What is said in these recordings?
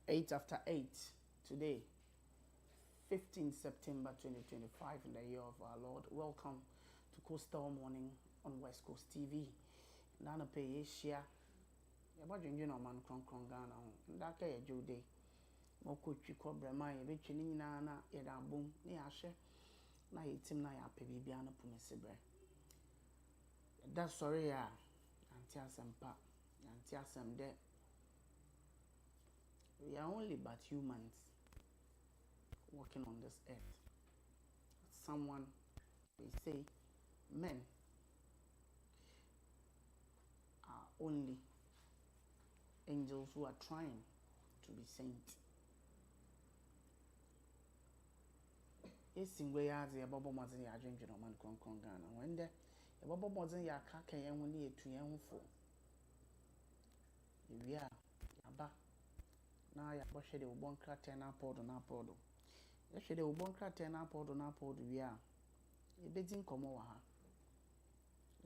8 after 8 today, 15 September 2025, in the year of our Lord. Welcome to Coastal Morning on West Coast TV. Nana pay share. Yabajin you know man kron Ghana. Ndaka ye Jude. Moko chiko brema ye betwini na yeda bom ne ahye na yetim na ya pe bibia na pumesebre. That sorry ya anti asempa, anti asemde. We are only but humans walking on this earth. Someone they say men are only angels who are trying to be saints. Yes, in way as a bubble mazin ya dream man con Ghana. When the bubble mazin ya kaka yan wuni to yan for. We are yaba. Na ya boshe de ubon krate na podo. Yeshe de ubon krate na podo we are. Ebedin komo wa ha.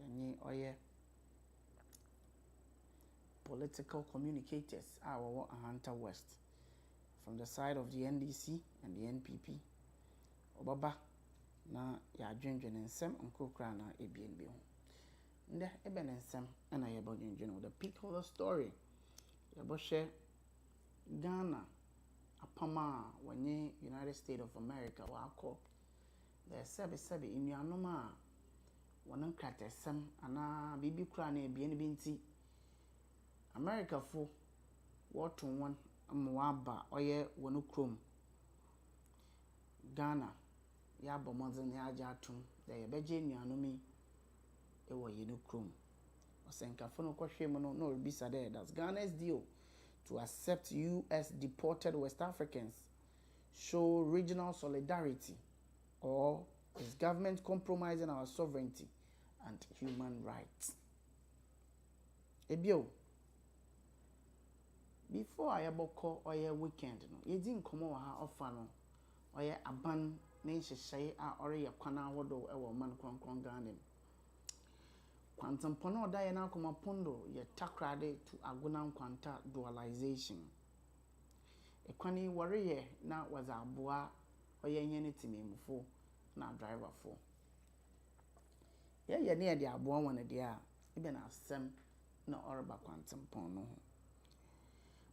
Yenye oye political communicators our Ahanta West from the side of the NDC and the NPP. Obaba na ya dwendwen nsem nkokra na ebienbi ho. Nde ebe nsem na ya bodwendwen the peak of the story. Ya bo share Ghana apama wanye United States of America wa akọ the sebe inuanom a wonan kratesem ana bibi kra na ebienbi nti America fo wotun won amwaba oye wono krom Ghana ya bomodin ya ajatum da ye beje nuanomi e wo yenu krom osenkafo no kwhwe mu no obisa there. That's Ghana's deal to accept US deported West Africans show regional solidarity, or is government compromising our sovereignty and human rights? Ebio before I aboko oye weekend no yedi nkomo wa ha ofa no oye aban na nhyehyeye a ore ye kwana hodo e wo man kronkron Ghana kwantampo na odaye na akoma pondo ye takrade to aguna nkwanta dualization ekwani wore ye na waza aboa oye nye ne timemfo na driver fo ye ne de aboa won de a ibe na asem na oreba kwantampo no ho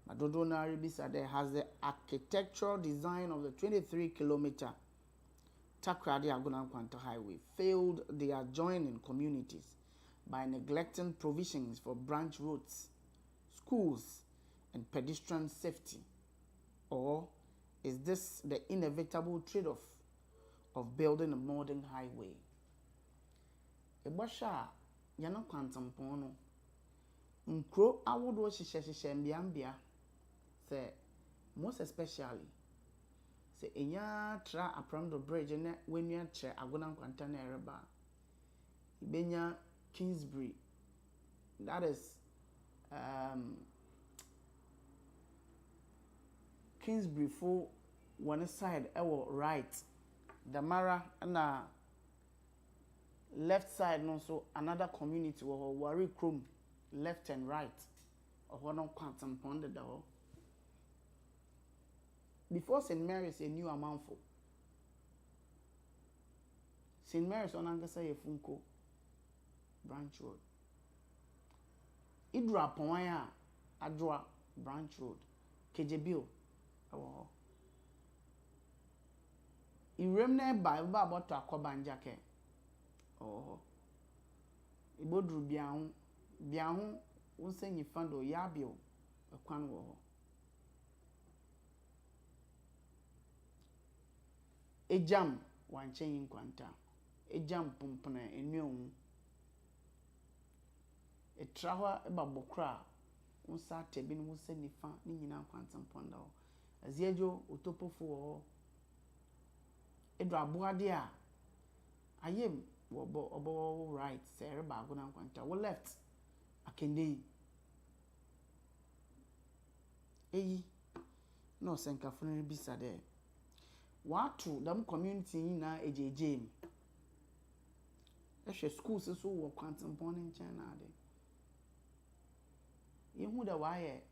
Madodo na Aribisa there has the architectural design of the 23-kilometer Takrade Aguna Nkwanta Highway failed the adjoining communities by neglecting provisions for branch roads, schools, and pedestrian safety? Or is this the inevitable trade-off of building a modern highway? Ebosha yana kwantampono nkro awodo hihye mbiambia say most especially say enya tra Apramdo bridge na wenua tre Aguna Nkwanta na ereba ibenya Kingsbury, that is Kingsbury for one side right, Damara na left side no so another community wo Wari Krom left and right of one quantum ponded the before St. Mary's a new amount for St. Mary's on Angasa Funko Branch Road. Idra Pawaya Adra Branch Road. KJBO. Oh. Iremne by about to Akobanjake. Oh. Ibodru Biahu unsen yifando Yabio a Kwanwo. A jam one chain quanta. A jam pumpana and new. A trawa eba bokra unsa tebin wo se nifa ni nyina kwantam ponda o aziejo otopofo o edo aboade a ayem wo obo right se reba aguna kwanta wo left akende eyi no senkafo no bisa de watu dam community nyina ejejem ehwe schools so wo kwantam pon nchen na ade Yehu da waye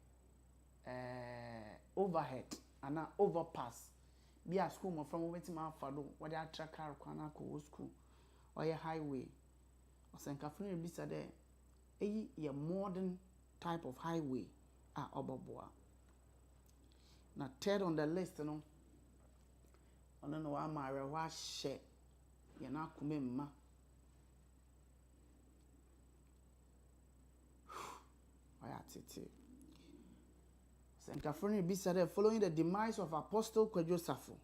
overhead and overpass. Be a school from waiting my father, what they attract car kwana ko school or a highway. Or Sankafuni bisa there. A modern type of highway obaboa. Now third on the list, no. I don't know why my wash share. You're not coming, ma. Sankafuni bisa there following the demise of Apostle Kwadwo Safo.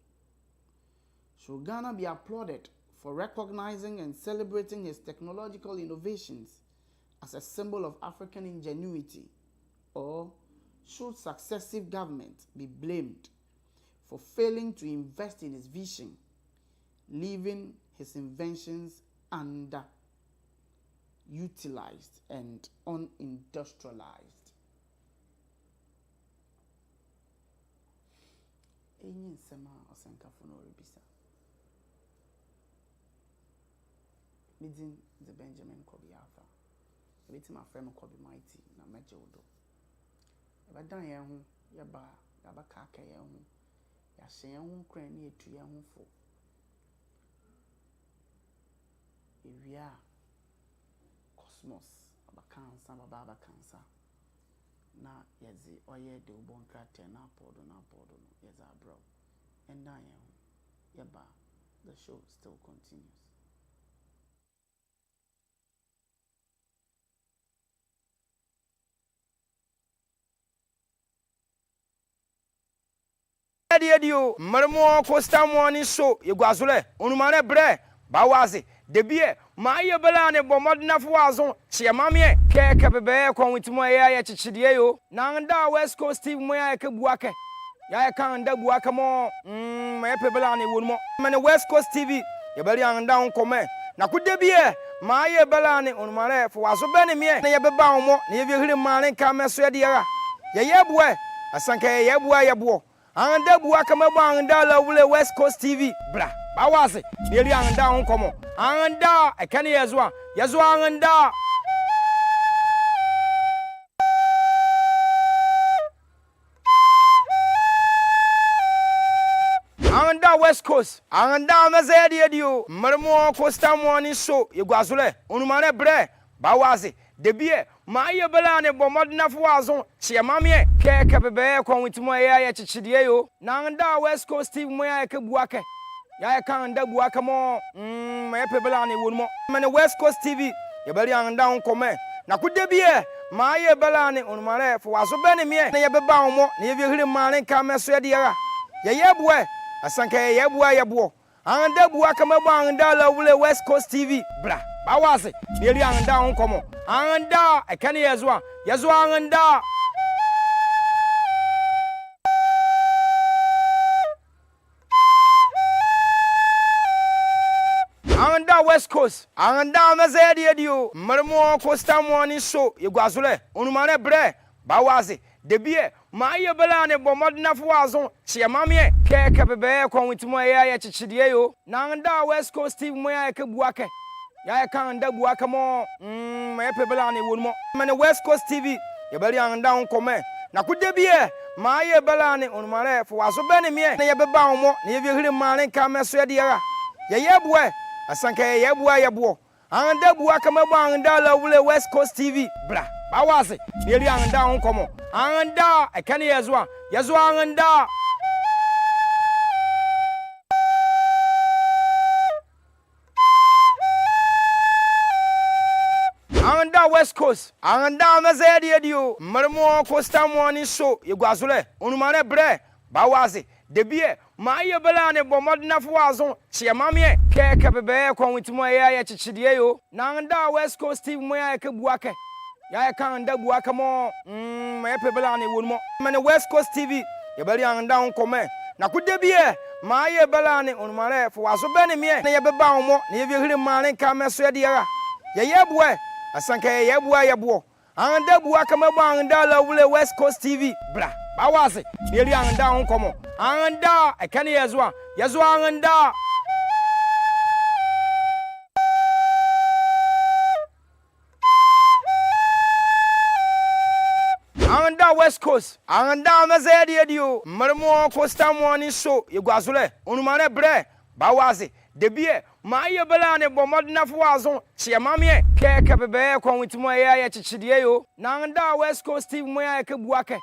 Should Ghana be applauded for recognizing and celebrating his technological innovations as a symbol of African ingenuity, or should successive governments be blamed for failing to invest in his vision, leaving his inventions underutilized and unindustrialized? Enyi nsema Osankafo Rebisa. Midin the Benjamin Kobe Alpha. Every my friend Kobe Mighty na meje odo. Eba dan ye ho ye ba ya ba ka ka ye ho. Ya hye ye ho kran na etu ye ho fo. Ewia Cosmos abakansa baba kansa. Na yezi oye de ubon krate na podo no yeza bro. And dan ye ho ye ba the show still continues. Dedio marmo Costa Morning show yegwazole onumane bre bawaze debie ma ye belane bomodna fuazo chiamamie keke bebe kwa witimo ya chichide yo nanda West Coast TV mo ya ke buake ya kan da buake mo ma ye belane wonmo mane West Coast TV ye beli anda on come na kudebie ma ye belane onumane fuazo bene mie na ye beba mo na ye hiri mane kameso ye dia ye bue asanka ye bua ye buo anda buaka mabo anda la wule West Coast TV bra bawaze neli anda on komo anda ekane yezwa anda West Coast anda mazedi edio marmo Costa Morning show yegwazule onumane bre bawaze debie ma ye belane bomodna fuazo chiamamie keke bebe kwa witimo ya chichide yo nanda West Coast TV mo ya ke buake ya kan da buake mo ma ye belane wonmo mane West Coast TV ye beli anda on come na kudebie ma ye belane onumare fuazo bene mie na ye beba mo na ye hiri mane kameso ye dia ye bue asanka ye bua ye buo anda buake mabo anda la wule West Coast TV bra bawaze neli anda on komo anda ekane yezwa anda West Coast anda mazedi edio marmo Costa Morning show yegwazule onumane bre bawaze debie ma ye belane bomodna fuazo chiamamie keke bebe kwa witimo ya chichide yo nanda West Coast TV mo ya ke buake ya kan da buake mo ma ye belane wonmo mane West Coast TV ye beli anda on come na kudebie ma ye belane onumare fuazo bene mie na ye beba mo na ye hiri mane kameso ye dia ye bue asanka ye bua ye buo anda buake mabo anda la wule West Coast TV bra bawaze neli anda on komo anda ekane yezwa anda West Coast anda mazedi edio marmo Costa Morning show yegwazule onumane bre bawaze debie ma ye belane bomodna fuazo chiamamie keke bebe kwa witimo ya chichide yo nanda West Coast TV mo ya ke buake ya kan da buake mo ma ye belane wonmo mane West Coast TV ye beli anda on come na kudebie ma ye belane onumare fuazo bene mie na ye beba mo na ye hiri mane kameso ye dia ye bue asanka ye bua ye buo anda buake mabo anda la wule West Coast TV bra bawaze neli anda on komo anda ekane yezwa anda Ahanda West Coast. Ahanda mezedi edio. Mremo Costa Morning Show. Yegwazule. Onumane bre. Bawazi. Debie. Ma ye bela ne bomod na fuazon. Chia mamie. Keke bebe kwa witimo ya chichidie yo. Na Ahanda West Coast TV mo ya ke buake.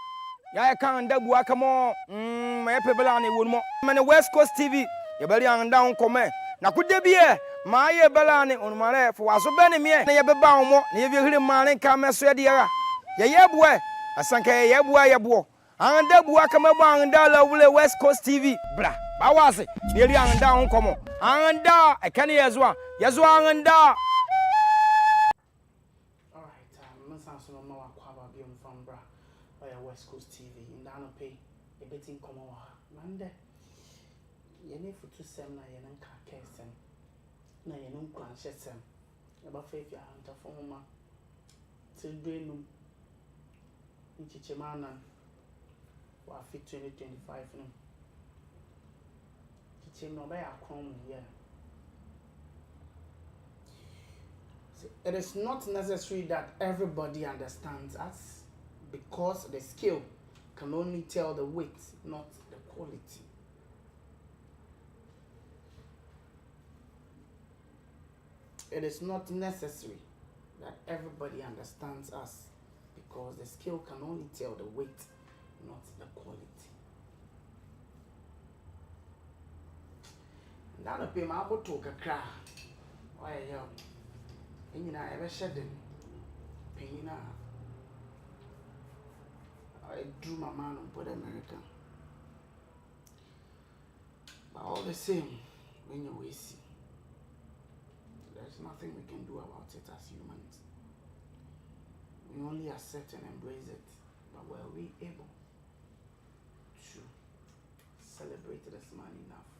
Ya ka Ahanda buake mo. Ma ye pebela ne wonmo. Mane West Coast TV. Ye beli Ahanda nkome. Na kudebie. Ma ye bela ne onumane fuazo bene mie. Na ye beba omo. Na ye hiri mane ka meso ye dia. Ye yebwe. Asanka ye yebo. Ahanda buake mebo Ahanda la wule West Coast TV. Bra. Bawazi. Neri Ahanda nkomo. Ahanda. Ekani yezwa. Yezwa Ahanda. Alright, Mansanso Mama Kwaba Bium from Bra by West Coast TV in Dano Pay, a betting Komoa. Mande Yene for 2 sem na Yenan Kakesem. Na Yenum Cranchesem. About 5 years hunter for Homa. Till Drenum in Chichimana. For 2025. Chichim no by a crumb, yeah. It is not necessary that everybody understands us because the skill can only tell the weight, not the quality. It is not necessary that everybody understands us because the skill can only tell the weight, not the quality. Now the pay my to a cry. Why and I ever shed them. Pain I drew my man on Port America. But all the same, when you see, there's nothing we can do about it as humans. We only accept and embrace it. But were we able to celebrate this man enough?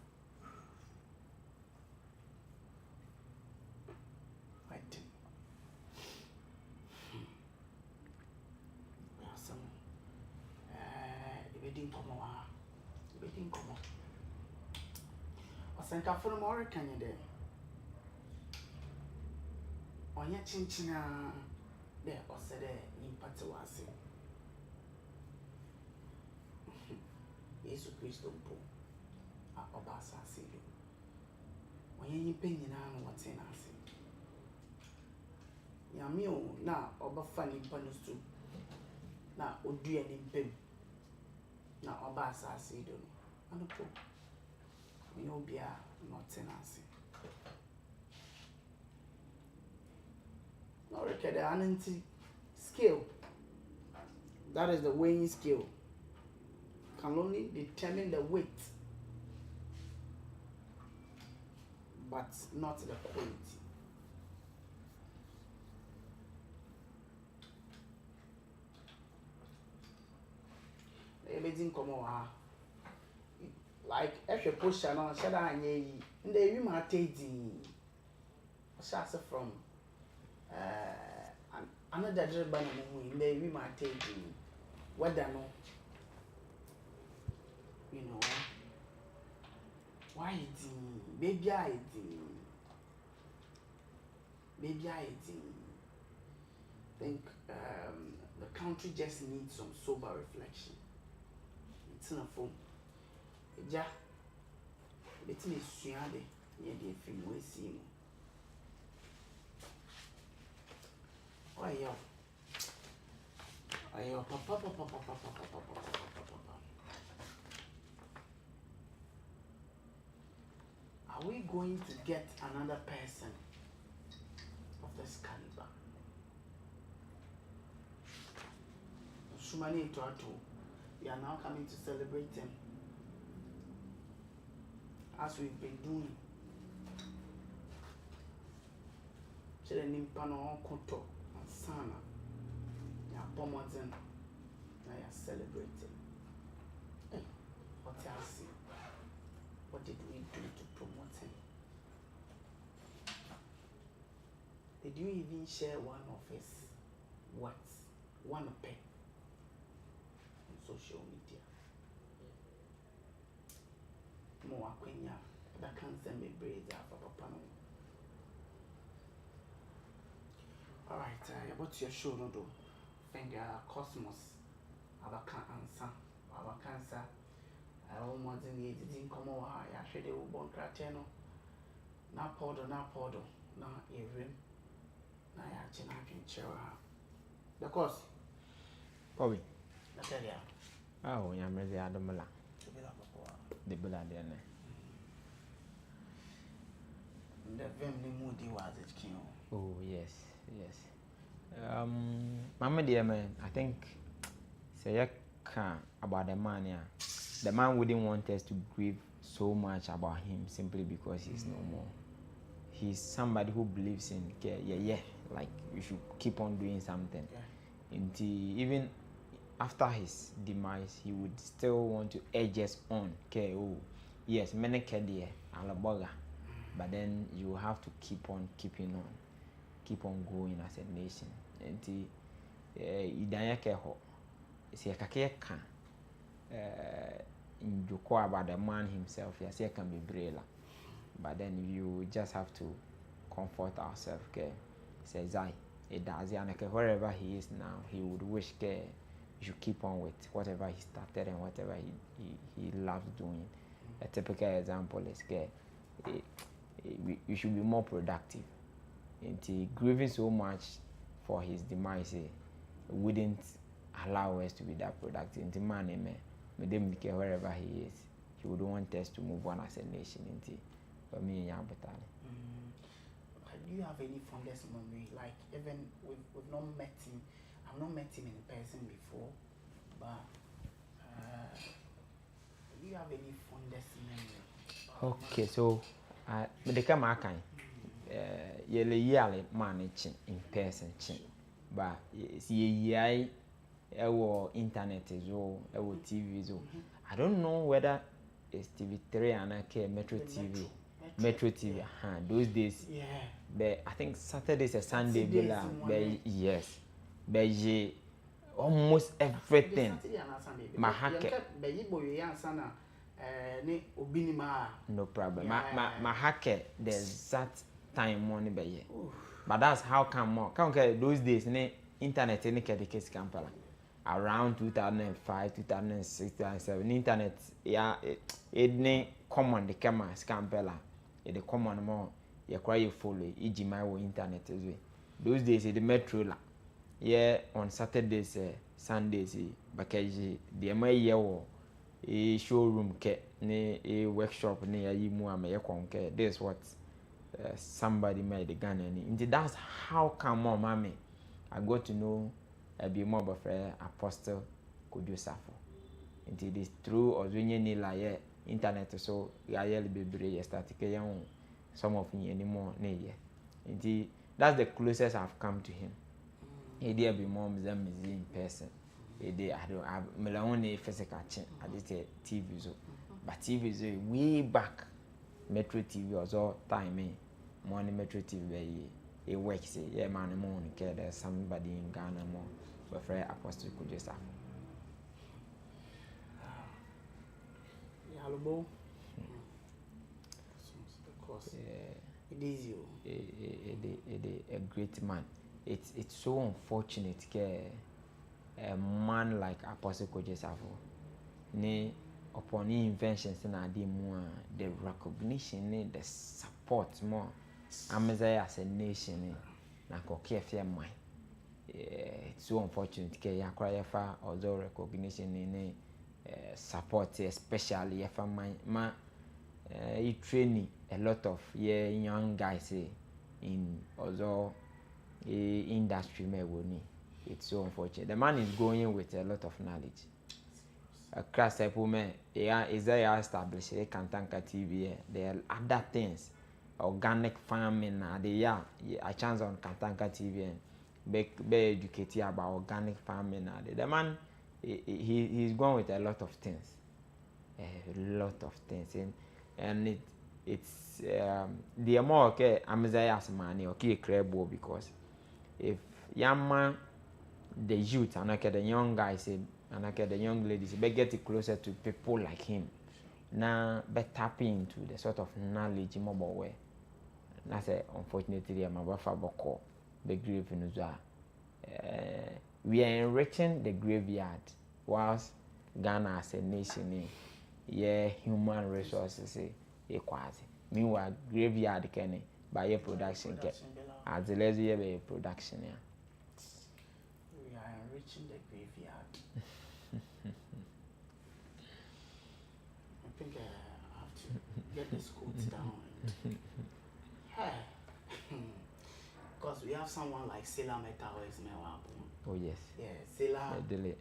I didn't. It didn't come on. I sent out for the more can you there? On your chinchina there or said in Patuasi. Yesu Christo po a Obasa see you. When you pay in what's in us. Yamio na Oba funny panus too. Na Odu and impim. Na Obasa see you. And the poor. We know be not tenancy. Now record the anti scale. That is the weighing scale. Can only determine the weight, but not the quality. Everything come over. Like if you push on shada anye in the room at shasa from another driver in the room at what no, you know, why baby I think the country just needs some sober reflection. It's in a phone. Ja, it's me suade, near the film we see. Why, papa. Are we going to get another person of this caliber? Shumani Toato, we are now coming to celebrate him. As we've been doing. Children in Pano Koto and Sana. Ya Pomozen. Now you're celebrating. Hey, what else? What did we do to promote him? Did you even share one of his words? One pen on social media? More Quenya, that can't send me braids for Papa. Alright, what's your show, no? Finger Cosmos abaka ansa abaka ansa almost in the didn't come over ya shede wo bon krateno na podo na evrim na ya china twinchewa because Kobe. Natalia. Oh, I'm ready. I don't know. The Bella then. The family moody was it king. Oh, yes. Mama dear man, I think say about the man, yeah. The man wouldn't want us to grieve so much about him simply because he's no more. He's somebody who believes in care. Yeah. Like we should keep on doing something. Until even after his demise, he would still want to urge us on. Okay, oh, yes, many care alaboga, but then you have to keep on going as a nation. Until idanya keho, si akake ka njoko about the man himself. Yes, he can be brave, but then you just have to comfort ourselves. Okay, says I. It does, and wherever he is now, he would wish you should keep on with whatever he started and whatever he loves doing. A typical example is you should be more productive. And grieving so much for his demise wouldn't allow us to be that productive. And man, wherever he is, he would want us to move on as a nation. For me, Do you have any fondest memory? Like even we've not met him. I've not met him in person before, but do you have any fondest memory? Okay, so the come yearly managing in person, but see internet as well, TV as well. I don't know whether it's TV3 and Metro TV. Metro TV, those days. Yeah. But I think Saturdays and Sunday, yes. But almost everything. No problem. My hacker, there's that time money by year. But that's how come more. Can't those days, internet, any case Kampala. Around 2005, 2006, 2007, internet, yeah, it common the cameras Kampala. The common more. You cry you follow my internet as well. Those days the metro la. Yeah, on Saturdays, Sundays, bakaji the my year a showroom ke a workshop near you me konke. This what somebody made the gun and that's how come on mommy I got to know a be more of a apostle could you suffer. It is true or when you like internet so yeah be start some of me anymore that's the closest I've come to him. He did be more than in person. I don't have Melanie physical chin. I did say TV so, but TV is way back. Metro TV was all time morning Metro TV it works yeah man morning care there's somebody in Ghana more but for apostle could just have. Hello. It is you. A great man. It's so unfortunate a man like Apostle Kojesafo ne upon the inventions in the recognition the support more Amazaya as a nation na fear mind. It's so unfortunate ya cry for although recognition in support especially if my training a lot of young guys in other industry. It's so unfortunate. The man is going with a lot of knowledge. A class man, is there established a Kantanka TV. There are other things, organic farming. They are a chance on Kantanka TV and be educated about organic farming. The man, he's going with a lot of things, and it's the more okay as money okay credible because if young man the youth and the young guys and the young ladies they get closer to people like him now be tapping into the sort of knowledge mobile way that's unfortunately my buffer boko the grave in we are enriching the graveyard whilst Ghana as a nation, yeah, human resources, quasi. Meanwhile, graveyard can buy a production, as the lazy production. We are enriching the graveyard. I think I have to get this quote down. Because we have someone like Sailor Metal is Oh yes. Yeah, Sailor.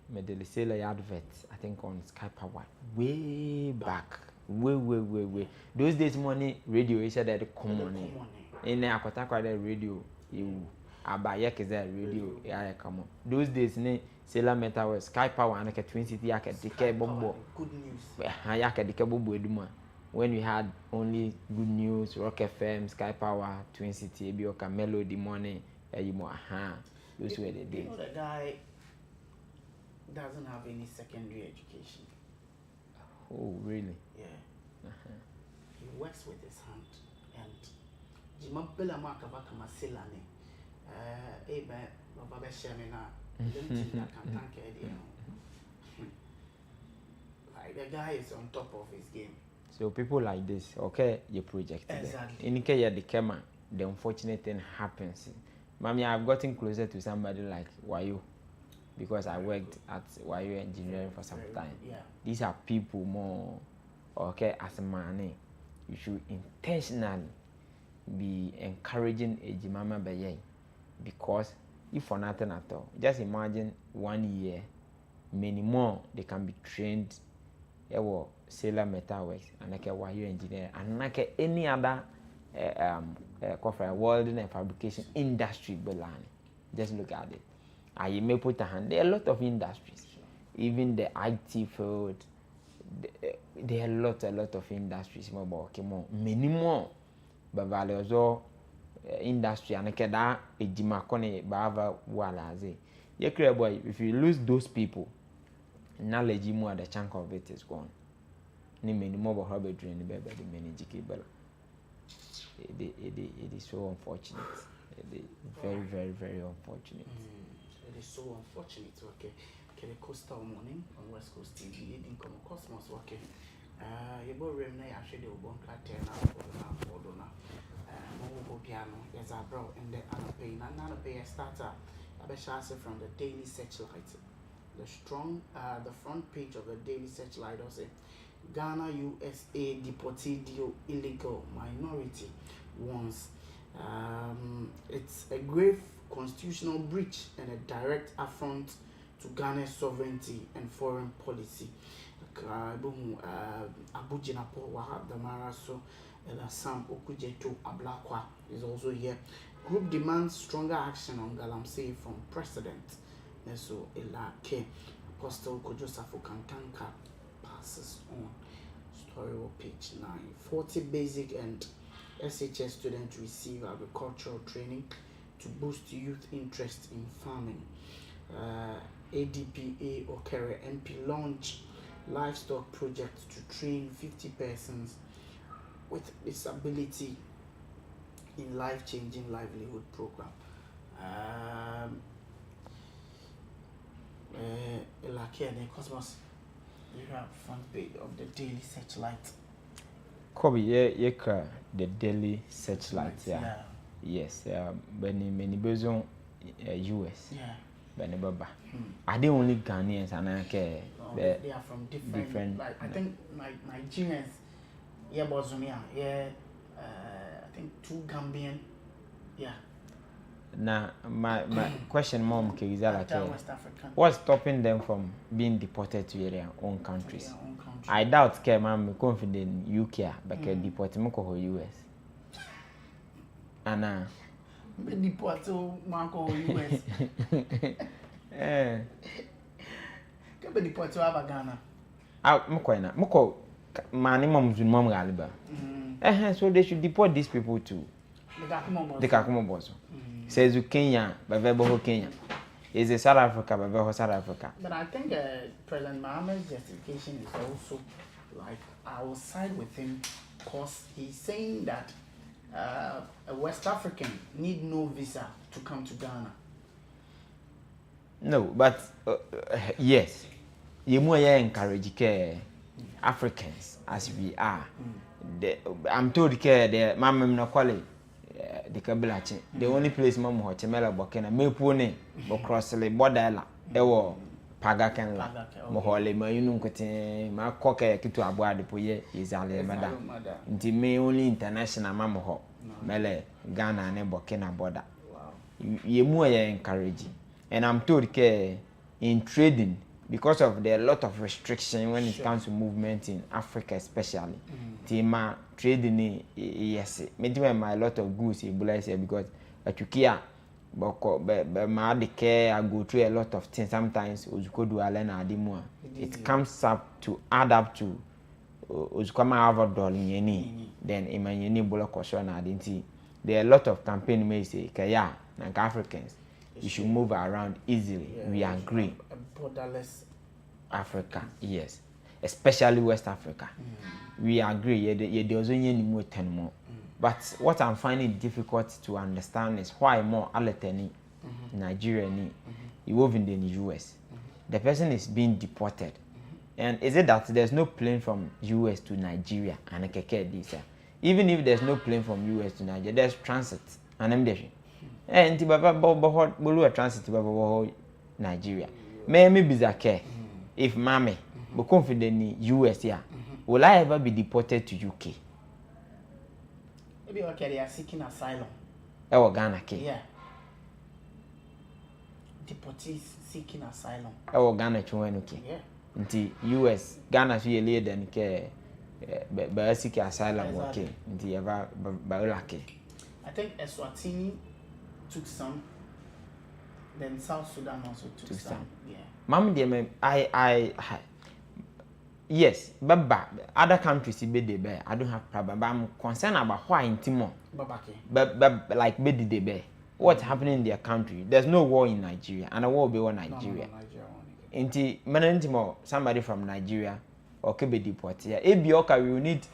Medley Sailor advert, I think on Sky Power. Way back. Way. Those days money radio is said that common. In there, I the radio. You abayek is that radio. Yeah, come on. Those days, Sailor Metal was Sky Power and like Twin City. I could decay bombo. Good news. I could decay bombo eduma. When we had only Good News, Rock FM, Sky Power, Twin City, Bioka, Melody, Money, those were the days. You know the guy doesn't have any secondary education. Oh, really? Yeah. He works with his hand. And Jima Bella Makava Kamasilani. Baba Shamina. Like the guy is on top of his game. So people like this, okay, you project. Exactly. In case you're the camera, the unfortunate thing happens. Mommy, I've gotten closer to somebody like Wayo because I worked at Wayo Engineering for some time. Yeah. These are people more, okay, as a man, you should intentionally be encouraging a Jimama Baye because if for nothing at all, just imagine 1 year, many more, they can be trained. Sailor Metal Works and like a Wayo Engineer and like any other world and fabrication industry belong. Just look at it. I may put a hand. There are a lot of industries, even the IT field. There are a lot of industries. Many more. But also industry and like that. Ejimakone bava walaze. If you lose those people, knowledge more the chunk of it is gone. Ni many more how be drain the baby the many jikibela. It is so unfortunate. It is very unfortunate. It is so unfortunate. Okay, the Coastal Morning on West Coast TV. Leading come Cosmos. Okay, you go remember actually the Ubon Carter now for Dona. Mobile piano. Yes, I brought in the Anapay. Nana pay a starter. I from the Daily Searchlight. The front page of the Daily Searchlight also Ghana USA deportee illegal minority warns. It's a grave constitutional breach and a direct affront to Ghana's sovereignty and foreign policy. Abuja Wahab Damaraso Sam Okujeto Ablakwa is also here. Group demands stronger action on Galamsey from President. So Elake Apostle Kojosafo Kantanka passes on. Story on page 9. 40 basic and SHS students receive agricultural training to boost youth interest in farming. ADPA Okere MP launch livestock project to train 50 persons with disability in life-changing livelihood program. Like the Cosmos, you have front page of the Daily Searchlight. Kobe, the Daily Searchlight, yeah. Yes, many bezon US. Yeah. Benebaba. Are they only Ghanaians and I care? They are from different like I think Nigerians, yeah, Bosnia, yeah, I think 2 Gambian, yeah. Now, my question, Mom, is that West African. What's stopping them from being deported to their own countries? Their own country. I doubt, I'm confident UK, but deport them to US. And deport to Marco US. Can be deport to Ghana. Moko, my mom to Mom Galiba. So they should deport these people to the Kakumo Bozo. Says you Kenya, Bavebo Kenya. Is a South Africa, Bavebo South Africa. But I think President Mohammed's justification is also like I will side with him because he's saying that a West African need no visa to come to Ghana. No, but yes. yemu ye encourage ke Africans as we are. I'm told the mamma no quality the Kabilachi. The only place mom ho chemela bokena mepu ne bo cross le border la ewo pagaken la mo hole ma yunu nkote ma koke kitu aboa de poye izale mada nti me only international mam ho mele Ghana ne Burkina border. Yemu ye encourage, and I'm told in trading, because of the lot of restriction when it comes to movement in Africa especially. Tima trading yes, maybe my lot of goods because Turkey but my care I go through a lot of things sometimes it comes up to add up to uzukama have $1 then imanyeni bola kosho na identity. There are a lot of campaign may say kaya like Africans you should move around easily. We agree. Borderless Africa, yes, especially West Africa. We agree. There's only more 10 more. But what I'm finding difficult to understand is why more Aleteni, Nigeria, even in the US, the person is being deported. And is it that there's no plane from US to Nigeria and even if there's no plane from US to Nigeria, there's transit and and Tiba transit to Nigeria. Maybe bizarre if mommy be confident in US here, will I ever be deported to UK? Maybe okay, they are seeking asylum. Ewo Ghana ke. Yeah. Deportees seeking asylum. Ewo Ghana chwenwe ke. Yeah. Nti US Ghana so ye leader nke ba seek asylum okay. Nti eva ba lake. I think Eswatini took some. Then South Sudan also took some. Yeah. Mom dear I yes, but other countries be there. I don't have problem. But I'm concerned about why in Timor. But like be there. What's happening in their country? There's no war in Nigeria, and a war be in Nigeria. In Timor, somebody from Nigeria or could be deported. Yeah, Ebioka we will need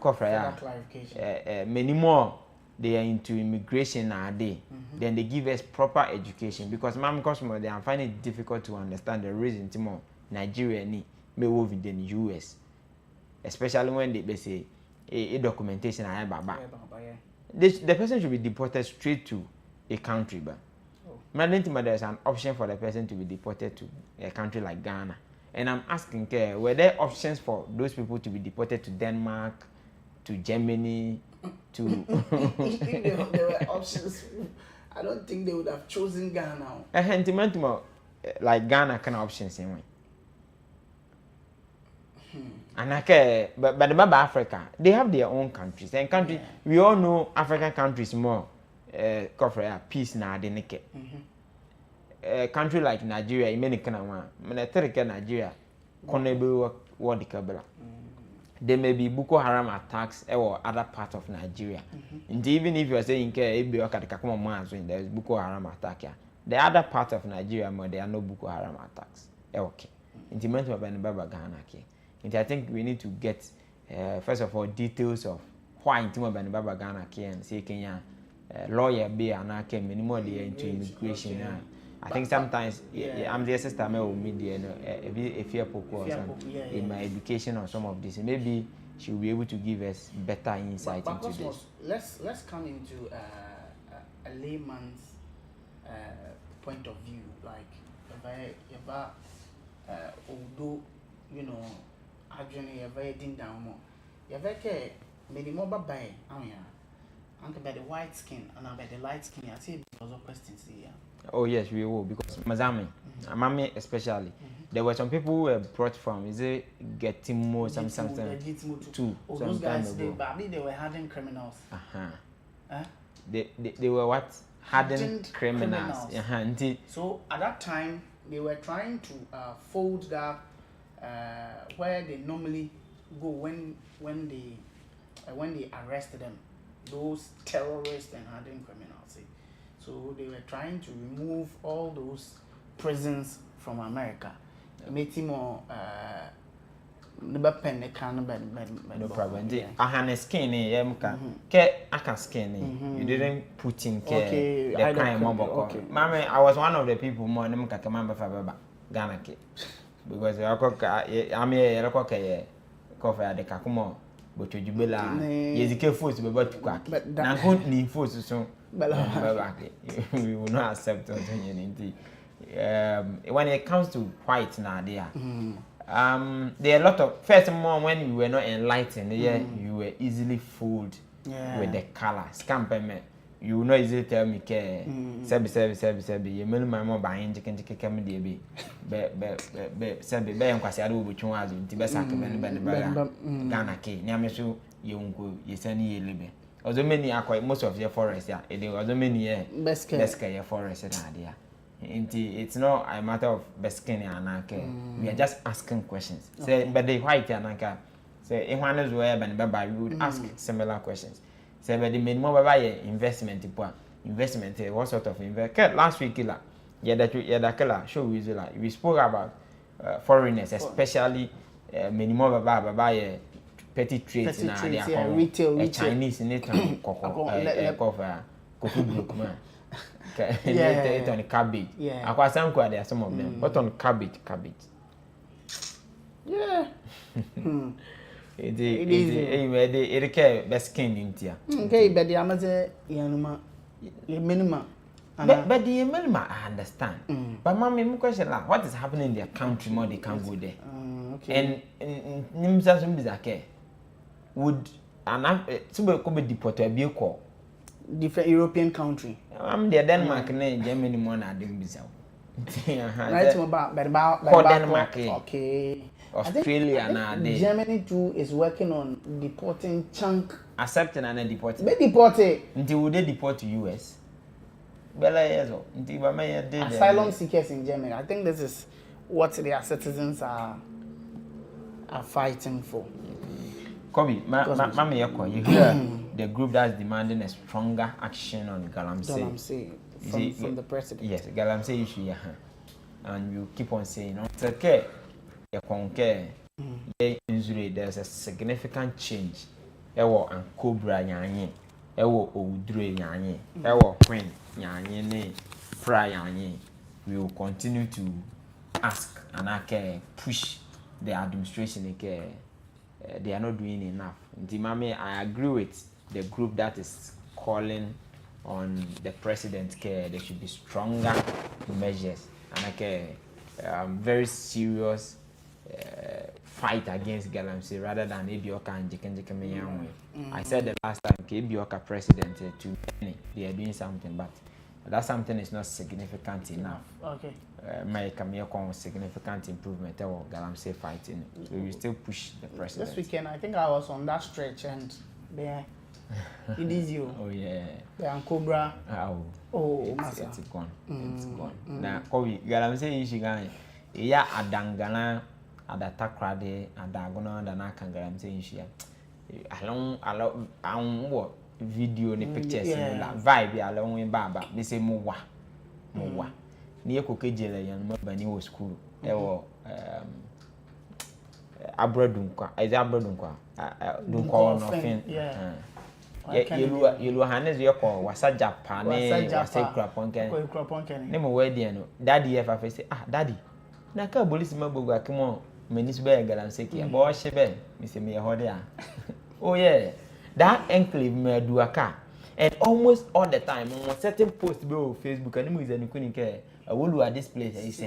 clarification. Many more. They are into immigration nowadays. Then they give us proper education because they are finding it difficult to understand the reason Timor Nigeria may move in the US, especially when they say a documentation I have about. The person should be deported straight to a country, but there's an option for the person to be deported to a country like Ghana. And I'm asking, were there options for those people to be deported to Denmark, to Germany? If there were options, I don't think they would have chosen Ghana. Like Ghana kind of options anyway. And but the Baba Africa, they have their own countries. And country, we all know African countries more. Peace na de neke. Country like Nigeria, many kind of one. Nigeria, Konebe what the Kabila. There may be Boko Haram attacks or other parts of Nigeria. And even if you are saying there is Boko Haram attack here, the other part of Nigeria there are no Boko Haram attacks. Okay. I think we need to get first of all details of why Ghana and say Kenya lawyer be an minimum into immigration. I think sometimes I'm the sister may media a fear in my education on some of this. Maybe she'll be able to give us better insight into this. Let's come into a layman's point of view. Like if although you know, I journey a very din down more. You very many more by by the white skin and by the light skin. I say because of questions here. Oh yes, we will because Mazami, Amami especially. There were some people who were brought from is it Getimo something too. Oh, those guys they were hardened criminals. They were what? Hardened criminals. So at that time they were trying to fold that where they normally go when they arrested them, those terrorists and hardened criminals. So they were trying to remove all those prisons from America. Make him more no problem. I had skin I can skin. You didn't put in care the crime. Okay. Mama, I was one of the people more than Ghana. because I mean coffee at the Kakumo, but you bela, Yazike force be about to crack. Now, good need force so. We will not accept anything. When it comes to white now, there are a lot of first more when you were not enlightened, you were easily fooled with the colors. You will not easily tell me sebi you melu my mom buying chicken come dey be sebi be en kwase ade obotun azu nti be sak be Ghana ke ni ameso ye unko ye sani ye lebe ozo many akwa most of your forest ya e dey ozo many best your forest na there nti it's not a matter of best anake we are just asking questions say but the white anaka say e hwan zo e be we would ask similar questions. Say but the minimum buy investment investment what sort of investment last week killer killer show we spoke about foreigners especially minimum buy petty trades in their retail Chinese in it cover coffee book man it on cabbage akwa sanko there some of them but on cabbage It care best skin in tia. Okay, but the amateur yanuma minima. But the minima I understand. But mommy, my question like what is happening in their country more they can't go there. Okay. And nimsa some bizake would super could be deported be call different European country. I'm there Denmark and Germany more than them bizarre. Right about Denmark. Okay. Australia now Germany too is working on deporting chunk accepting and deporting. They deported until they deport to US. Asylum seekers in Germany. I think this is what their citizens are fighting for. Kobe, you hear the group that's demanding a stronger action on Galamsey from the president. Yes, Galamsey issue, and you keep on saying, it's okay. There's a significant change. Ewo and Cobra Yanyi, Ewo Oudre Yanyi, Ewo Queen Yanyi, Fra Yanyi. We will continue to ask and push the administration. They are not doing enough. I agree with the group that is calling on the president. There should be stronger measures and very serious. Fight against Galamsey rather than Ebioka and Jikenjikemeyanwe. I said the last time Ebioka president to many they are doing something, but that something is not significant enough. Okay. My Kamiyako significant improvement or Galamsey fighting. So we still push the president. This weekend I think I was on that stretch and there it is you. Oh yeah. The Cobra. It's gone. It's gone. Now Kobe Galamsey Ishigan. Yeah, Adangana. Ada takrade ada gona da na kan garam say nhia along what video ni pictures ni la vibe along we baba me say mo wa ni ekokejele yan mo bani wo school e wo abrodunkwa no fin yelu hanes yeko wasa Japan wasa Kraponken ni mo wedding no daddy efa fe say daddy na ka police mabogu akimo menis be Galamsey ki abo shebe mi se me hode a oh yeah that enclave me do aka and almost all the time on certain post be on Facebook and mo is any kuni ke awolu at this place is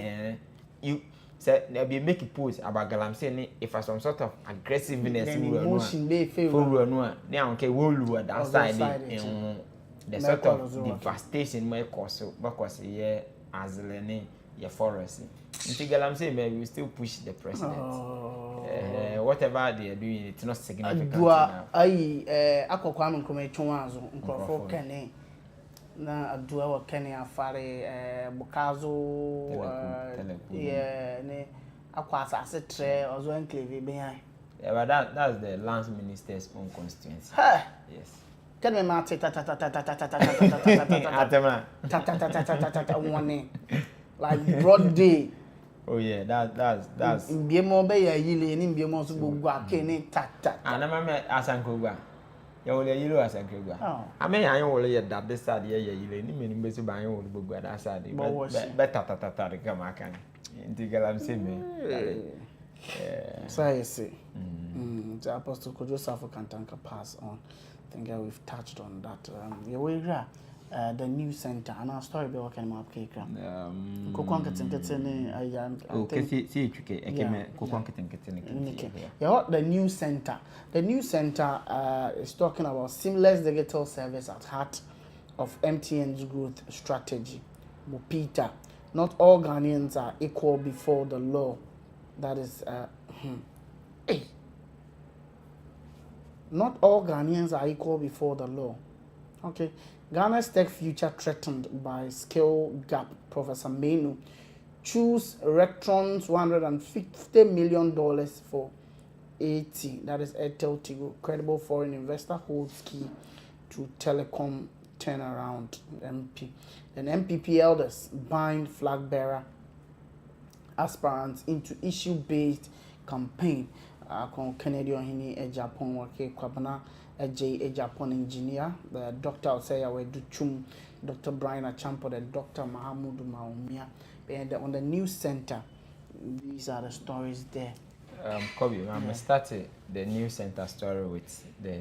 you say there be make a post about Galamsey ni if some sort of aggressiveness for no na anke wolu at that side the sort of devastation may cause because yeah azlene your forest. Galamsey we still push the president. Whatever they are doing, it's not significant enough. Akokwa nkometwa azu nkrofo kene na adua wa kene afare bukazo ne akwa asase tre ozo enclave behind. Yeah, but that's the land minister's own constituency. Yes. Tell me ma like broad day. Oh yeah, that's. Mbiemo be ya yile ni mbiemo so gbogbo akene tata. Anama asankogwa. Ya wole yilo asankogwa. Ame yan wole ya that this side ya yile ni meni be so ban wole gbogbo that side. Be tata kama kan. Integral I'm saying. So I say. The Apostle Joseph can tank a pass on. I think we've touched on that. The new center and our story be working up cake. The new center. The new center is talking about seamless digital service at heart of MTN's growth strategy. Mupita. Not all Ghanaians are equal before the law. That is hey. Not all Ghanaians are equal before the law. Okay. Ghana's tech future threatened by skill gap. Professor Menu choose Rectron's $150 million for 80. That is Airtel Tigo. Credible foreign investor holds key to telecom turnaround. MP. Then MPP elders bind flag bearer aspirants into issue-based campaign. Canadian hini Japan wake kwabana a Japan engineer, the Dr. Osaya Weduchum, Dr. Brian Achampo, and Dr. Mahamudu Maumia. And on the news center, these are the stories there. Kobe, I'm starting the news center story with the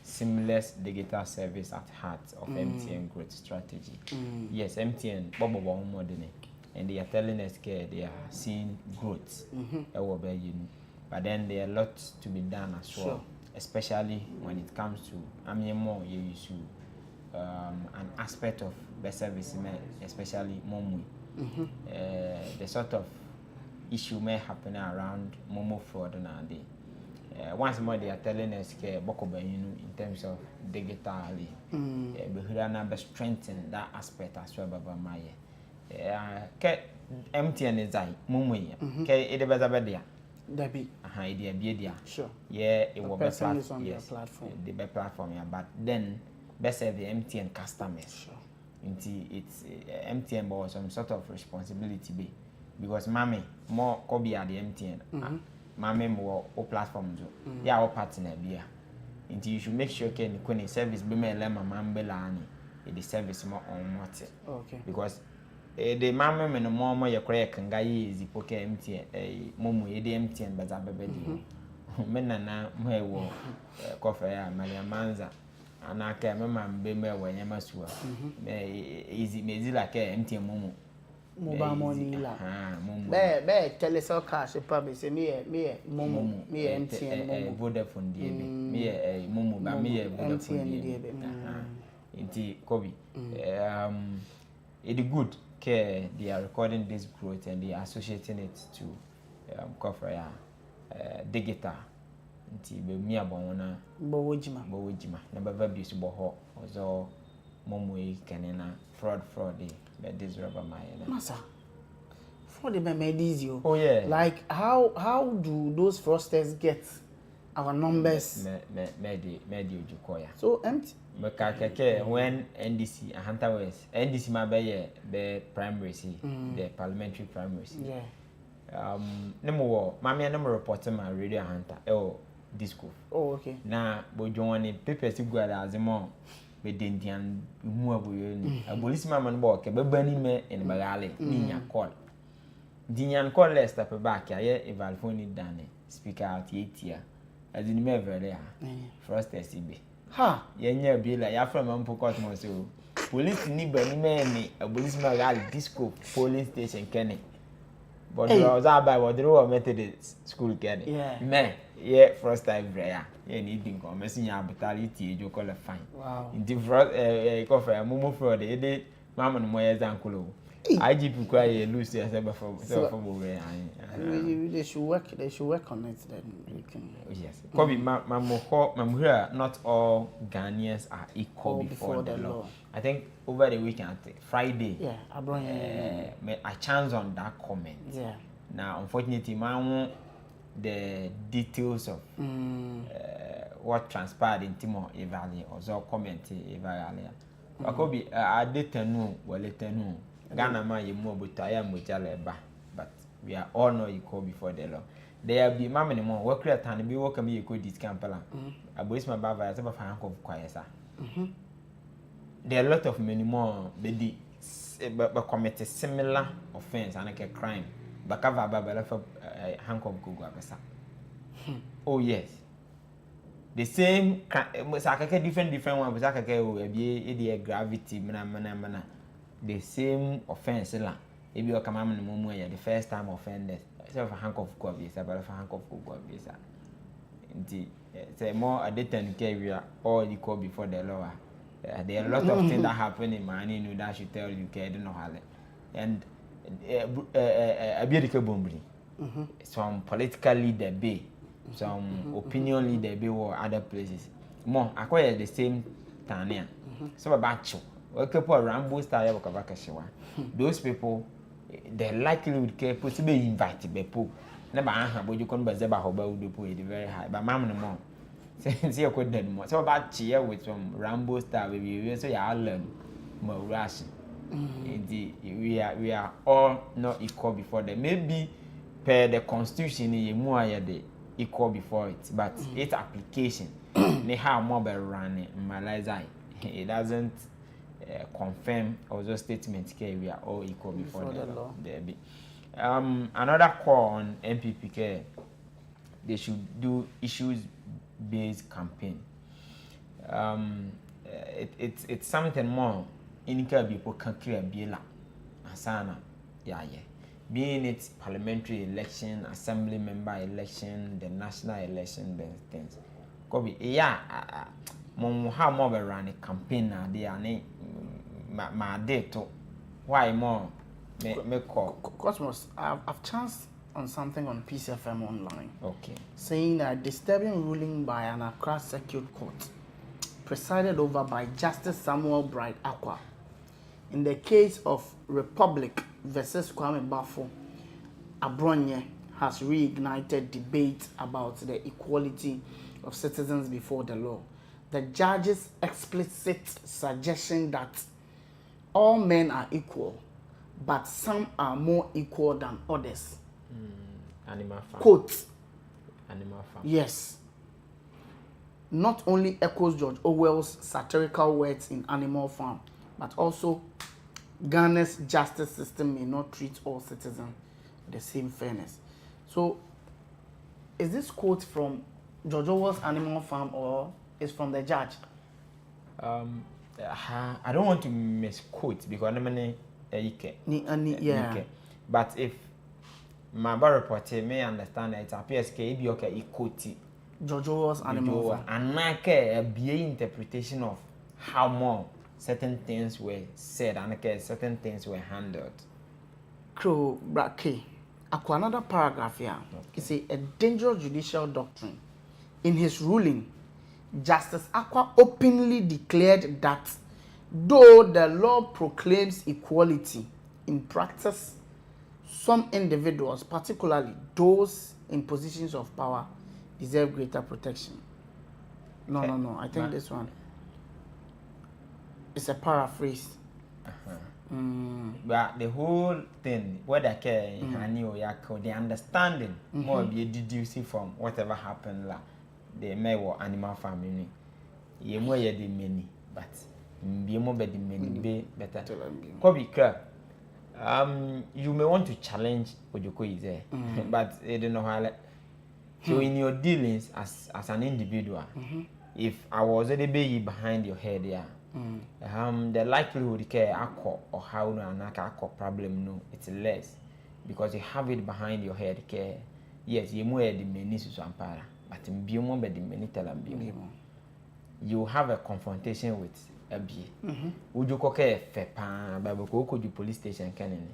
seamless digital service at heart of MTN growth strategy. Yes, MTN, Bobo Modene, and they are telling us they are seeing growth. But then there are a lot to be done as well, especially when it comes to more issue, an aspect of the service, especially Momu. The sort of issue may happen around Momo fraud nowadays. Once more, they are telling us in terms of digitally, we strengthen that aspect as well. MTN is like Momu, it is better. Debbie. Sure. Yeah, it will be platform. Yes, platform. The best platform, yeah. But then, best serve the MTN customers. Sure. It's MTN but some sort of responsibility be because mommy more Kobe at the MTN. Mommy more o platform do. Yeah, our partner be. Until you should make sure when service be me let my mom be lani. The service more on what. Okay. Because the mama me no more your correct can guy easy poke MTN momo e the MTN but abebedi me nana mo wo coffee ya Maria Manza anaka me mambe me wo nyama suwa me easy like MTN momo mobile money la momo be telesell cash pa be say me momo me MTN momo Vodafone die be me momo ba me Vodafone die be inti Kobe it is good. They are recording this growth and they are associating it to cover digital. Nti be mi abona bowojima na baba bi so boho ozo momwe kenena fraud be this rubber my massa fraud be made easy. Oh yeah, like how do those fraudsters get our numbers? Me so empty. Because when NDC Hunter West NDC ma be primary the parliamentary primary nemo mama na reporter ma radio Hunter disco. Oh okay. Na bojonwani papers go ada azemo be dendian mu aboyo ni abolisi mama no bo ke be bani me en bagale ninya call dinyan call list up back ya evalfoni dane speaker out yetia azini me vele first SB ha yenya bi la ya from am pokot mo so police ni bani me ni abolisi bagale disco polling station kene but was by what the Methodist school kene me first time prayer ni din ko mesi nya brutality ejo call fine wow in the front ko fa mumu fraud e de mama no mo example IGP kwa ye lose yourself from where they should work on it then you can. Yes. Kobe mamhura not all Ghanaians are equal before the law. I think over the weekend Friday I chanced on that comment. Yeah. Now unfortunately the details of what transpired in Timor Valley or so comment Valley. Kobe I didn't know Ghana man you more but I am with Jaleba, but we are all not equal before the law. There be mamma no more work at and be welcome you could discount pala. I boys my baba as ever for of quiesa. There are a lot of many more but commit a similar offense and like a crime bakava babala for hankof gogo abesa. Oh yes. The same sakake different one but sakake o e gravity mana the same offense la e bi o kama me no mu the first time offenders so for hankof go abesa but for hankof go abesa nti say more at the time we are all equal before the law. There are a lot of things that happen in Mani that should tell you okay, I don't know how. And a beautiful bombing. Some political leader be, some opinion leader be or other places. More acquire the same Tanya. So about you. Okay, for Rambo style of Kavakashiwa. Those people they likely would care possibly invited by Pope. Never have what you can bazaba hoba would be very high. But mamma no more. See you could more. So about cheer with some Rambo style we so ya learn more rushing. We are all not equal before them. Maybe per the constitution you more the equal before it, but its application they have more by running it doesn't confirm also statement we are all equal before the law. There be another call on MPP they should do issues-based campaign. It's something more in people can clear bila asana being it parliamentary election, assembly member election, the national election, the things. Kobe mon how more run a campaign na they are my date to why more me call Cosmos. I've chanced on something on PCFM online. Okay. Saying that disturbing ruling by an Accra Circuit Court presided over by Justice Samuel Bright Aqua in the case of Republic versus Kwame Bafo Abronye has reignited debate about the equality of citizens before the law. The judge's explicit suggestion that all men are equal, but some are more equal than others. Animal farm. Quote. Animal farm. Yes. Not only echoes George Orwell's satirical words in Animal Farm, but also Ghana's justice system may not treat all citizens with the same fairness. So, is this quote from George Orwell's Animal Farm or is from the judge? I don't want to misquote because I'm yeah. But if my bar reporter may understand that it appears to be okay equity. George Orwell's Animal Farm. And not a BA interpretation of how more certain things were said and certain things were handled. Crow Brake. Another paragraph here. It's a dangerous judicial doctrine. In his ruling, Justice Aqua openly declared that though the law proclaims equality, in practice, some individuals, particularly those in positions of power, deserve greater protection. No. I think this one is a paraphrase. But the whole thing, whether the understanding more be deduced from whatever happened, the may or animal farming. You more the many, but be more better be better. Kobe crab. You may want to challenge Ojoko is there, but you don't know how. So in your dealings as an individual, if I was already be behind your head, the likelihood or how no problem no, it's less because you have it behind your head. Yes, you more the many susampara, but in Biomo be the many telam you have a confrontation with a bee. Would you cook a fepa, Baboko, the police station cannon?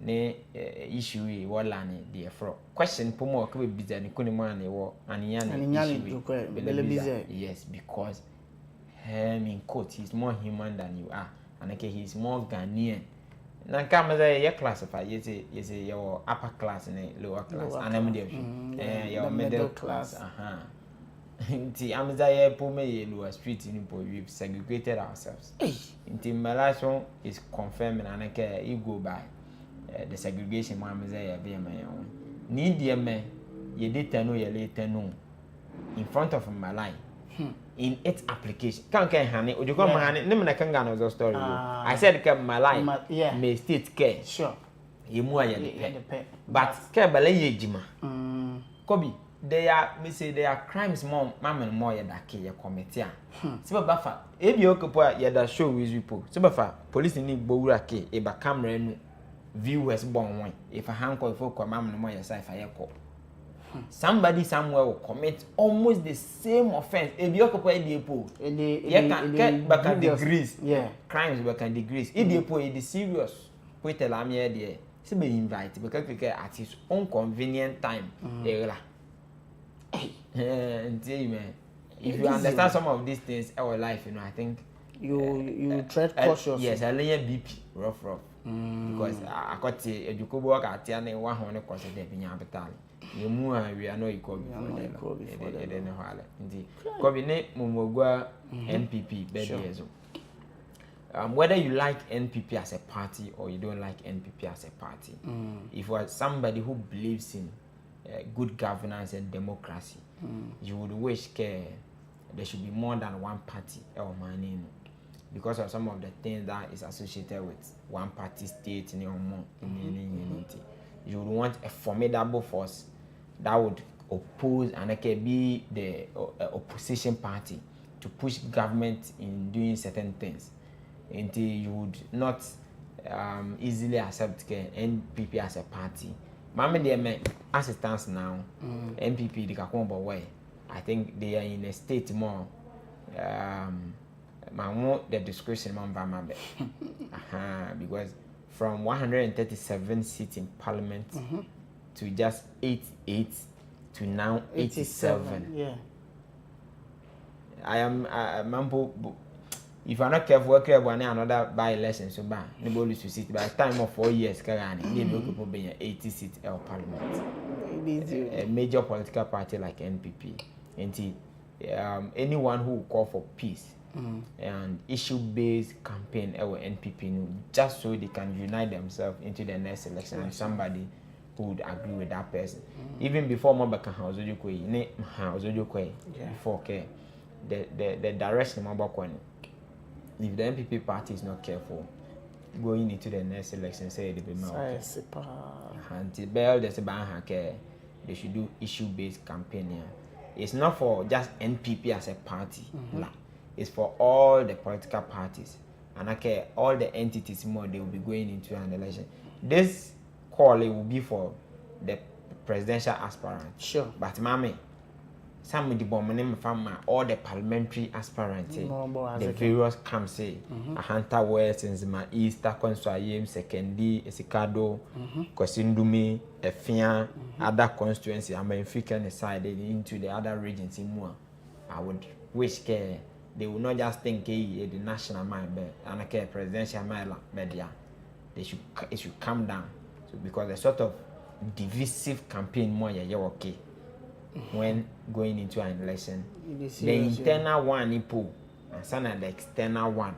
Ne issue what lani the fro question pomo could be busy and couldn't man and yes, because him in court he's more human than you are, and okay he's more Ghanaian. Now come as you classify yes your upper class and lower class and I'm your middle class. See, I'm there for me lower street in we've segregated ourselves. Until my last one is confirming and okay you go by. The segregation mama say be my own. Need dear me, ye did no ye later no. In front of my line. In its application. Can't honey, would you come honey? Never can go story. I said come my line may state care. Sure. Yemu a ye pay. But kebele ye jima. Kobi, they are crimes more mamma more ye da ke ye committee. Siba bafa. Ebi okopo ye da show with people. Siba fa police ni gbowura ke e ba camera nu viewers bon one. If a hand call for mamma more ye say fire call. Somebody somewhere will commit almost the same offense. If you occupy the po, you can get back at degrees. Yeah, crimes back at degrees. If you po, it is serious. Put tell am here there. So be invite because we get at his own convenient time. Man, if you understand some of these things in our life, you know, I think you tread cautious. Yes, I lay BP rough. Because I got to you could work at 100 course of the Binyabatan. You move, we are no equal before indeed. Cabinet Mumogua NPP, whether you like NPP as a party or you don't like NPP as a party, if you are somebody who believes in good governance and democracy, you would wish there should be more than one party or money because of some of the things that is associated with one party state in your unity. You would want a formidable force that would oppose and it can be the opposition party to push government in doing certain things until you would not easily accept NPP as a party. Mama dear as it stands now, NPP the Kakomba way. I think they are in a state more the discretion because from 137 seats in parliament to just 88 to now 87. Yeah. I am Mambo. If you are not careful, work one another by election so bad. Nobody to sit by the time of 4 years. Maybe people being 80 seats in parliament. A major political party like NPP. And anyone who will call for peace and issue-based campaign our NPP just so they can unite themselves into the next election and somebody who would agree with that person. Even before Mabaka before the direction Mabakwan. If the NPP party is not careful, going into the next election, say they be they should do issue-based campaign. It's not for just NPP as a party. It's for all the political parties. And all the entities more they will be going into an election. This call it will be for the presidential aspirant. Sure. But mommy, some of the bomb from all the parliamentary aspirants, the various camps say, a Hunter West and Zima East, Takonsoyim, Sekendi, Esikado, Kosindumi, Efia, other constituencies, and Benfica decided into the other regions in Mua. I would wish they will not just think the national mind, but and presidential mind, it should calm down. So because the sort of divisive campaign more okay. When going into an election, the internal one ipo and some the external one.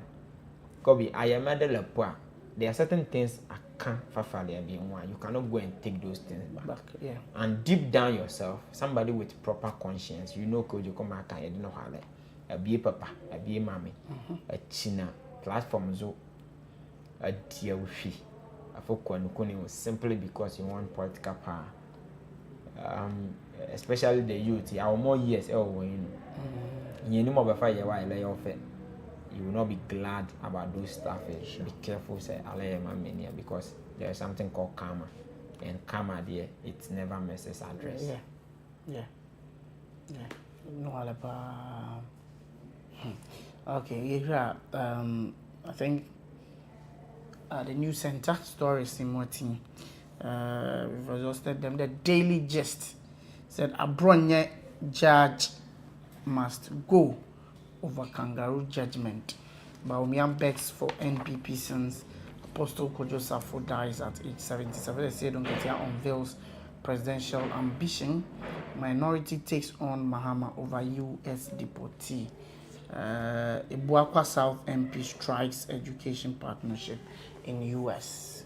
Kobe, I am at the poor. There are certain things I can't fulfill being one. You cannot go and take those things back. Yeah. And deep down yourself, somebody with proper conscience, you know, could you come back and you know how a be papa, a be mommy, a china platform zo, a dear with a folk simply because you want political power. Especially the youth, our more years, you know more before you lay off it. You will not be glad about those stuff. Sure. Be careful, say, because there is something called karma, and karma there, it never misses address. Yeah. No, all about. Okay, yeah. I think the new center stories in Martin. We've exhausted them. The Daily Gist said Abronye judge must go over kangaroo judgment. Baumian begs for NPP since Apostle Kojo Safo dies at age 77. They say Don't get here unveils presidential ambition. Minority takes on Mahama over US deportee. Ibuakwa South MP strikes education partnership in US.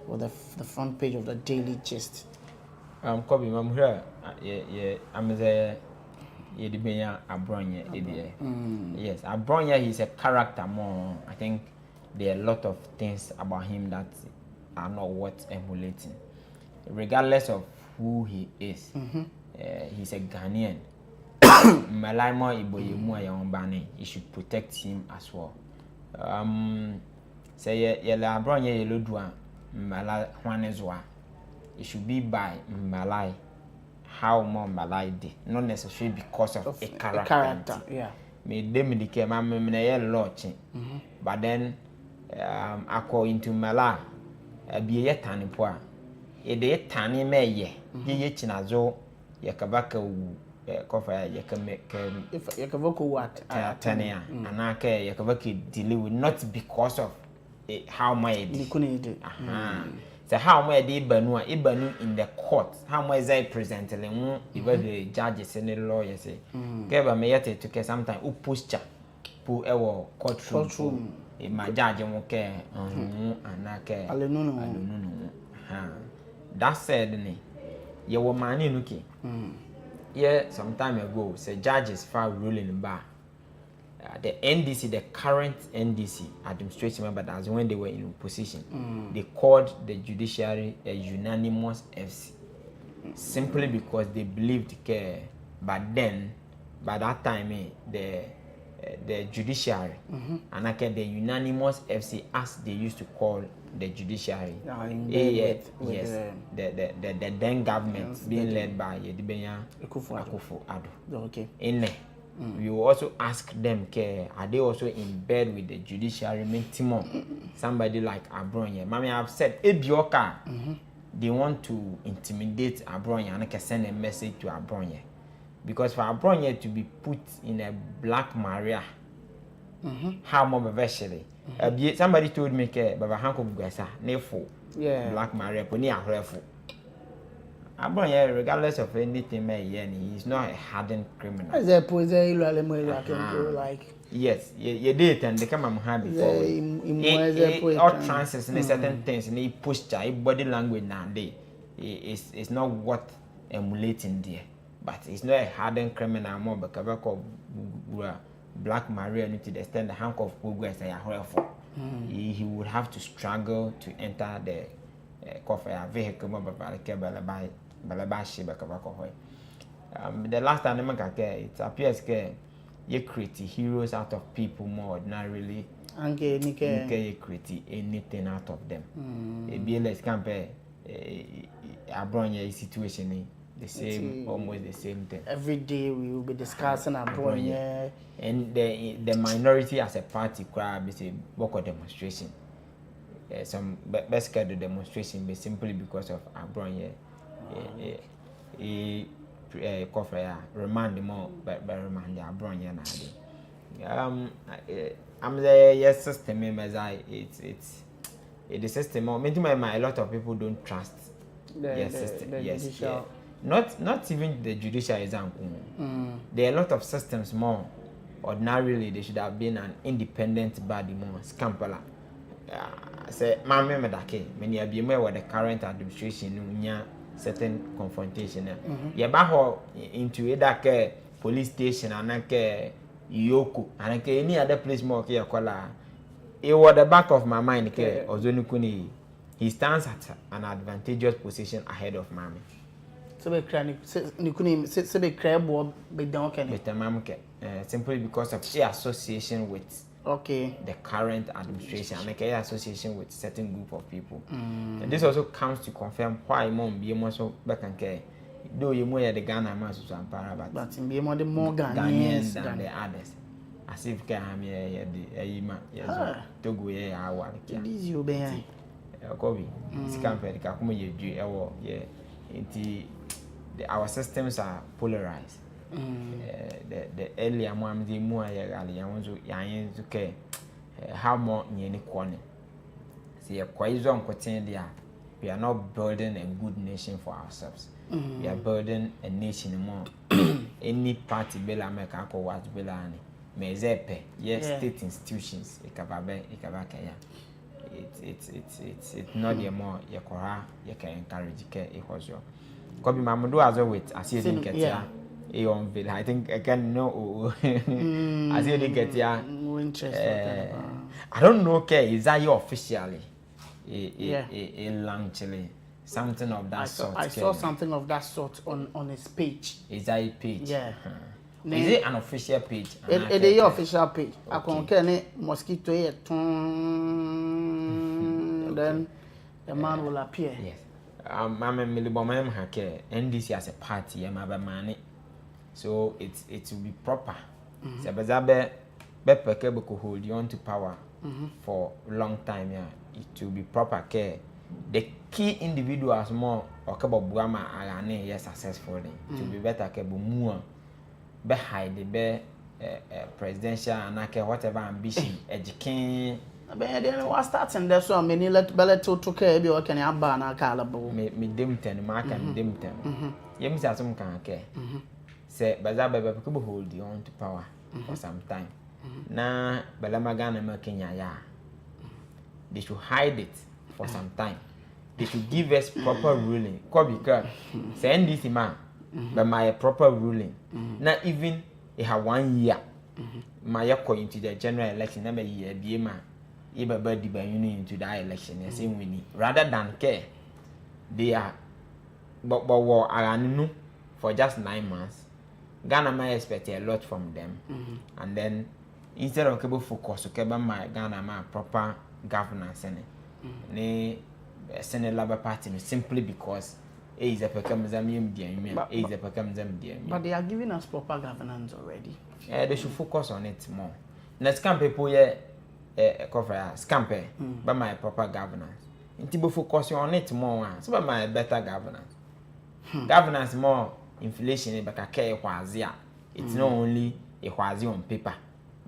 With the front page of the Daily Gist. Kobe, I'm here. I'm there. Abronye. Yes, Abronye, he's a character more. I think there are a lot of things about him that are not worth emulating. Regardless of who he is, he's a Ghanaian. Malaimo Iboyemu Ayambane, you should protect him as well. Say yela abronye yelodua Mala Juanezwa. It should be by Malai. How more Malai did, not necessarily because of a character. Yeah. Me dem dike ma me na launching. But then akọ into Malai be ye tani po a. E de tani me ye. Ye chinazo yakabaka kofa yakame if yakavoko what tania anaka yakabaki delay will not because of how my so how my de ibanu in the court how my is presented even the judges and the lawyers say keba me yete to ke sometimes u posture pu ewo courtroom e ma judge won ke anaka alunu that said ni ye wo mani nuki yeah, some time ago, say judges filed ruling bar. The NDC, the current NDC administration member, that's when they were in position, they called the judiciary a unanimous FC, simply because they believed but then, by that time, the judiciary, and the unanimous FC, as they used to call the judiciary, the then government being led by Yedibenya Akufo-Addo. Okay. We will also ask them, are they also in bed with the judiciary? Somebody like Abronye. Mami, I've said, Ebioka, they want to intimidate Abronye and can send a message to Abronye. Because for Abronye to be put in a black Maria, how more especially. Somebody told me Baba Hanko Bugasa, Nefo, Black Maria, Pony Arefo. Abronye, regardless of anything, he's not a hardened criminal. As a poser, like yes, you did, and they come and have before. All trances and certain things, and he pushed body language nowadays. It's not what emulating there, but it's not a hardened criminal more because Black Maria to the extent the handcuff progress he would have to struggle to enter the vehicle. The last time it appears you create heroes out of people more ordinarily. You create anything out of them. Be let's compare Abronye situation. The same, almost the same thing. Every day we will be discussing Abronye. And the minority as a party crowd is a vocal demonstration. Some best kind of demonstration be simply because of Abronye. Remind them more, but remind the Abronye now. I'm the system members. It's the system. A lot of people don't trust the system. Not even the judicial exam. There are a lot of systems more. Ordinarily, they should have been an independent body more. Scampala. Say, my member dake. Many of you with the current administration, certain confrontation. You back into either police station and Yoko and any other place more. It was the back of my mind. Ozonukuni, he stands at an advantageous position ahead of Mami. Simply because of the association with the current administration and the association with certain group of people. And this also comes to confirm why mom be also back and care. Though you more the Ghana man so but be more Ghanaians than the others. As if Ghana Togo our this you be Kobe scamper our systems are polarized. The earlier one, the more how more in corner. See, a quite there. We are not building a good nation for ourselves. We are building a nation more. Any party bela make a watch belani. Mezepe, yes, state institutions. It's not the more yakora, you can encourage it was your. Kobe Mamadou as always, as you didn't get here. I think I can know as you didn't get here. I don't know, is that you officially? a launchly something of that sort. I saw something of that sort on his page. Is that a page? Yeah. Is it an official page? It is official page. I can mosquito then the man will appear. Yes. Mama Milibomam Hake, NDC as a party, money. So it will be proper. Sabazabe Bepeke could hold you on to power for a long time. Yeah. It will be proper care. The key individuals more or Kabo Buama are yes successfully. It will be better Kabo Mua be hide the be presidential and whatever ambition education. Then was starting there so many let bellet to care be or can you ban a calibre? Me dim ten, mark and dim ten. Yems as some can care. Say Bazabe could hold you on to power for some time. Na Balamagana Makenya ya. They should hide it for some time. They should give us proper ruling. Because send this man, but my proper ruling. Not even it have 1 year. My according to the general election, never year be man. Even birthday by union into that election, and same we need. Rather than care, they are but war around for just 9 months. Ghana might expect a lot from them, and then instead of cable focus, okay, my Ghana my proper governance in it. Senate Labour Party simply because it is a But they are giving us proper governance already. They should focus on it more. Now scam people here cover scamper by my proper governance. Intibo focus on it more, so by my better governance. Governance more inflation but care it's not only a quasi on paper,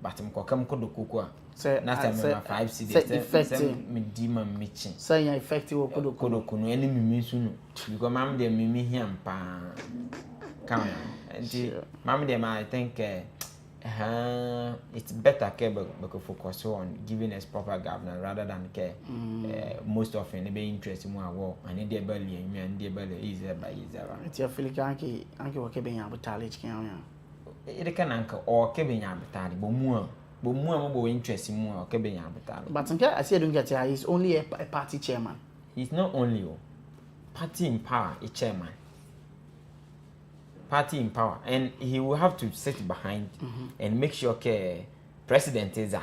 but I'm come cocoa. Say, I 5 cities. Effective. Me demon mitching. Say, effective or Kodokuno, any mimisun. Because Mamma de Mimi him pa. Come on. Mamma de I think it's better care because focus on giving us proper governance rather than care. Most often, they be interested more war and it dear belly and dear belly easier by easier. It's your Philip Anki or Kebin Abatalic Kenya. It can anchor or Kebin Abatali, but more. But more interest in more Kebin Abatali. But I see I don't get here. He's only a party chairman. He's not only party in power, a chairman. Party in power, and he will have to sit behind and make sure president is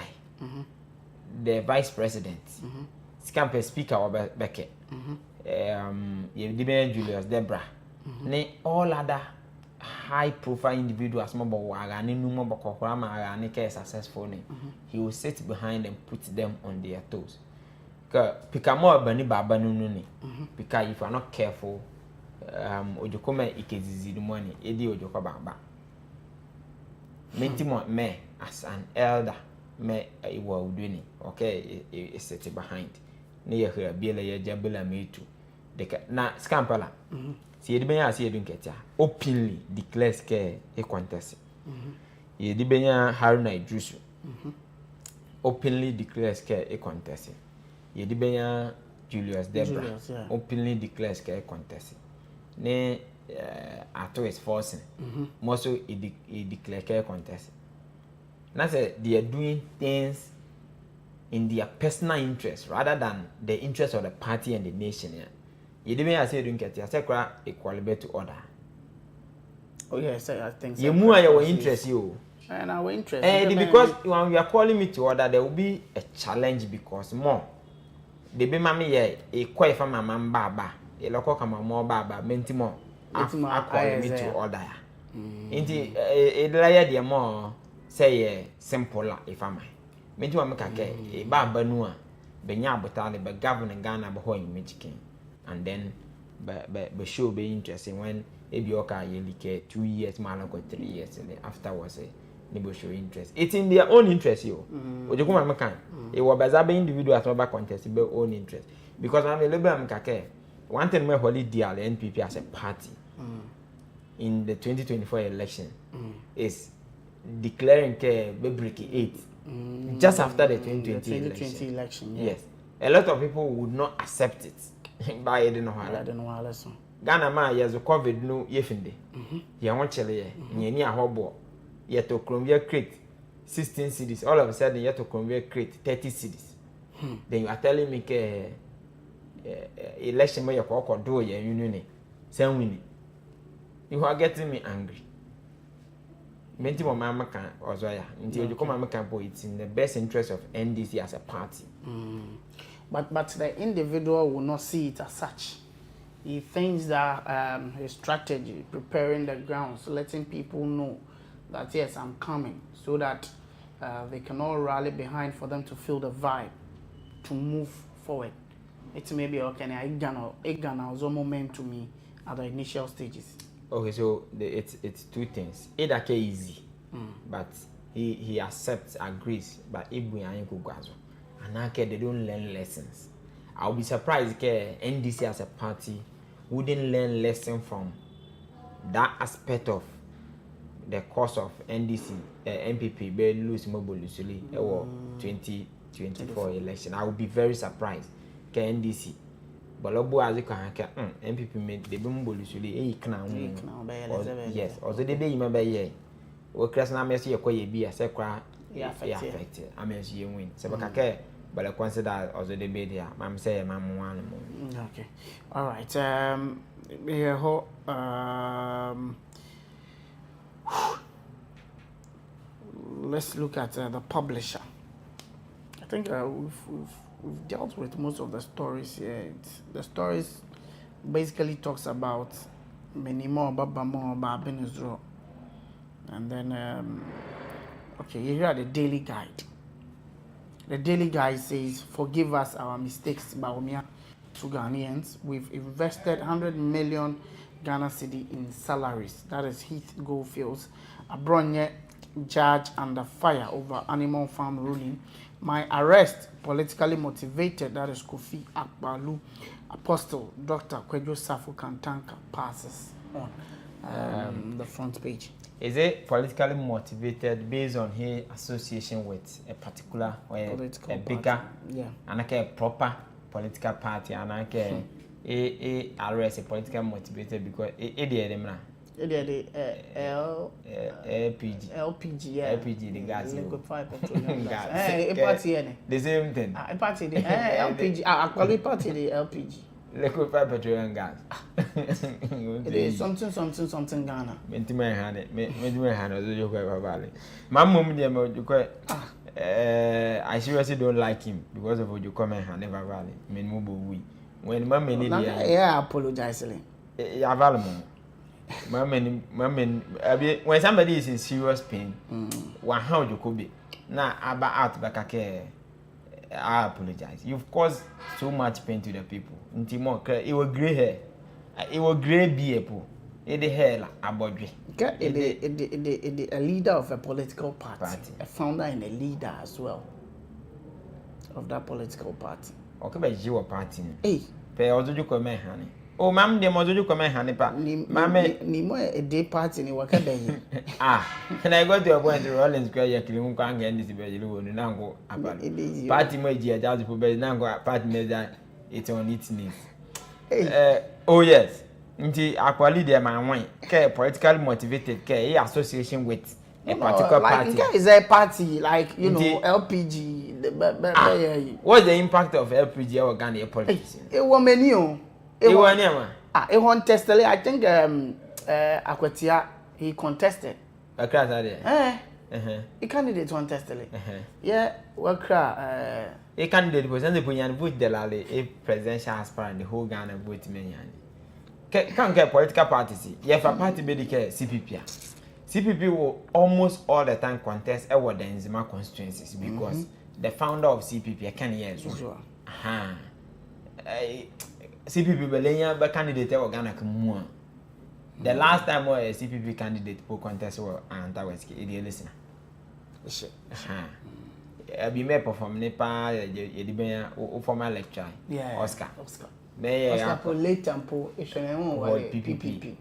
the vice president, Scamper speaker or Beckett, Julius Debra, all other high profile individuals mobile and successful. He will sit behind and put them on their toes. Because more bani baba nuni. Because if you are not careful, ojokoma ikezizi the money, edi ojoka baba. Mentimo me as an elder me iwa uduni. Okay, is sit behind. Ne here biela ye jabula me too. Na scampala. Si yedibenya si yedunketia openly declares ke a contest. Yedibenya Haruna Idrisu openly declares ke a contest. Yedibenya Julius Debra openly declares ke a contest. Ne Ato is forcing. Most he declare ke a contest. Now say they are doing things in their personal interest rather than the interest of the party and the nation. You didn't say you get your equality to order. Oh yes, I think so. You more your interest you. And our interest. And because when you are calling me to order, there will be a challenge because more. The be mammy a quite from my man baba, a local come more baba, menti more. I call me to order. Indeed, a layer dear more say simple if I may. Menti wa make a baba nua, benya botali, but governing Ghana before you Michigan. And then but show be interesting when Ebioka yelike 2 years, Malako 3 years, and then afterwards they show interest. It's in their own interest, you. Ojokuma Makan. It was Bazabe individual as well contest their own interest. Because I'm a little bit one thing my holy deal the NPP as a party in the 2024 election is declaring break 8 just after the 2020 election. Yes. A lot of people would not accept it. By I don't know. Ghana ma years of COVID no yefinde. Ya won chele ye. Nyeni ahobo. Ye to Columbia crate 16 cities. All of a sudden ye to Columbia crate 30 cities. Then you are telling me election may ko do ye union same winning. You are getting me angry. Menti mo mama kan ozoya. Nti you come mama kan boy it's in the best interest of NDC as a party. But the individual will not see it as such. He thinks that his strategy, preparing the grounds, letting people know that yes, I'm coming, so that they can all rally behind for them to feel the vibe to move forward. It may be okay. I gonna also moment to me at the initial stages. Okay, so it's two things. It's easy, but he accepts, agrees, but if we are in Kugazo, and they don't learn lessons. I'll be surprised if NDC as a party wouldn't learn lesson from that aspect of the course of NDC, MPP, be lose mobilisly or 2024 election. I would be very surprised if NDC. But lobo as you can MPP made the mobilisly yes, also the day you remember ye. Workers now may see a quay be a secra affected. I may see you win. So but I consider also the media. Mam say mam one more. Okay. All right. Let's look at the publisher. I think we've dealt with most of the stories here. The stories basically talks about many more about Israel. And then okay, here are the Daily Guide. The Daily Guide says, forgive us our mistakes, Baumia, to Ghanaians. We've invested 100 million Ghana cedi in salaries. That is Heath Goldfields. Abronye judge under fire over animal farm ruling. My arrest, politically motivated. That is Kofi Akbalu. Apostle Dr. Kwejo Safu Kantanka passes on the front page. Is it politically motivated based on his association with a particular or a bigger, and a proper political party, and a arrest a politically motivated because it LPG, yeah. LPG, the gas. Liquefied petroleum gas. The same thing. A party, the LPG. I call it party, the LPG. Liquefied petroleum gas. It is something Ghana. Mentima had it. Mentima had a valley. My mom, I seriously don't like him because of what you comment and never valley. Men when my men, yeah, apologize. Yeah, value. When somebody is in serious pain, how you could be now about out back. I apologize. You've caused so much pain to the people. It was grey hair. It was grey beard. It hair about you. A leader of a political party. A founder and a leader as well of that political party. Okay, but you were party. Hey, pay also you come honey. Oh, ma'am, the mother you come honey, pa. Nimo a day party in work day. And I got to a point to Rollins Square, you're killing one and this is you and now go about party media, just for bed now go party media, it's on its knees. Oh, yes. Indeed, actually, they're my wine. Care politically motivated care association with a particular party. Is a party like you know LPG. What's the impact of LPG or Ghana politics? It was menu. It was never. It won testily. I think Akwatia he contested. A class idea. A candidate won testily. Yeah, what cry? A candidate was on the Punyan vote the Lally, a presidential aspirant, the whole Ghana vote many. Can't get political parties. You have a party medical CPP. CPP will almost all the time contest our the Nzima constituencies because the founder of CPP can hear. CPP Belenya but candidate or Ghana Kumua. The last time a CPP candidate who contest were Antaweski, a listener. I'll be made perform Nepal, Yedibea, former lecture. Yeah, Oscar. Oscar for late tempo, PPP.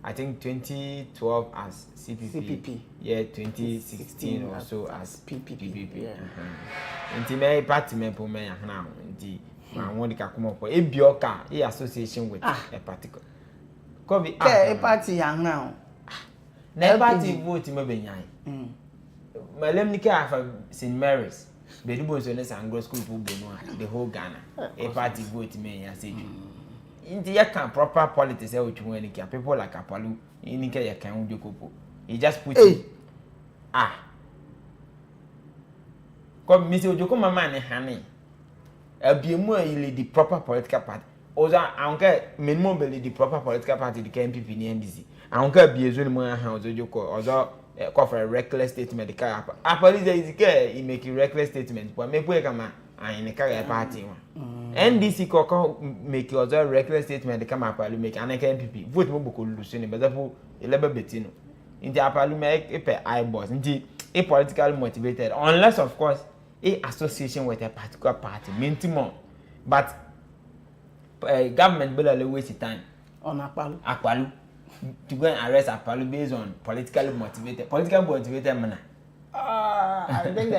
I think 2012 as CPP. Yeah, 2016 or so as PPP. Intimate party member now. I want to come up with a bioka association with a particular. A party young now. Never party vote in my Benyai. My lemnica for St. Mary's. But you so let's go school for the whole Ghana. A party vote me, I say. India can proper politics, which when people like Apalu, in Nika can do couple. He just put it. Come, Mr. Ojoko, my man, honey. I'll be more the proper political party. Also, I don't care minimum the proper political party, the KMPP, the NDC. I don't care be a zone more house, Ojoko, or call for a reckless statement. The car, Apple is care, he make a reckless statement, but make way come in the car party. NDC Coco make your reckless statement, the come up, make an KMPP. Vote Mobuko Lucini, but the 11 betino. In the Apple make a eyeballs, indeed, a politically motivated, unless, of course, a association with a particular party, minimum. But government will waste time on Akwalu to go and arrest Akwalu based on politically motivated manner. I think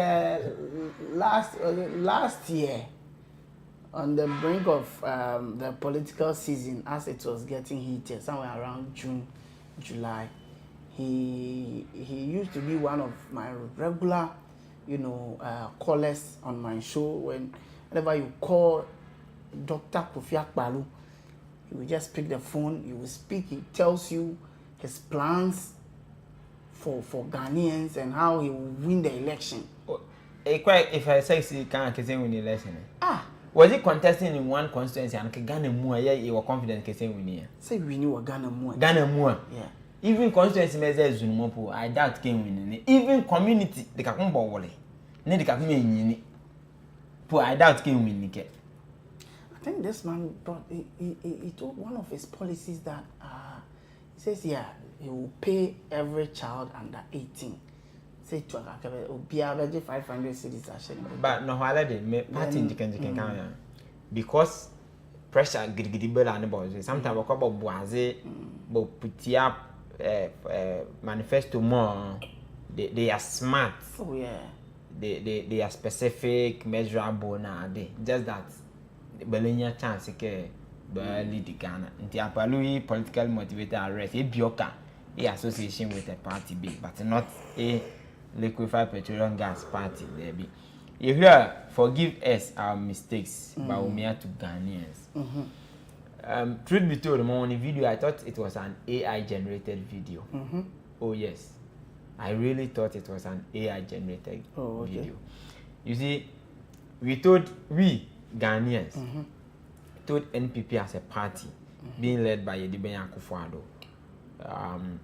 last year, on the brink of the political season, as it was getting heated, somewhere around June, July, he used to be one of my regular, callers on my show. Whenever you call Dr. Kofi Akpalu, he will just pick the phone, he will speak, he tells you his plans for Ghanaians and how he will win the election. If I say he can't win the election. Was he contesting in one constituency and Ghana Mua? Yeah, you were confident he win. Say we knew Ghana Mua. Ghana Mua. Yeah. Even constituency measures Zunumopo, I doubt can win. Even community, the Kakumba Wally. Need the Kakumin. I doubt can win. I think this man brought, he told one of his policies that he says, yeah, he will pay every child under 18. Say to a 500 cities actually. But no holiday, party can because pressure gidibel and boys. Sometimes we call boise, but put up manifesto more. They are smart. Oh yeah. They are specific, measurable now. Just that. Belenya chance ke lead the Ghana. Nti Apalui politically motivated arrest. A bioka association with a party B, but not a liquefied petroleum gas party there be. You hear, forgive us our mistakes, but we are to Ghanaians. Truth be told, on the video I thought it was an AI generated video. Oh yes, I really thought it was an AI generated video. You see, we Ghanaians told NPP as a party being led by Yedibenya Akufo-Addo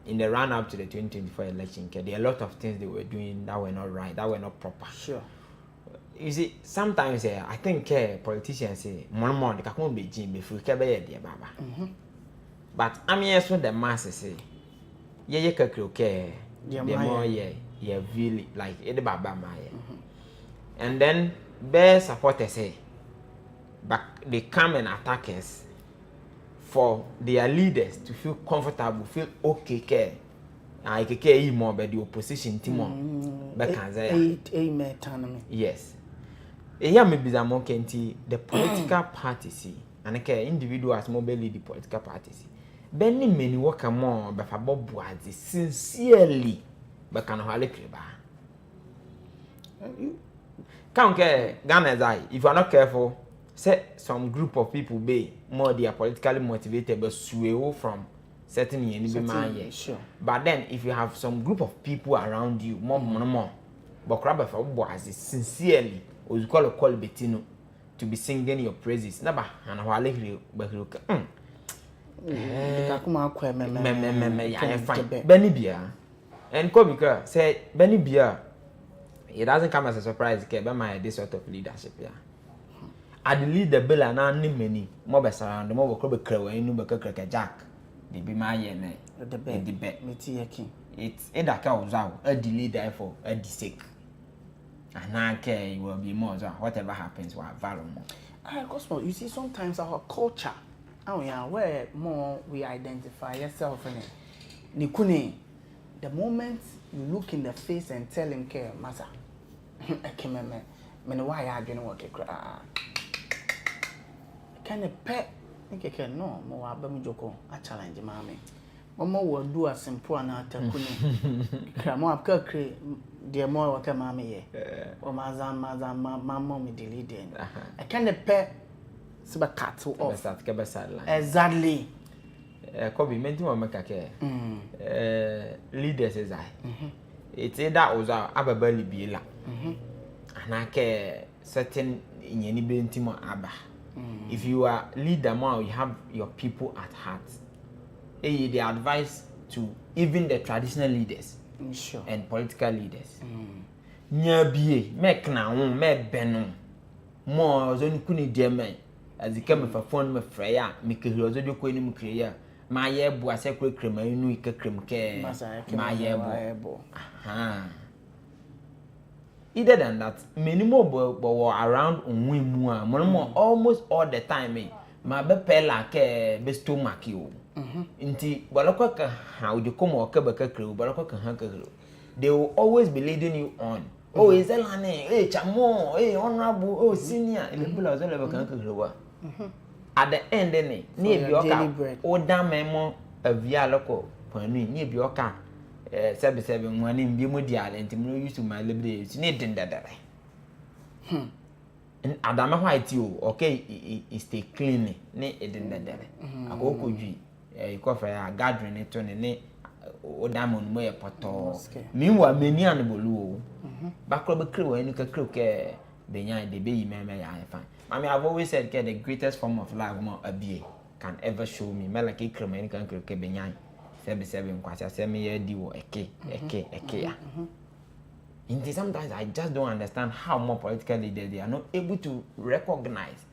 in the run-up to the 2024 election. There are a lot of things they were doing that were not right, that were not proper. Sure. You see, sometimes I think politicians say, "More, they can't be Jim before they baba." But I mean, that's what the masses say. Yeah, okay, the more yeah, really like the baba and then best supporters say. But they come and attack us for their leaders to feel comfortable, feel okay. I can care more about the opposition team. Yes. Here maybe the more the political parties and okay individuals mobile the political parties. Benny many work more but for Bob Boazi sincerely but can hardly creba. Can't care Ghana if you are not careful. Say some group of people be more they are politically motivated but sway from certain sure. But then if you have some group of people around you more but crab for boys sincerely or you call Betino to be singing your praises never and Benny Bia and Kobika said Benny Bia it doesn't come as a surprise by this sort of leadership I lead the bill and I need many more around the mobile club crow and no cracker jack. They be my yen the bed. It's a dark out, a delay therefore, a sick. And I care you will be more whatever happens while value. Cosmo, you see, sometimes our culture, where more we identify yourself in it. Nikune, the moment you look in the face and tell him, care, Massa, I can't remember why I didn't want to cry. Can a pet no more abamjoko a challenge, mammy. One more will do a simple and takuni. Cramo up the more what come me or my mom delete then I can't pay super cut off exactly Kobe mentu wa makake leaders is I it's either oza ababa libiela anake certain nyeni bentimo aba if you are leader more you have your people at heart the advice to even the traditional leaders sure and political leaders nya bie mek na wo me benu mo zo nkuni dieme azika me fa phone me freya me kehiro zo joko ni mu kreya ma ye bu ase krekrem anu ikekrem ke ma ye bu aha either than that many more bo around onwe mu a mo almost all the time ma be pela ke be stomach you nti balakwa ka ha odi komo ka baka krew balakwa ka ha ka krew they will always be leading you on oh izelane chamo honorable oh senior people are all baka ka krew at the end ni ebi oka o da memo avia loko panu ni ebi oka 77 nwani mbi mo di ale nti mo use my liberty ni dindadare adama white you okay it stay clean ni dindadare akoko dwi ikofa ya gathering to ne o da mo mo e poto meanwhile many an bolu bakro be krew enu ka krew ke benya de be yi meme ya fine. I mean, I've always said the greatest form of love more abie can ever show me. Me like kremeni kan kreke benyan. 77 kwasa say me ye di wo eke ya. Sometimes I just don't understand how more political leaders they are not able to recognize.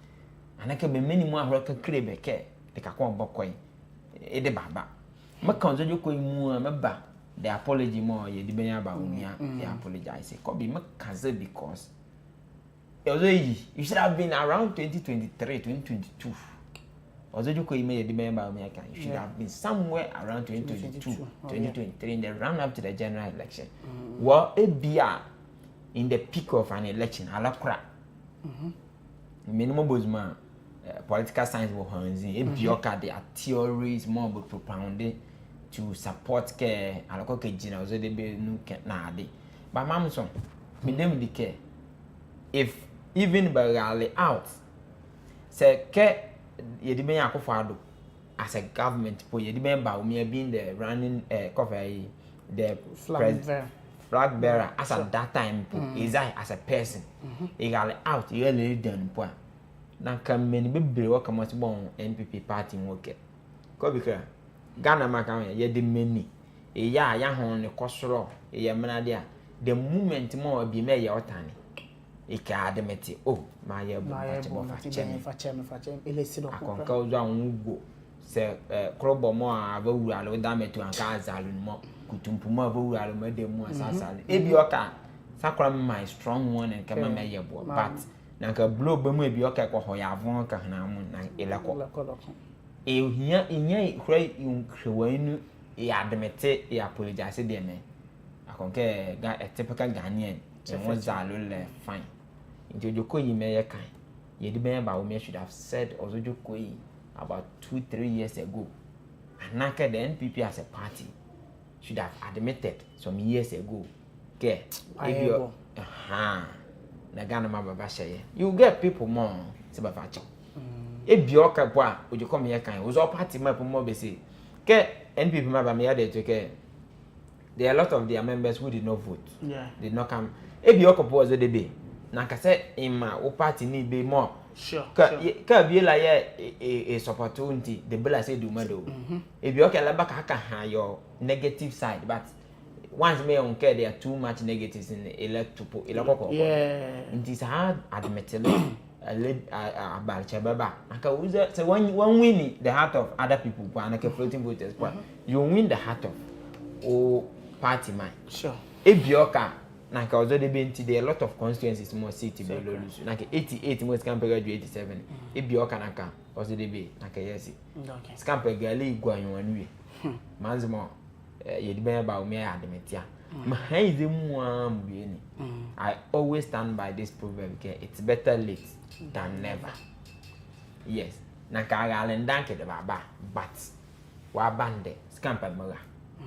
And I can be many more rock krebe ke de ka kon bokoy. E de baba. Me kan zo joko mu me ba the apology more ye di benya ba umia they apologize. Could be me kaze because you should have been around 2023, 2022. Also, you could email the member of America. You should have been somewhere around 2022, 2023 in the run up to the general election. Well, it be in the peak of an election, a lot crap. Minimum bozman, political science will hands in. It be their theories more about propounding to support care. I look at Gina, also they be no can't. But Mamson, me them the care. If even by rally out say ke yedi ben akofado as a government po yedi ben ba we being the running cover the flag bearer as at that time po is I as a person rally out you really done po na kam many bebre wo come out bon NPP party work ko bikra Ghana maka yedi many ya ho ne kosoro ye menade a the moment more be me ya otani ikademeti my year for elesi do akonka ozo anwo se krobo mo avawura lo dametu anka azalu mo kutumpu mo avawura mo de mu asasale ebi oka sakra my strong one and kama me yebo but nanka blow be mu ebi oka ko hoya avon ka na mu na elako ehia inya krai unkhrewanu ademeti apologize de me akonka ga a typical Ghanaian and zalo le fine into Jokoyi me kan ye di ben ba we should have said also Jokoyi about 2-3 years ago anaka the NPP as a party should have admitted some years ago ke na Ghana ma baba sheye you get people more se ba facho ebi oka po a Ojokomi ye kan was all party ma mo be say ke NPP ma ba me ya de to ke there are a lot of their members who did not vote did not come ebi okopo ozo debe na ka say ima o party ni be more sure ka bi la ye support unti the bela say do mado ebi okela baka ka ha your negative side but once me on care there are too much negatives in the electoral it is hard admittedly about chababa aka uza say one win the heart of other people and aka floating voters but you win the heart of party man sure ebi oka na ka ozo de benti there a lot of constituencies more city be lose na ka 88 most campaign graduate 87 ebi oka na ka ozo de be na ka yes okay scamper gali igwanyu anwe manzimo ye di ben ba o me ademetia ma haize mu ambe ni I always stand by this proverb ke it's better late than never yes na ka gale ndanke de baba but wa bande scamper mara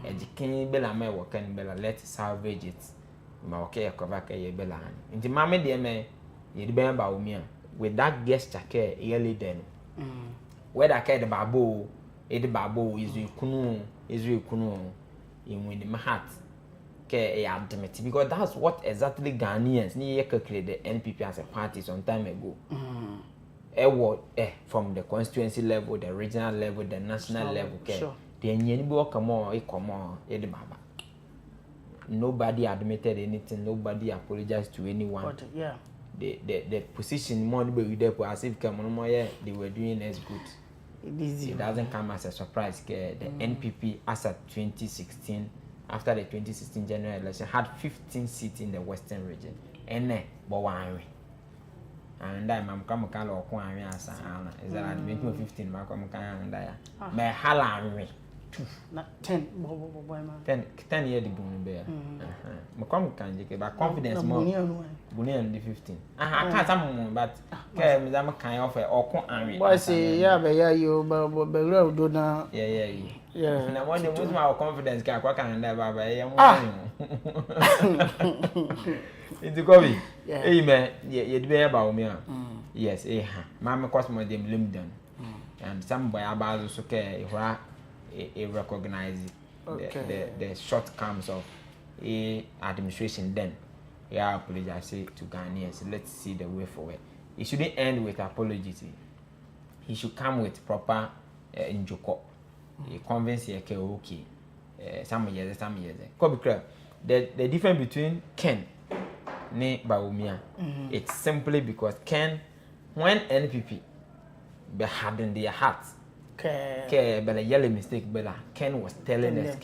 ejikin bela me work and bela let's salvage it ma okay cover ke ye bela nti mama de me ye de ben ba omi a with that gesture ke yearly den whether ke de babo is ikunu in with my heart ke e admit because that's what exactly Ghanaians ni ye create the NPP as a party some time ago from the constituency level, the regional level, the national level ke the nyeni bi come e de baba. Nobody admitted anything, nobody apologized to anyone. But, yeah. The position more be there as if they were doing as good. It doesn't come as a surprise. The NPP as at 2016, after the 2016 general election, had 15 seats in the Western region. And then I'm come or is that at 15 me hala 10 years the boom bear. Macom can you but confidence more Bunian the 15. I can't some but Madame kind of or boy say yeah but yeah you but do na yeah and I want to my confidence can never it's Kobe. Hey man, you be about me. Yes, Mamma Cosmo dem Limden. And some boy about also care a recognize the shortcomings of a administration then. Yeah, apologize to Ghanaians. Let's see the way forward. It shouldn't end with apology. He should come with proper injoko. Convince you okay. Some years. The difference between Ken ne Baumia, it's simply because Ken, when NPP be hardened their hearts, but a yellow mistake, Bella, Ken was telling us,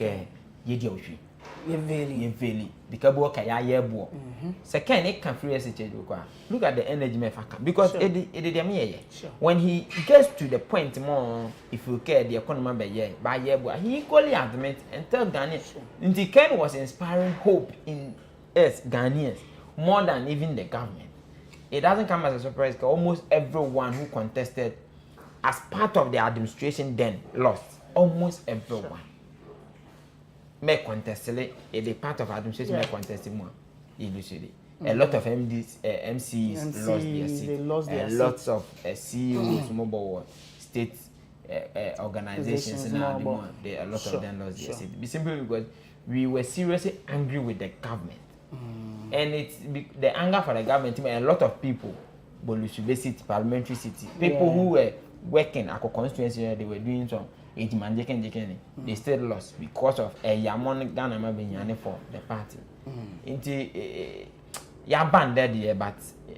Yedioshi, ye because work a year bo. Second, it can free us. Look at the energy mefaka because it did me. When he gets to the point more, if you care, the economy by year, he equally admit and tell Ghanaians. Until Ken was inspiring hope in us Ghanaians more than even the government. It doesn't come as a surprise because almost everyone who contested as part of the administration then lost. Almost everyone. May contest it part of administration may contest more. A lot of MCs lost their seat. Lots of CEOs, mobile state organizations and a lot of them lost their seat. Simply because we were seriously angry with the government. And it's the anger for the government. A lot of people, Bolusube City, Parliamentary City, people who were working at a constituency, they were doing some. They still lost because of a Yamon Ghana being for the party. Banded here, but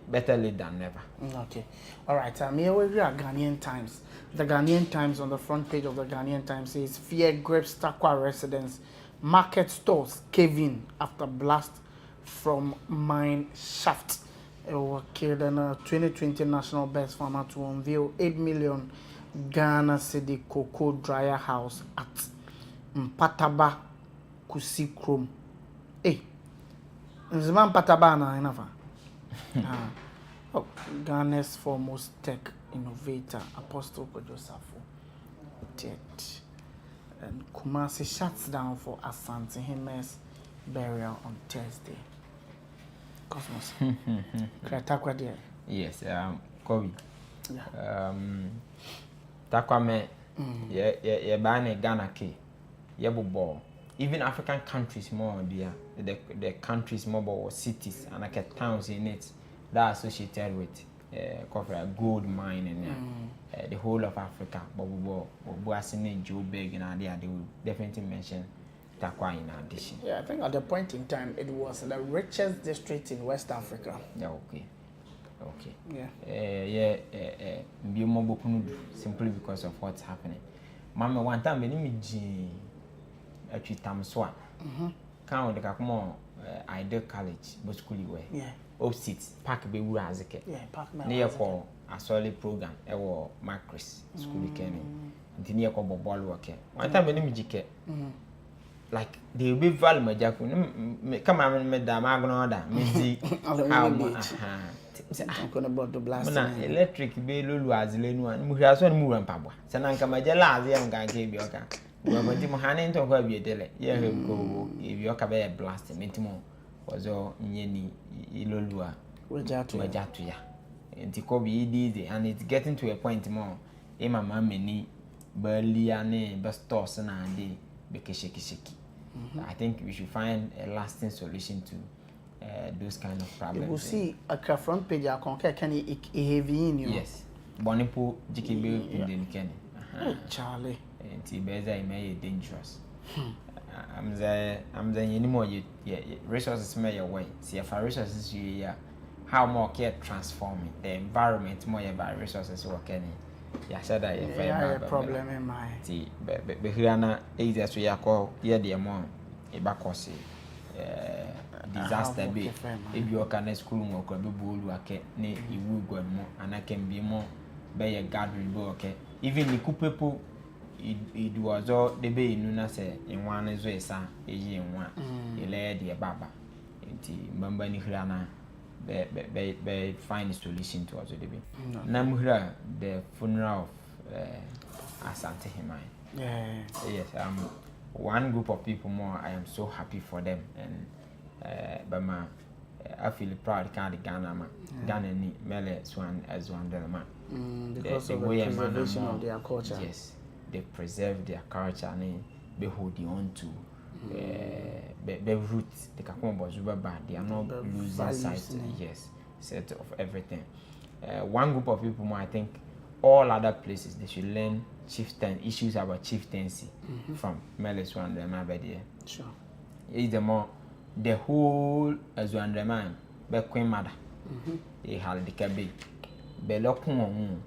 better late than never. Okay. All right. Here we are Ghanaian Times. The Ghanaian Times on the front page of the Ghanaian Times says fear grips Takwa residents. Market stores cave in after blast from mine shaft. It was killed in a 2020 National Best Farmer to unveil 8 million Ghana City cocoa dryer house at Mpataba Kusi Krom. Nzima Mpataba na inafa. Ghana's foremost tech innovator Apostle Kojosafo dead. And Kumasi shuts down for Asante Himes burial on Thursday. Cosmos. Kratakwa there. Yes, Kobe. Takwame, ye bane Ghana ke, ye ball. Even African countries more the countries more cities and like towns in it that are associated with a gold mine and the whole of Africa. But Joburg and they will definitely mention Takwa in addition. Yeah, I think at the point in time it was the richest district in West Africa. Yeah, okay. Yeah. Simply because of what's happening. Mama, one time, me actually Tamswa. Count the Kakmo Ideal College, but school way. Yeah. Opposite Park Bewu Azeke. Yeah, Park near for a solid program. Ewo Macris school Kenny. Near for ball worker. One time, me like they will be value my jack. Come on, Madame Agnoda. Me how much. I'm going about the blast. Electric be lulu as lenu and muhason muran pabwa. Sananka majela as young guy gave your car. We were Hanin to go be a dele. Yeah, go if your cabaret blast him into more. was all nyeni ilolua wajatuya. And it could be easy, and it's getting to a point more. My mama many barley and best toss and be shaki. I think we should find a lasting solution to those kind of problems. You will see a front page I can heavy in you. Yes. Bonipo Jikibu in the Kenny. Charlie. And Tibeza may dangerous. I'm there anymore. Resources may your way. See if our resources you how more care transforming the environment more by resources working. Yeah, said that if I have a problem in my tea, but here now is as we are called here the amount a backcourse disaster be if you can school more could be bull work ne you will go more and I can be more by a gathering book even the coup people it was all the bay nuna say in one is way sa a year one a lady a baba remember Nihrana be find a solution to also the bay Namura the funeral of Asante Himai. Yes, one group of people more. I am so happy for them, and but I feel proud. Kind of Ghana ni Mele Swan as one delma. Because of the preservation of their culture. Yes, they preserve their culture and they hold on to the roots. They can come about they are not losing sight. Yes, set of everything. One group of people more. I think all other places they should learn chieftain issues about chieftaincy from Melis Wandema Bedia. Sure. Is the more the whole as Wandema be Queen Mother. They had the cabin. Belocum.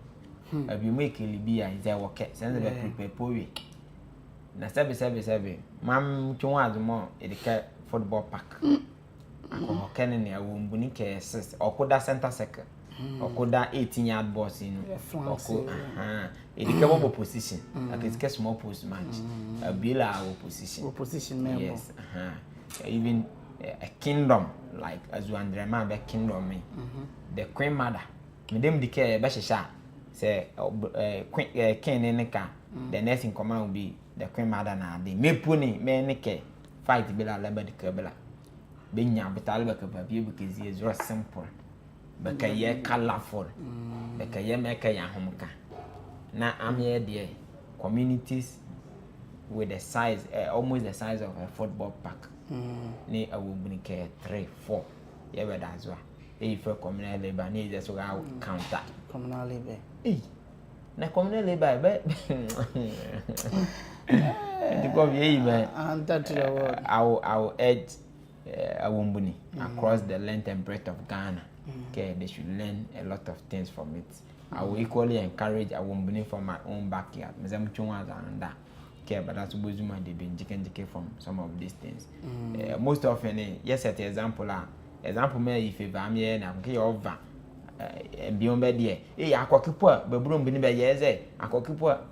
If you make a Libya is there work send the prepare poet. Na sebi. Mam Chunwa more a football park. Or Kennedy a woman assist or could that center second. Or could that 18-yard boss in or could a capable position like it's a small post match a bill our position yes even a kingdom like as one drama back kingdom me the Queen Mother madam decay basha say king in the car the next in command will be the Queen Mother na the me pony me fight bill labor the cabela being young but I'll because he is very simple but a colorful but a make a homeka. Now I'm here there communities with the size almost the size of a football park. Ne I will bring 3, 4. Yeah, but that's why. If a communal labor needs that's what I will count that. Communal labor. Na communal labor and that I will edge a wombuni across the length and breadth of Ghana. Okay, they should learn a lot of things from it. I will equally encourage a woman from my own backyard. Okay, but that's what they've been jiken from some of these things. Most often, yes, at example, me if I'm here and I'm here over beyond bed here. Hey, I could keep up, but Brum Bini by years, I could keep up.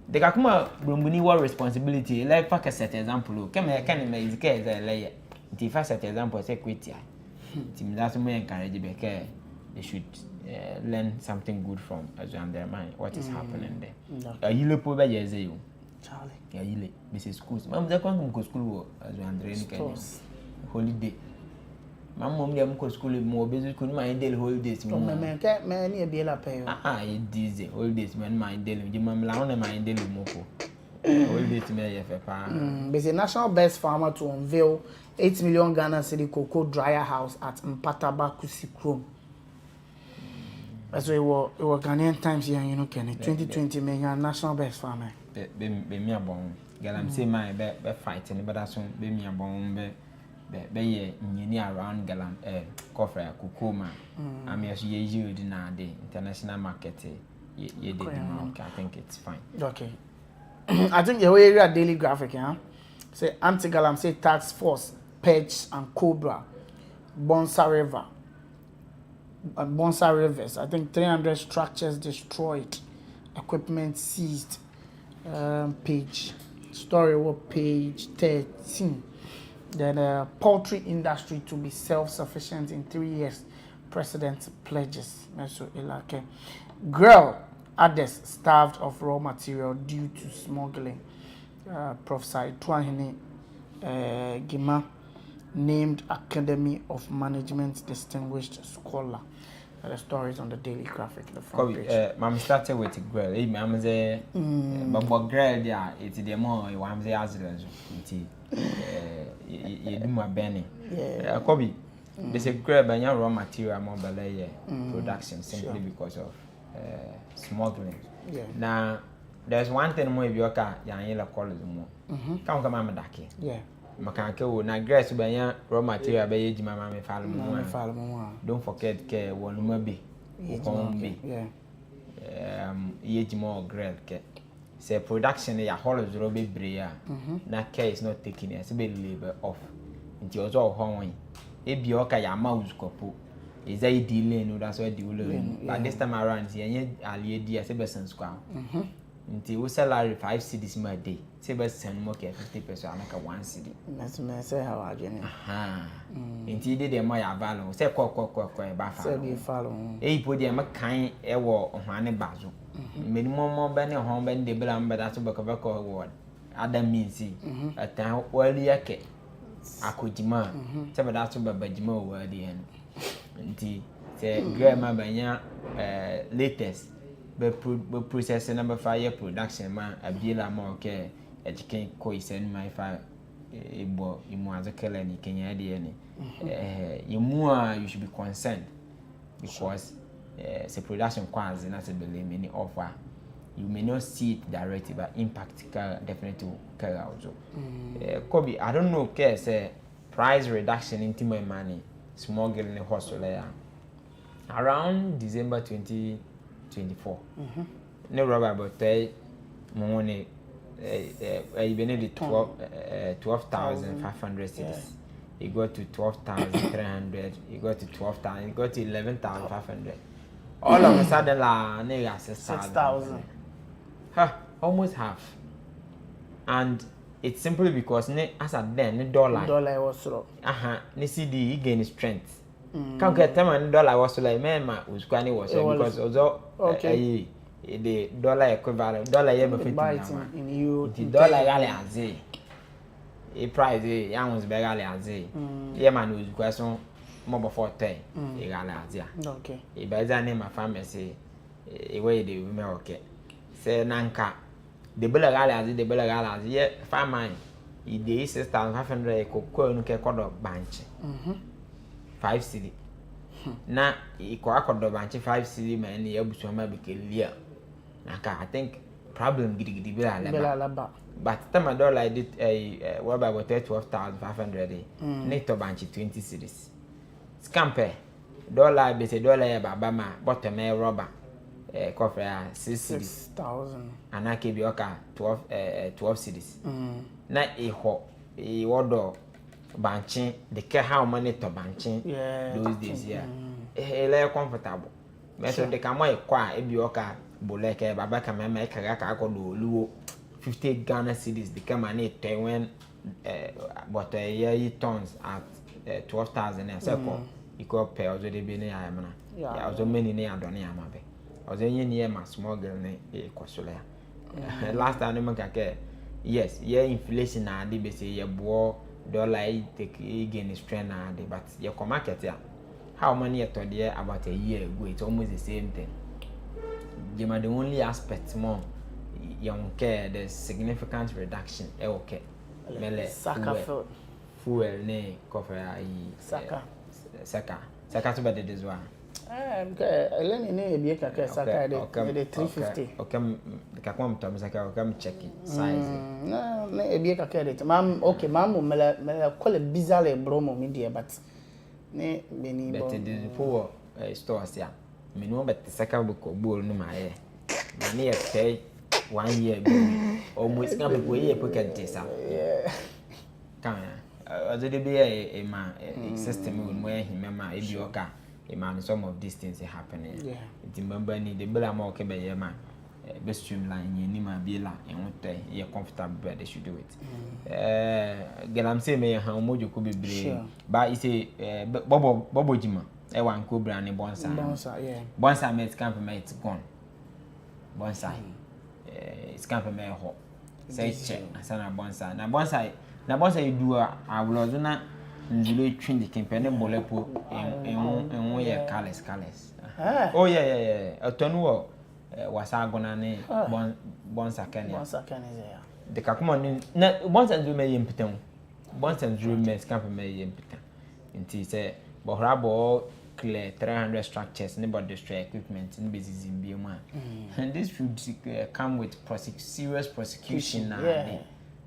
The Kakuma Brumbuni war responsibility, like fuck a set example. Come here, can make the case a layer. If I set example, say quit ya. That's me encourage because they should learn something good from as you undermine what is happening there. You look over years, Charlie. Yeah, you Mrs. Schools. Mom, they come to school as you understand. Holiday. Mom, they come to school more busy. Couldn't mind daily holidays. Man, many a bill pay. It is the holidays, man. My daily, you mum, loud my daily moko. Holidays, me, but the national best farmer to unveil 8 million Ghana city cocoa dryer house at Mpataba Kusikrom. That's why it was Ghanaian Times here, you know, Kenny. 2020 million national best farmer. Be me a bon. Girl, I'm saying my be fighting, but that's one be me a bon be ye around Galam coffee kukuma. I'm yes you dinner the international market ye did I think it's fine. Okay. I think the way area daily graphic, yeah. Say anti-galam say task force, Pedge and Cobra, Bonsa River. Bonsa Rivers. I think 300 structures destroyed, equipment seized. Page story was page 13. Then poultry industry to be self-sufficient in 3 years. President pledges. Girl others starved of raw material due to smuggling. Prophesied Twahini Gima named Academy of Management Distinguished Scholar. The stories on the daily graphic, the front page. Mom started with a girl. Hey, ma'am, say, but girl, yeah, it's the more you want to answer. You do my Benny. Yeah, Kobe. There's a girl by your raw material mobile production simply because of smuggling. Yeah. Now, there's one thing more if you are young yellow college more. Come on, Daki. Yeah. Makanko na grass by your raw material by age, my mammy follow. Don't forget care one maybe. Yeah. Age more grell care. Say production ya hollows robe brea. Na care is not taking it as a bit labor off. Until was all home. If you are a mouse couple, is a dealing, that's what you learn. But this time around, here, I'll year as a person square. Until we salary 5 cities my day. Say, send more 50% like a 1 city. That's me say how I journey. Until they my value, say, say, be follow. A put them a kind a war on honey basil. Minimum more benny home and the blam, but that's a book of a call word. Other means, a town earlier. Akujima, say that's about Bajimo word the end. Until say grandma by latest. But process number 5 production man a bill more care educate cois and my fire a boy you more as a killer and you can add any you more you should be concerned because it's a production quasi not a believe many offer you may not see it directly but impact definitely carry out Kobe I don't know care say price reduction into my money small girl in the hostel around December 2024. No rubber but money even the 12,500 cities. You go to 12,300, you go to 12,000, you go to 11,500. All of a sudden la nigga 6,000. Almost half. And it's simply because as at then the dollar was low. The CD gain strength. Can't get $10 was like man was quite was because although the dollar equivalent dollar ever fit in you the dollar galley as a price young was begally as a man was question more before 10 a galaxia. Okay. A by that name, my family say a way they will okay. Say Nanka the Bella Galaxy, the Bella Galaxy, yet 5 mine. It is 6,500 cocoa no care called bunch. 5 city. Na iko akodo banchi 5 city man ni abusu ma be kelia. Naka I think problem gidi bela laba. But time dollar I did what about 12,500 ne to banchi 20 cities. Scamper dollar be say dollar ya baba ma bottom e rubber coffee 6,000 anake bi oka 12 cities. Na e wodo banching the care how many to banching those days ele comfortable meso de kamo ekwa ebioka boleke baba kama ma ekaga ka akodo oluwo 50 Ghana cedis the kama na it when but year tons at 12,000 and so equal pay also de be na amana ya also many na adone amabe also yen near ma small girl na ekosole last time no make yes inflation na dey be say ye bo dollar take gain strength but your market how many years there about a year ago it's almost the same thing. The only aspect more young care the significant reduction okay fuel ne coffee saka to be this one eleni ne ebi kaka saka de 350 okay kakwa mtom saka okay check it size na ebi kaka de mam okay mam mele call bizarre bromo me there but ne beni bo but the for stores ya me no bet saka ko bol no ma ye na ne pay 1 year ago almost can be year pocket this kan ozo de be a ma system we mo himema ebi oka man some of these things are happening. The member need the bill more can be man best streamline you nima bila and what you're comfortable but they should do it. Get I'm saying me how much you could be brave. But it's a Bobo Jima. I want Cobra and Bonsa mate camp it's gone. Bonsa it's camp me hot. Say check Sana Bonsa. Now Bonsa you do I will not nzulu twin the campaign bolepo en ye colors. Oh yeah. Atonu wasa gona ne bonsa Kenya. Yeah. The kakuma ni na bonsa nzulu me yempitan. Bonsa nzulu me scamp me yempitan. Nti say bohrabo clear 300 structures ne body destroy equipment in business in BMA. And this should come with serious prosecution now. Yeah.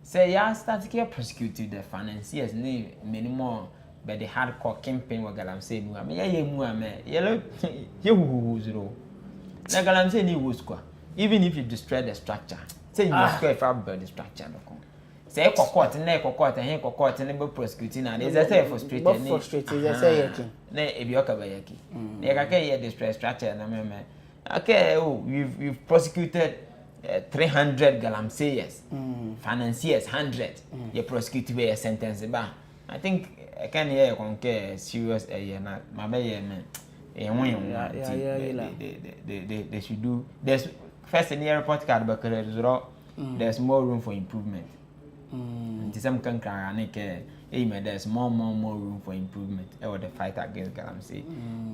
Say yeah, start to get prosecuted the financiers ne many more but the hardcore campaign what galam say no me ye mu ame ye hu zero. Na galam say ni wo even if you destroy the structure say you must go if I build the structure no. Say court and court and be prosecuting and is say frustrated they say yaki na ebioka ba yaki na ka ke destroy structure na me okay we've prosecuted 300 galamseyers financiers 100 you prosecute be a sentence ba I think can hear conquer serious na mabe me they should do there's first in the report card but there's more room for improvement. Some can there's more room for improvement or the fight against galamsey.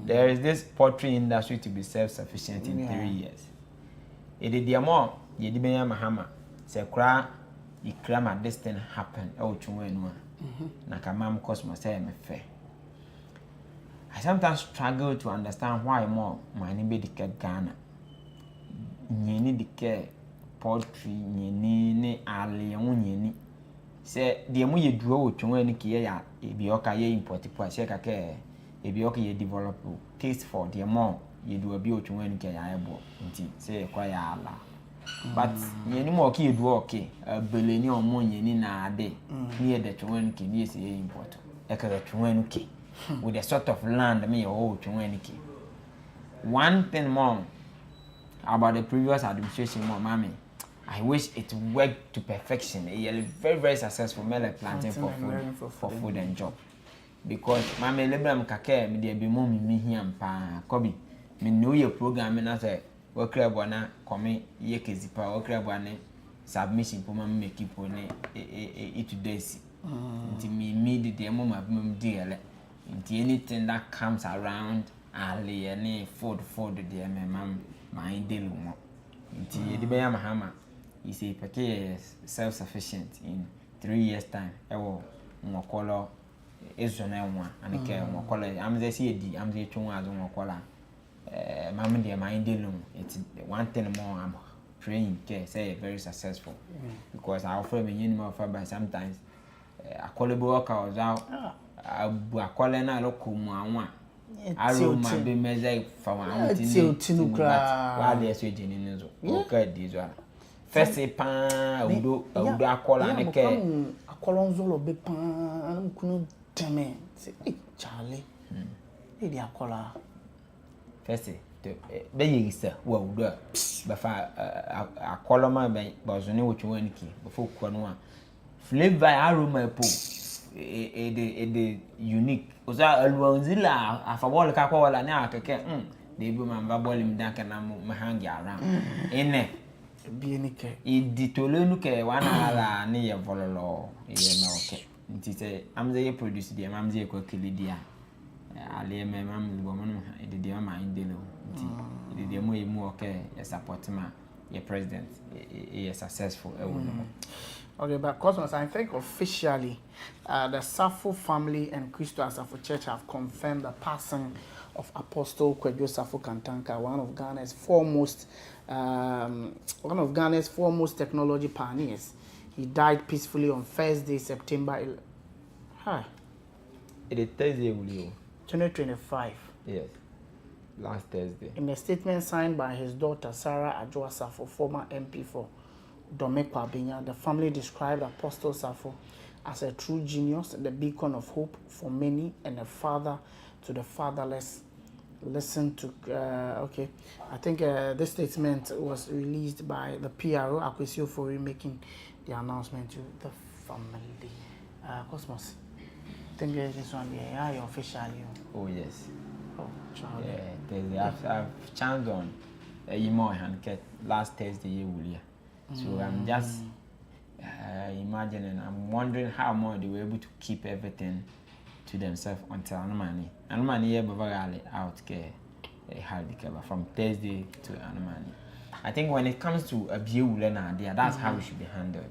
There is this poultry industry to be self-sufficient in 3 years. It did the more you didn't mahama say cry you cram this thing happen oh chunwenwa nakamam cosmos say me fair. I sometimes struggle to understand why more money be the Ghana. You need the care poultry ni ali nyeni say the mu ye duro otwon ani kiye ya ebioka ye import po ase ka ke ebioka ye develop taste for the more ye do abi otwon ani ke ya ebo nti say kwa ya ala but nyeni mo ke do okay beleni omo nyeni na ade ni ye de twon ani ke ni say ye import e ka twon ani ke with the sort of land me oh twon ani ke. One thing more about the previous administration more mami I wish it worked to perfection. It's very, very successful. Mele planting for food and job. Because my lebram kake me dey be mom me here pa Kobi. Me know your program na say we crab wana come ye kezipa we crab wana submission for me make people ne it today. Nti me the mom abum deal. Nti anything that comes around ali any food the me mam my deal mo. Nti the be mahama is a self-sufficient in 3 years time. Ewo mwakola ezona nwa anike mwakola amze si amze twon azo mwakola mam de mind delu. It's one thing more I'm praying ke say very successful because I offer me minimum offer by sometimes akola bo work out abu akola na lokumu anwa aroma be measure from out in wa de so jeni nzo okay this one first pan udo akola ne ke akola nzolo be pan mkunu teme say Charlie e di akola first be yisa wa udo be fa akola ma be bazone wotwe aniki be fo kwa no a flavor aroma po the unique oza alwanzila afabol ka kwa wala ne akeke de bi ma ba bol mi danka na ma hangi around ene bi ni ke iditolenu ke wana ala ne ye vololo ye na oke nti se amze ye produce dia amze ye ko kilidia ale me mam libo mo de dia ma indelo nti de mo ye mu oke ye support ma ye president ye successful Okay, but Cosmos, I think officially the Safo family and Christo Asafo Church have confirmed the passing of Apostle Kwadwo Safo Kantanka, one of Ghana's foremost technology pioneers. He died peacefully on Thursday, September 2025. Yes, last Thursday. In a statement signed by his daughter Sarah Adjoa Safo, former MP for Domekwa Benya, the family described Apostle Safo as a true genius, the beacon of hope for many, and a father to the fatherless. Listen to, okay, I think this statement was released by the PRO, Akwesio Fori, making the announcement to the family. Cosmos, I think this one, yeah, officially. Oh, yes. Oh, Charlie. Yeah, I've chanced on a more hand last Thursday, so I'm just imagining, I'm wondering how more they were able to keep everything to themselves until Anumani here rally out from Thursday to Anumani. I think when it comes to a view idea, that's how it should be handled.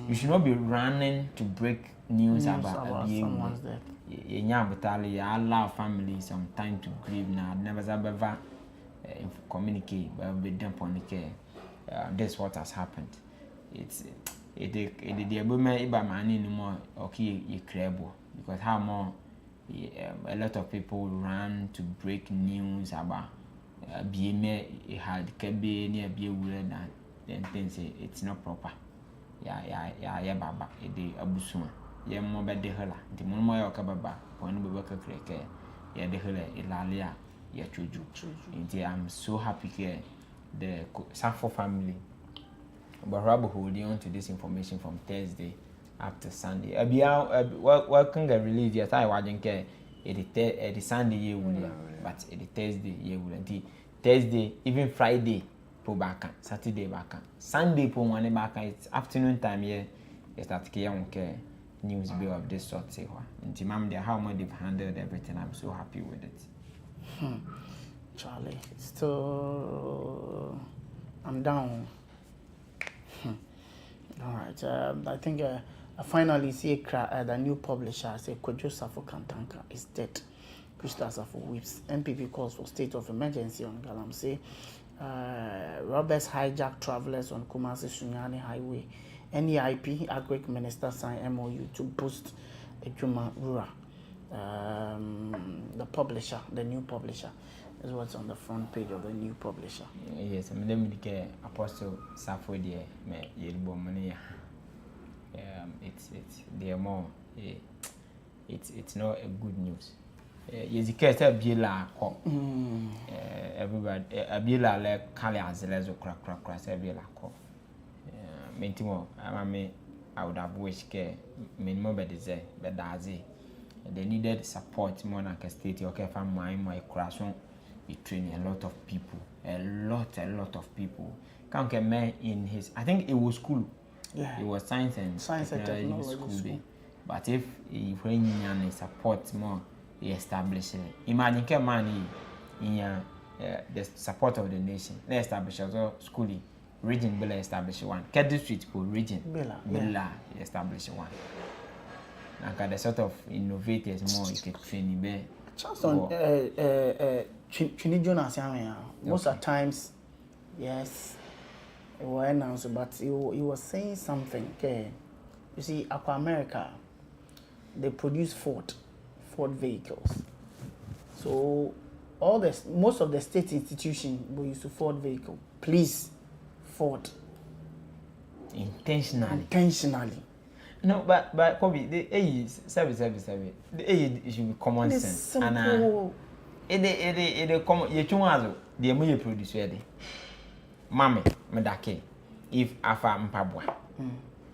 You should not be running to break news about a view. You allow family some time to grieve now. Never ever communicate with them on the care. This is what has happened. The above by money no more okay you credible because how more a lot of people run to break news about being had be near be that then things it's not proper. Yeah baba the abusuma yeah more bad the hella the more your kababa when we work a yeah the hella ilalia yeah chuju. I'm so happy here the Safo family. But Rabu holding on to this information from Thursday up to Sunday. What can get released? Yes, I wasn't care. It Sunday year but it Thursday year will Thursday even Friday po back Saturday back Sunday po one back it's afternoon time here. It's that care news bill of this sort say what. And ma'am, how much they've handled everything. I'm so happy with it. Charlie, still I'm down. All right. I think I finally see the new publisher say Kojo Safo Kantanka is dead. Crystal Safo weeps. MPP calls for state of emergency on Galamsey. Robbers hijack travelers on Kumasi Sunyani Highway. NEIP Agric Minister signed MOU to boost Ejuma Rural. The publisher, the new publisher, is what's on the front page of the new publisher. Yes, I'm going to get Apostle Safo there. It's they're more. It's not a good news. Yes, you can't tell Bila. Everybody, Bila like Kali Azeles or crack Bila. Mentimo, I would have wished minimum better, but that's it. They needed support more than a state. Okay, from my classroom, he trained a lot of people, a lot of people. Can't get man in his. I think it was school. Yeah, it was science and technology school. But if he support more, he established it. Imagine can man in the support of the nation. They establish also schooling. Region Bella establish one. Ket district for region Bella establish one. Like the sort of innovators more you can train be. Charleston, Chini Jonas, most of the times, yes, it was announced, but he was saying something. Okay, you see, Aqua America, they produce Ford vehicles. So most of the state institutions will use a Ford vehicle. Please, Ford. Intentionally. No, but Kobe, the age service. The age should be common sense. And it common. You chumazo. The money produce ready. Mame, medake. If afa mpabwa,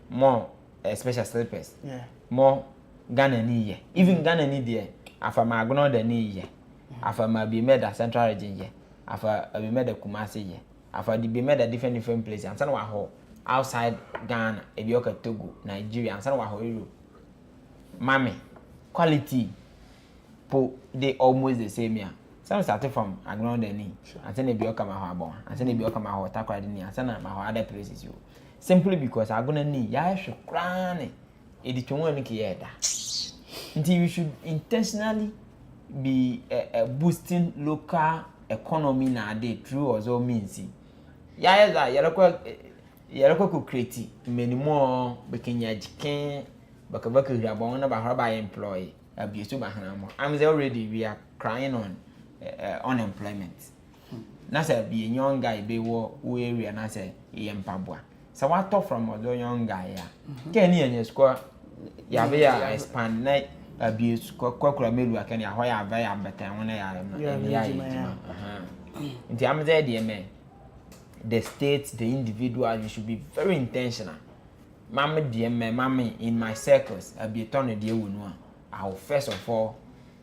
more special slippers. Yeah. More Ghana ni even Ghana ni there. Afa magno the ni ye. Afa ma be made a central region ye. Afa be made a Kumasi ye. Afa di be made a different places. And some wa ho. Outside Ghana, Ebioka Togo, Nigeria, and some of Europe. Mame, quality, they almost the same here. Some started from around the knee, and then Ebioka Mahabo, and then Ebioka Maho, Takradini, and some of other places. You simply because I'm gonna need Yash Cranny, Editomonikieda. Until you should intentionally be boosting local economy nowadays through also means. Yellow could create many more Bekenya Jikin, Bakabaka Rabon about her employee, abuse to Bahanamo. I'm already we are crying on unemployment. Nasa be a young guy, be war, weary, and I say, Pabua. So what talk from a young guy? Can you and your square? Yavia expand night abuse, Cockra Milu, can you hire very better when I am in the Amazon, dear man. The state, the individual, you should be very intentional. Mamma, dear mammy, in my circles, I'll be a ton of dear one. I will first of all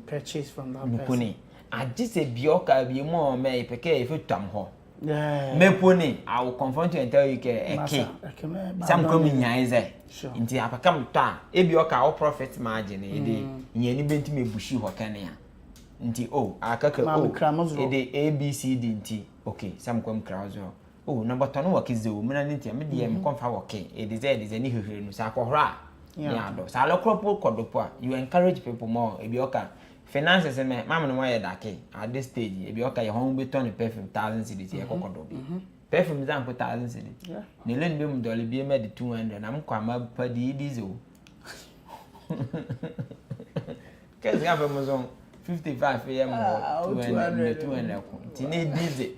purchase from that person. I just say Bioka be more may pay if you come home. Yeah. Meponi, I will confront you and tell you some coming yaze. Inti apakam ta ebi oka o profit margin e dey nyani benti me bushi ho kania. Nti akaka e dey ABCD nti okay some kwam krazo. Number 10 work is the woman and me dey me konfa work e dey ni hwehwe no sa akohra. Yeah do. Sa lokropo kodopo you encourage people more ebi oka finances me mama no why dake at this stage ebi oka ye hon beton perfume 1000 cedis e kokodo bi. Perfume zan put 1000 cedis. Yeah. Ne len be mu dollar bi me 200 na mkwa ma pa di diesel. Qu'est-ce qu'on fait maison 55 am 200 ti ne diesel.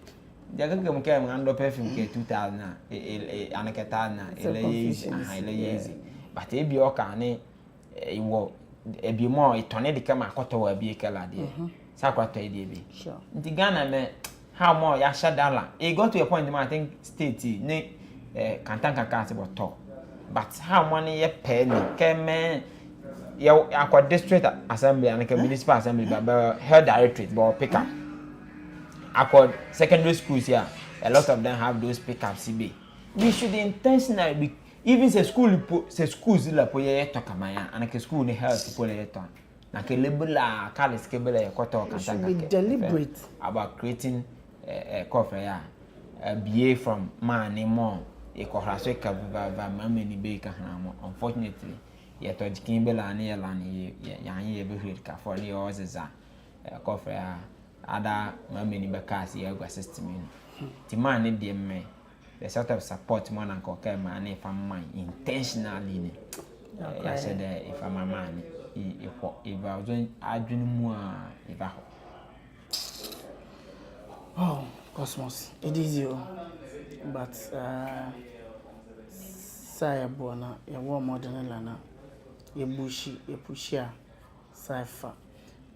Jaga ke mke ngando perfume ke 2000 anaketa na ele yezi. But ebi oka ne iwo ebi mo itone de kama akoto wa bi kala de. Sa kwato e de bi. Sure. Nti Ghana me how more ya shadala it got to a point I think state ne kantanka kasi boto but how money ye penny keme ya akwa district assembly and municipal assembly but health directorate but pick up akwa secondary schools here a lot of them have those pickups CB we should intentionally be even say schools la po ye to kamaya and ke school ne health po le to na ke lebula kale skebele ye kwato kantanka be deliberate about creating coffee BA from man more e ko hraso ka va mama ni be ka hana unfortunately ye to jikin be la ne la ne ye be hwet ka for ne o zeza coffee ada mama ni be ka si agwa system ni ti man ne de me the sort of support man and ko ka man if am man intentionally ne ya said if am man if I was adwin mu if I oh, Cosmos, it is you. But Saya Bona, a war modern lana, a bushy, a pusher, Saifa.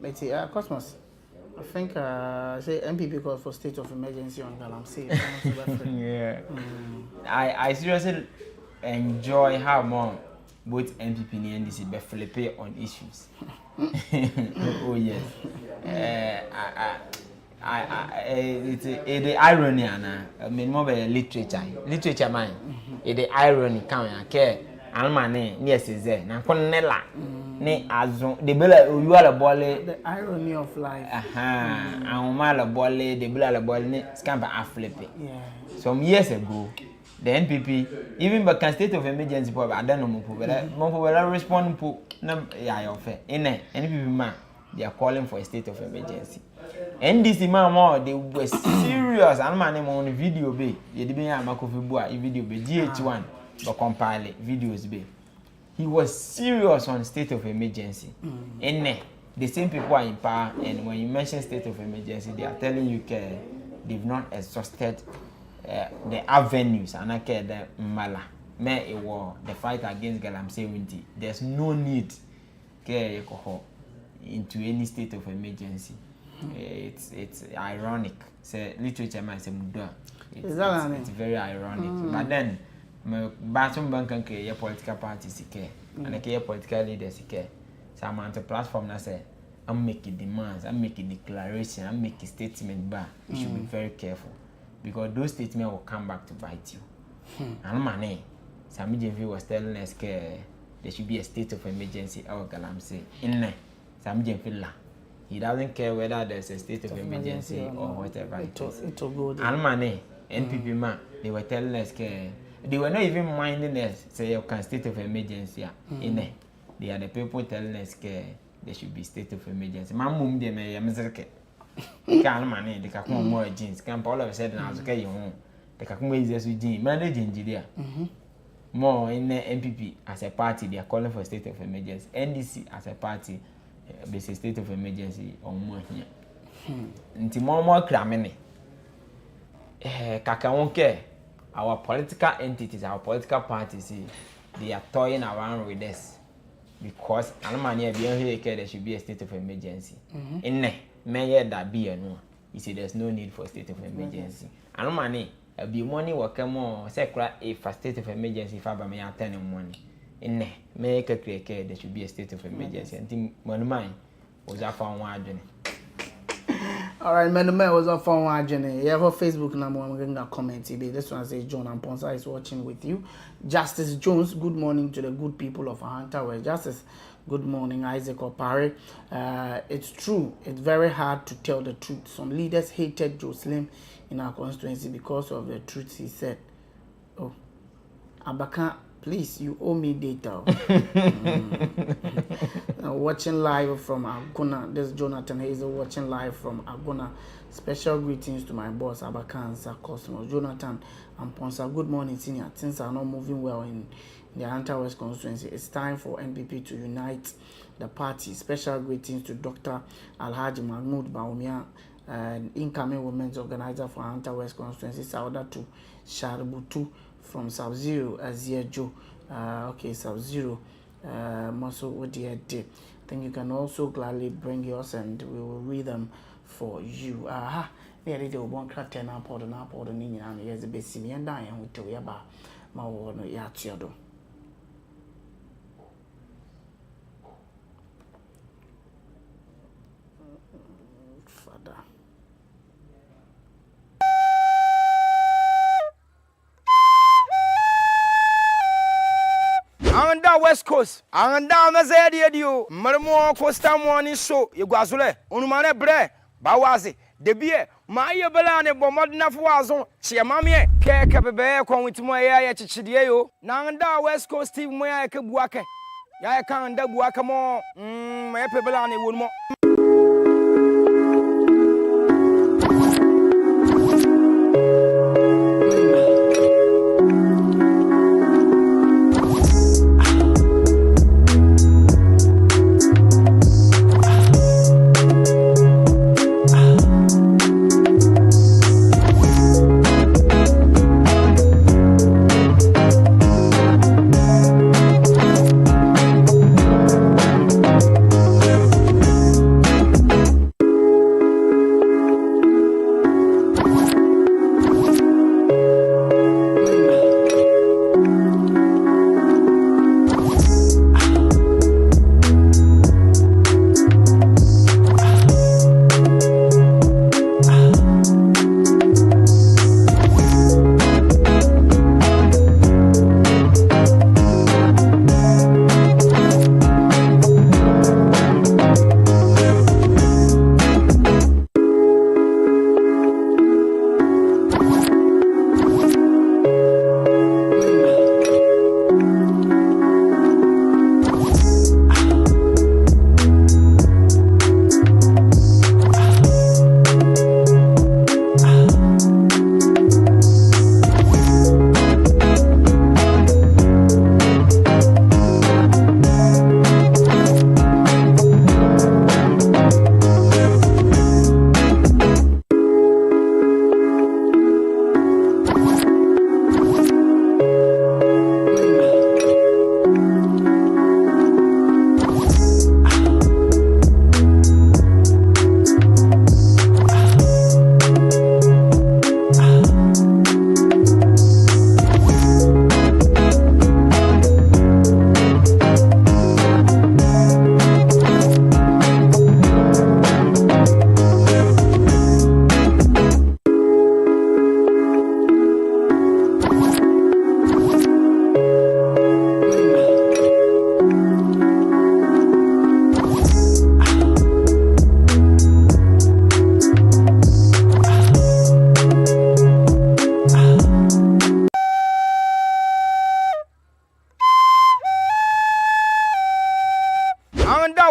But Cosmos, I think say MPP called for state of emergency on Galamsey. Yeah. I seriously enjoy how more both MPP and NDC be flip on issues. Oh yes. It's the irony I mean more by literature man the irony kan ya ke alma ne yes na konela ne azon de bela you are the irony of life ahoma la bole de bela la bole ne scamba aflip yeah some years ago the NPP even back state of emergency po I don't know mo respond po na ya yo fe NPP man they are calling for a state of emergency. NDC man they were serious. And man on video be. You didn't have a coffee boy video be GH1 but compile videos be. He was serious on state of emergency. And the same people are in power and when you mention state of emergency they are telling you they've not exhausted the avenues and I care the mala. Me it was the fight against Galamsey. There's no need into any state of emergency. It's ironic. Say literature man say mudwa. It's very ironic. But then my bathroom bank and political parties care and the political leaders care. So I'm on the platform that say I'm making demands, I'm making declaration, I'm making statement but you should be very careful because those statements will come back to bite you. And money. Sami Jenvi was telling us there should be a state of emergency or Galamsey in there. Sami Jenvi he doesn't care whether there's a state of emergency or whatever it is. And money, NPP man, they were telling us they were not even minding us say you can state of emergency in there. They are the people telling us there should be state of emergency. My mum they may amazake. Can't money, they can come more jeans. Can't all of a sudden I was okay you home. They can come easy with jeans. Manage engineer. More in the NPP as a party they are calling for state of emergency. NDC as a party there's a state of emergency on more here. Nti more cramine. Kaka wonke our political entities, our political parties, they are toying around with this because Almania beyond here there should be a state of emergency. In ne, may that be a no. You see, there's no need for a state of emergency. Almania be money work more secret if a state of emergency if I may attend money. In ne, make a clear care there should be a state of emergency. And think one mind was I found one. All right, man, was on phone watching. Yeah, for Facebook number I'm getting a comment. This one says John Amponsa is watching with you. Justice Jones, good morning to the good people of Hunter West. Justice, good morning, Isaac Opare. It's true. It's very hard to tell the truth. Some leaders hated Jocelyn in our constituency because of the truth he said. Oh, Abaka, please, you owe me data. Watching live from Aguna. This is Jonathan Hazel watching live from Aguna. Special greetings to my boss, Abakansa Cosmos. Jonathan and Ponsa, good morning, senior. Things are not moving well in the Hunter West constituency. It's time for NPP to unite the party. Special greetings to Dr. Alhaji Mahmoud Baumia, an incoming women's organizer for Hunter West constituency. Sauda to Shaributu from Sub-Zero Aziejo. Okay, Sub-Zero. Muscle what they did. I think you can also gladly bring yours and we will read them for you. Aha, near the one crack and apple and in and here's a bit senior and dying with you about my one yatiodo. Father. Anda West Coast, anda na zedi edio. Marmo Costa Morning show. You guazule. Unumane bre. Bawazi. Debie. Ma ye belane bomod na fuazon. Chia mamie. Keke bebe kwa witimo ya chichidie yo. Na anda West Coast Steve mo ya ke buake. Ya ka anda buake mo. Ma ye belane wonmo.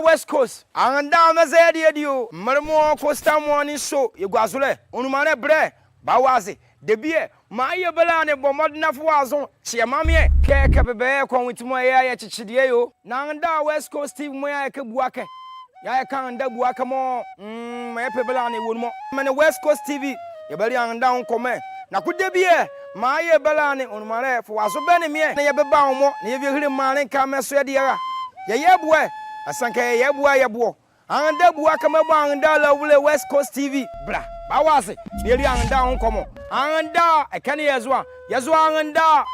West Coast, anda na zedi edio. Marmo Costa Morning show. You guazule. Unumane bre. Bawazi. Debie. Ma ye belane bomod na fuazon. Chia mamie. Keke bebe kwa witimo ya chichidie yo. Na anda West Coast Steve mo ya ke buake. Ya ka anda buake mo. Ma ye belane wonmo. Mane West Coast TV. Ye beli anda on comment. Na kudebie. Ma ye belane unumane fuazo bene mie. Na ye beba omo. Na ye hire mane ka meso ye dia. Ye yebwe. Asanka yebwa. Anda bua kama anda la wule West Coast TV. Bra. Bawazi. Nili anda on komo. Anda. Ekani yazwa. Yazwa anda.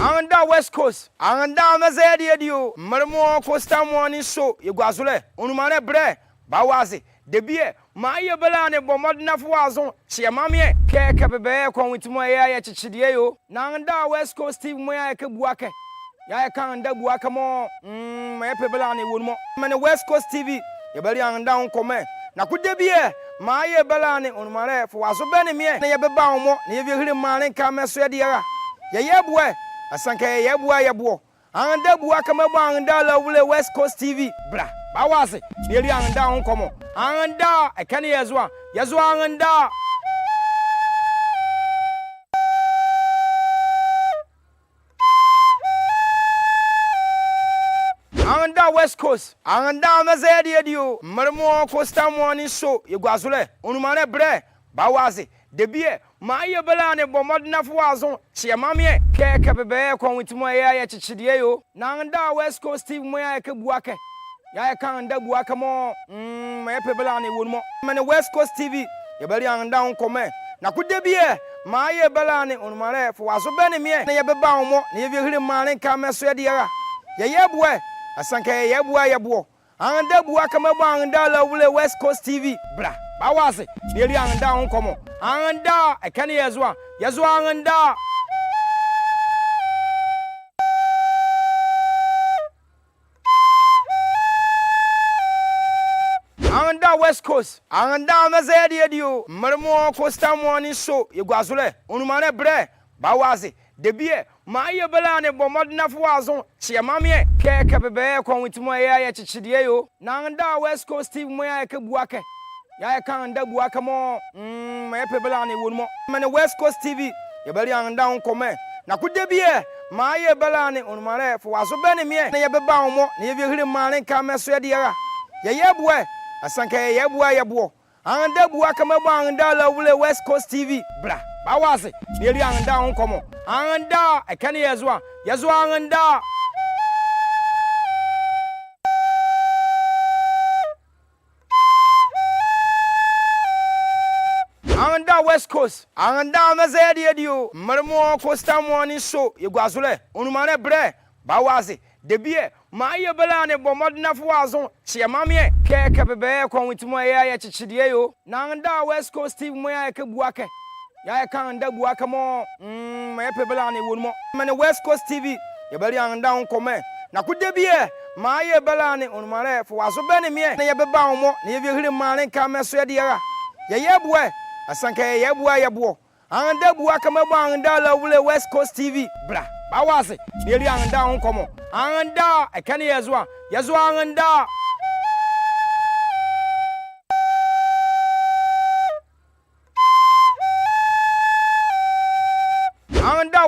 Anda Anga West Coast, anga mazedi edio, marmo Coast Morning show, Yugazule, unumane bre, bawazi, debie, maye belane bomodna fuazon, chiamamie, keke bebe kwa witmo ya chichidie nanga West Coast TV moya kebuake. Ya kanda buaka mo, maye belane wonmo. Mane West Coast TV, yebali anga unkome. Na kudebie, maye belane unumane fuazo bene mie, na yebeba umo, na yebihiri mane kame swediara. Yebwe. Asanka yebwa yebo anda bua kama anda la wule West Coast TV bra bawaze yeli anda onkomo anda ekane yazwa anda West Coast anda mazedi edio marmo Coast Morning show yegwazule unumane bre bawaze debie maye belane bomodna fuazon chiamamie keke bebe kwa witmo ya chichidie nanga West Coast TV moya kebuake ya kanda buaka mo maye belane wonmo mane West Coast TV yebali anda unkome na kudebie maye belane unumare fuazo bene mie na yebeba omo na yebihiri mane kame so yediara yebwe asanka yebwa yebo anda buaka anda la wule West Coast TV bra bawaze yeli anda onkomo anda ekane yazwa anda West Coast anda mazedi edio marmo Coast Morning show yegwazule unumane bre bawaze debie maye belane bomodna fuazon chiamamie keke bebe kwa witmo ya chichidie nanga West Coast TV moya kebuake ya kanda buaka mo maye belane wonmo mane West Coast TV yebali anda unkome na kudebie maye belane unumare fuazo bene mie na yebeba omo na yebihiri mane kame so yediara yebwe asanka yebwa yebo anda buaka anda la wule West Coast TV bra bawaze yeli anda unkomo anda ekane yazwa anda West Coast anda mazedi edio marmo Coast Morning show yegwazule unumane bre bawaze debie maye belane bomodna fuazon chiamamie keke bebe kwa witmo ya chichidie nanga West Coast TV moya kebuake ya kanda buaka mo maye belane wonmo mane West Coast TV yebali anda unkome na kudebie maye belane unumare fuazo bene mie na yebeba omo na yebihiri mane kame so yediara yebwe asanka yebwa yebo anda buaka anda la wule West Coast TV bra bawaze yeli anda onkomo anda ekane yazwa anda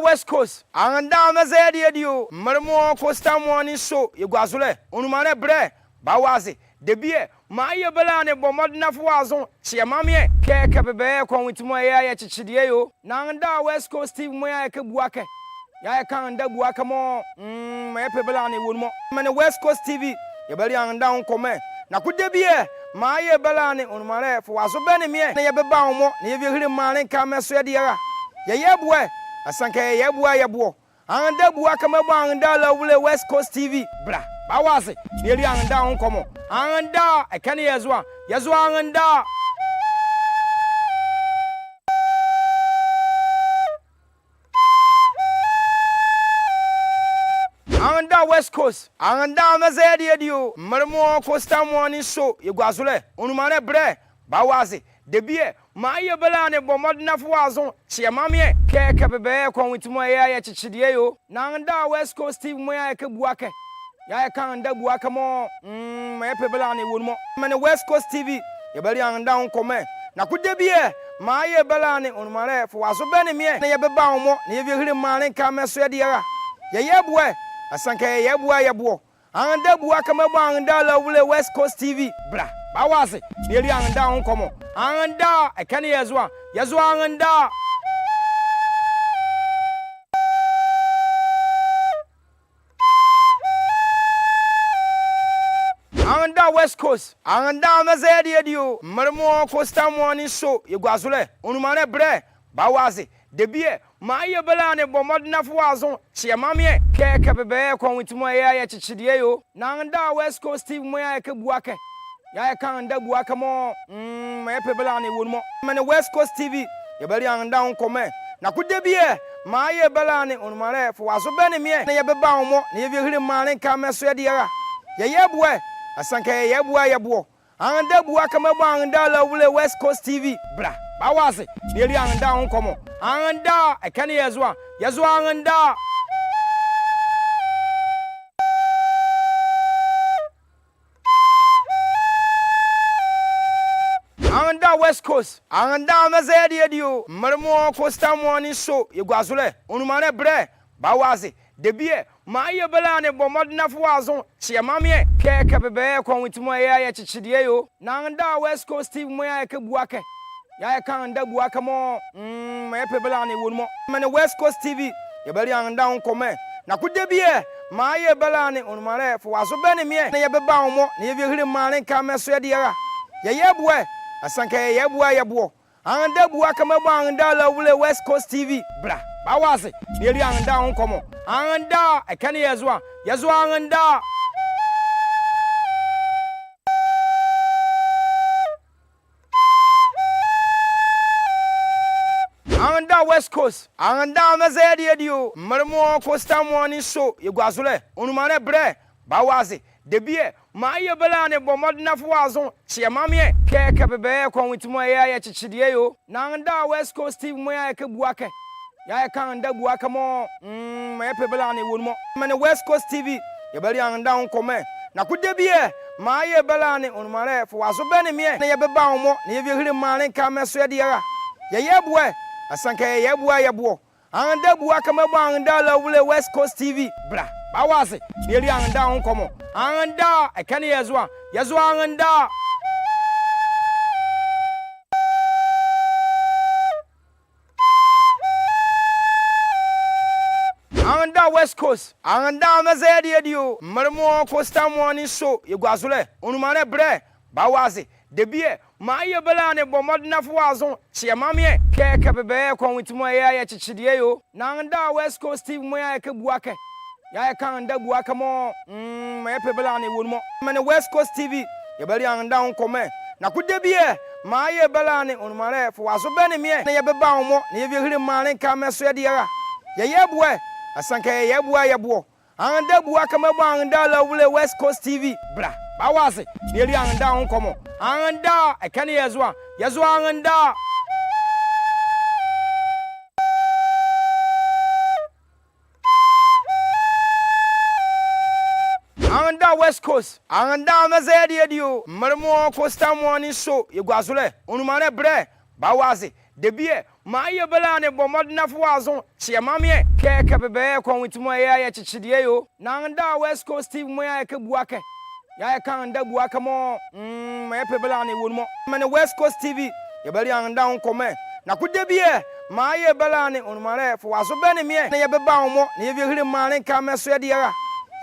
West Coast anda mazedi edio marmo Coast Morning show yegwazule unumane bre bawaze debie maye belane bomodna fuazon chiamamie keke bebe kwa witmo ya chichidie nanga West Coast TV moya kebuake ya kanda buaka mo maye belane wonmo mane West Coast TV yebali anda unkome na kudebie maye belane unumare fuazo bene mie na yebeba omo na yebihiri mane kame so yediara yebwe asanka yebwa yebo anda buaka anda la wule West Coast TV bra bawaze yeli anda unkomo anda ekane yazwa anda West Coast anda mazedi edio marmo Coast Morning show yegwazule unumane bre bawaze debie maye belane bomodna fuazon chiamamie keke bebe kwa witmo ya chichidie nanga West Coast TV moya kebuake ya kanda buaka mo maye belane wonmo mane West Coast TV yebali anda unkome na kudebie maye belane unumare fuazo bene mie na yebeba omo na yebihiri mane kame so yediara yebwe asanka yebwa yebo anda buaka anda la wule West Coast TV bra bawaze yeli anda unkomo anda ekane yazwa anda West Coast anda mazedi edio marmo Coast Morning show yegwazule unumane bre bawaze debie ma ye bela ne bomodna fo azon che mamie ke bebe kon witimo ya chichidie yo na nda West Coast Steve mo ya ke buake ya kan nda buake mo ma ye bela ne wonmo me ne West Coast TV ye beli anda on come na kude bie ma ye bela ne onmare fo aso be ne me ne ye beba omo ne ye hiri mane ka meso ye dia ye bue asanka ye bua ye buo anda buake mebo anda la wule West Coast TV bra ba wase ne ri anda on come anda ekane yezwa anda anda West Coast anda mazedi edio marmo Costa Morning show yegwazule onumane bre ba waze debie ma ye bela ne bomodna fo azon che mamie ke bebe kon witimo ya chichidie yo na anda West Coast Steve mo ya ke buake ya kan nda buake mo ma ye bela ne wonmo me ne West Coast TV ye beli anda on come na kude bie ma ye bela ne onumare fo aso be ne me ne ye beba omo ne ye hiri mane ka meso ye dia ye bue asanka ye bua ye buo anda bua kama bua anda la wule West Coast TV bra ba wase ne ri anda on komo anda ekane yezwa anda anda West Coast anda mazedi edio marmo Costa Morning show yegwazule onumane bre ba wase debie ma ye bela ne bomodna fo azon che mamie ke bebe kon witimo ya chichidie yo na anda West Coast Steve mo ya ke buake ya kan nda buake mo ma ye bela ne wonmo me ne West Coast TV ye beli anda on come na kude bie ma ye bela ne onmare fo aso be ne me ne ye beba omo ne ye hiri mane ka meso ye dia ye bue asanka ye bua ye buo anda buake mebo anda la wule West Coast TV bra ba wase ne ri anda on komo anda ekane yezwa anda anda West Coast anda mazedi edio marmo Costa Morning show yegwazule onumane bre ba wase debie ma ye bela ne bomodna fo azon che mamie ke bebe kon witimo ya chichidie yo na anda West Coast Steve mo ya ke buake ya kan nda buake mo ma ye bela ne wonmo me ne West Coast TV ye beli anda on come na kude bie ma ye bela ne onmare fo aso be ne me ne ye beba omo ne ye hiri mane ka meso ye dia ye bue asanka ye bua ye buo anda buake mebo anda la wule West Coast TV bra ba wase ne ri anda on komo anda ekane yezwa anda anda West Coast anda mazedi edio marmo Costa Morning show yegwazule onumane bre ba wase debie ma ye bela ne bomodna fo azon che mamie ke bebe kon witimo ya chichidie yo na anda West Coast Steve mo ya ke buake ya kan nda buake mo ma ye bela ne wonmo me ne West Coast TV ye beli anda on come na kude bie ma ye bela ne onmare fo aso be ne me ne ye beba omo ne ye hiri mane ka meso ye dia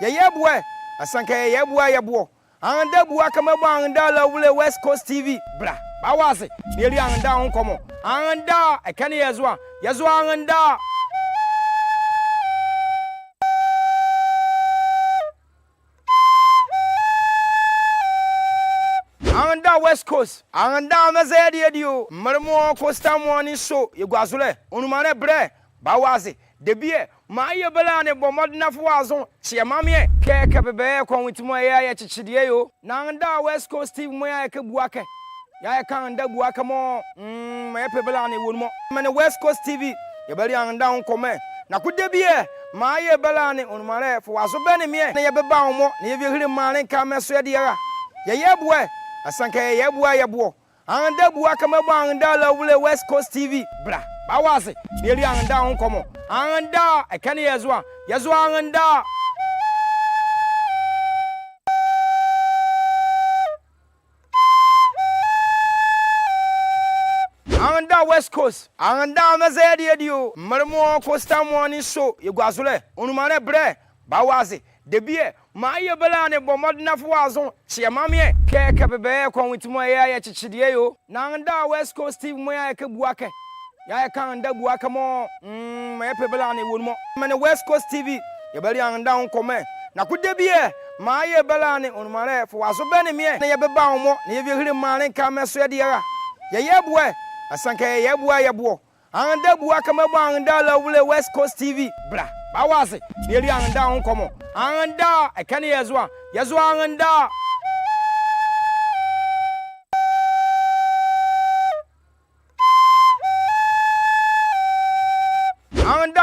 ye bue asanka ye bua ye buo anda buake mebo anda la wule West Coast TV bra ba wase ne ri anda on komo anda ekane yezwa anda anda West Coast anda mazedi edio marmo Costa Morning show yegwazule onumane bre ba wase debie ma ye bela ne bomodna fo azon che mamie ke bebe kon witimo ya chichidie yo na anda West Coast Steve mo ya ke buake ya kan nda buake mo ma ye bela ne wonmo me ne West Coast TV ye beli anda on come na kude bie ma ye bela ne onmare fo aso be ne me ne ye beba omo ne ye hiri mane ka meso ye dia ye bue asanka ye bua ye buo anda buake mebo anda la wule West Coast TV bra ba wase ne ri anda on komo anda ekane yezwa anda anda West Coast anda mazedi edio marmo Costa Morning show yegwazule onumane bre ba wase debie ma ye bela ne bomodna fo azon che mamie ke bebe kon witimo ya chichidie yo na anda West Coast Steve mo ya ke buake ya kan da bua kamo me pebela ne wonmo me ne West Coast TV ye bari an da nkome na kude bie ma ye bela ne onumare fo waso be ne me na ye beba wo ne ye hire mare ka me so de ya ye bua asanka ye bua ye bo an da bua kama bo an da la wule West Coast TV bra ba wase ne ri an da nkomo an da e kan ye zo an da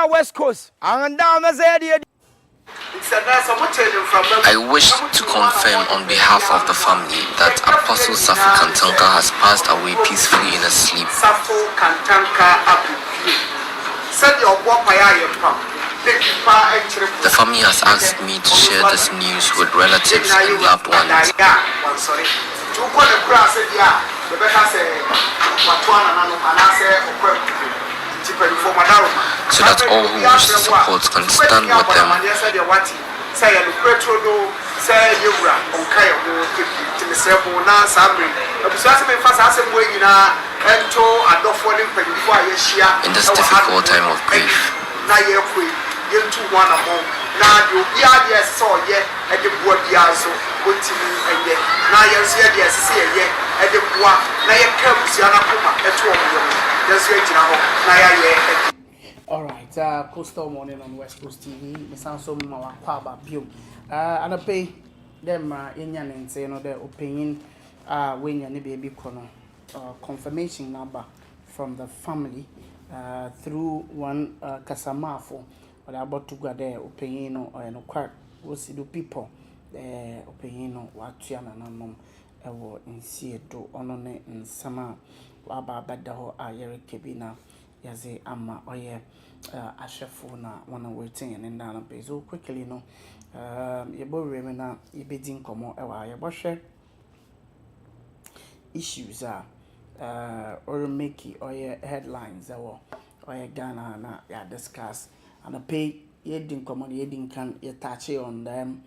West Coast. I wish to confirm on behalf of the family that Apostle Safu Kantanka has passed away peacefully in a sleep. The family has asked me to share this news with relatives and loved ones, so that all who wish to support can stand with them. In this difficult time of grief, all right, Coastal Morning on West Coast TV. Me sound so my kwaba biom. And I pay them Indian and say no their opinion. When you baby kono confirmation number from the family through one Kasamafo. But about to go there opinion or no quite was do people opinion what Tiana Nam ever in Seattle on in summer. Waba badaho ayere kebina yaze ama oye ashefo na wana waiting and in down pay so quickly no yebo remena yebedi nkomo ewa yebo hwe issues or make oye headlines or oye Ghana na ya discuss and pay yedin nkomo yedin kan ye touch on them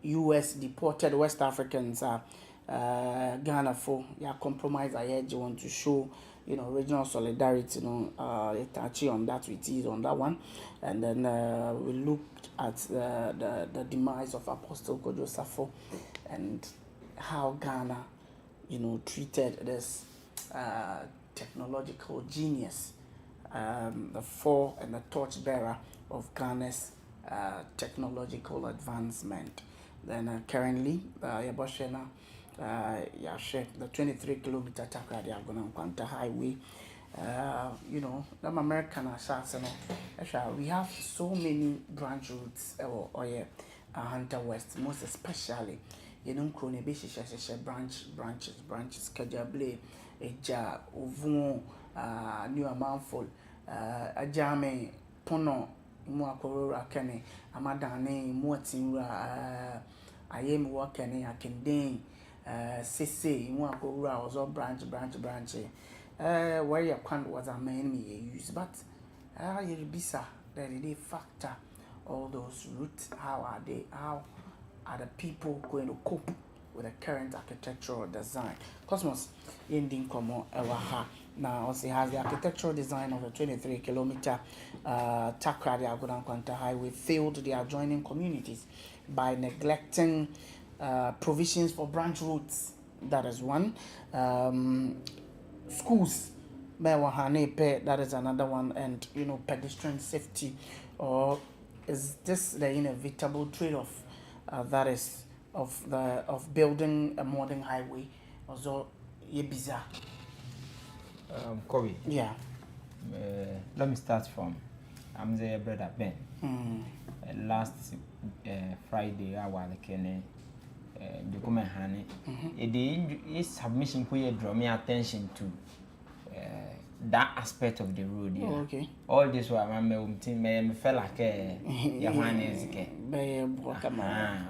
US deported West Africans Ghana for ya compromise I want to show regional solidarity touching on that with it on that one, and then we looked at the demise of Apostle Kojo Safo and how Ghana treated this technological genius, the fore and the torchbearer of Ghana's technological advancement. Then currently Yaboshena the 23-kilometer Takrady Agonankwanta highway. The American we have so many branch routes or Hunter West, most especially Krone branches Kajable, Eja, Ovun, New Amanful, Ajame, Pono, Muakorora Kene, Amadane, Muatimura, Ayem Wakene, Akendane. Sese Muakura was all branch. Where your quan was a man use, but you bisa that they factor all those roots. How are the people going to cope with the current architectural design? Cosmos Indin Komo Ewaha now also has the architectural design of a 23-kilometer Takrady Agonankwanta highway failed the adjoining communities by neglecting provisions for branch routes. That is one. Schools, that is another one, and pedestrian safety, or is this the inevitable trade-off that is of building a modern highway? Also, bizarre. Kobe. Yeah. Let me start from I'm the brother Ben. Last Friday, I was the comment honey. The submission could draw me attention to that aspect of the road. Yeah. Oh, okay. All this while my felt like one is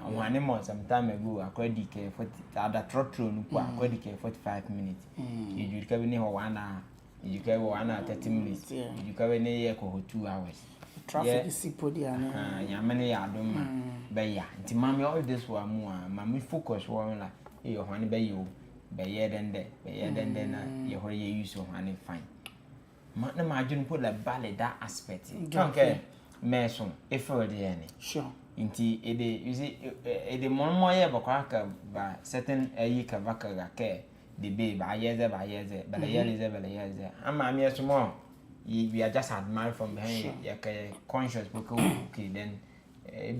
one month some time ago. I could decay for the trot room. I could decay 45 minutes. You could have 1 hour. You could have 1 hour 30 minutes. You could have 2 hours. Traffic is podium. Yamani Adoma Baya. Timami all this one more. Mammy focus one like your honey bay you. Bayer than that. Bayer than you use your honey fine. na imagine put the ballet that aspect okay me so e feel the any sure inti e dey you see e dey more ye bakwa ba certain ayi ka vaka ga ke the babe ayeze but yeze ama me so more we are just admiring from behind you conscious because okay then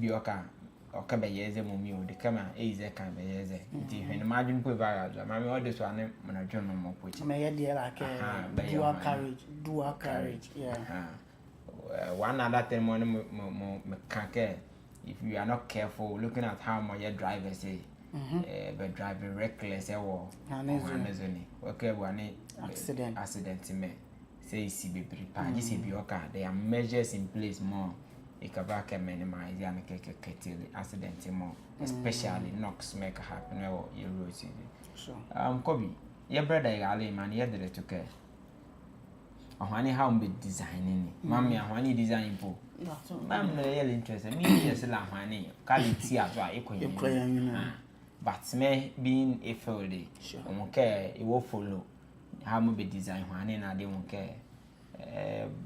be okay be yeze mummy o de kama eize kan be yeze nti when imagine put ba ma me all this one na dwon no mo pochi me ye dey like dual carriage yeah one other thing mo kake if you are not careful looking at how my driver say but driving reckless or okay one accident me say see be prepare just be okay there are measures in place more it can back minimize and accident more especially knocks make happen or your road sure Kobe your brother Ali man you did it okay ahwani how be designing mama ahwani design po mam no really interested me just la ahwani quality as well ekoyen but me being a field okay it will follow how be design ahwani na dey okay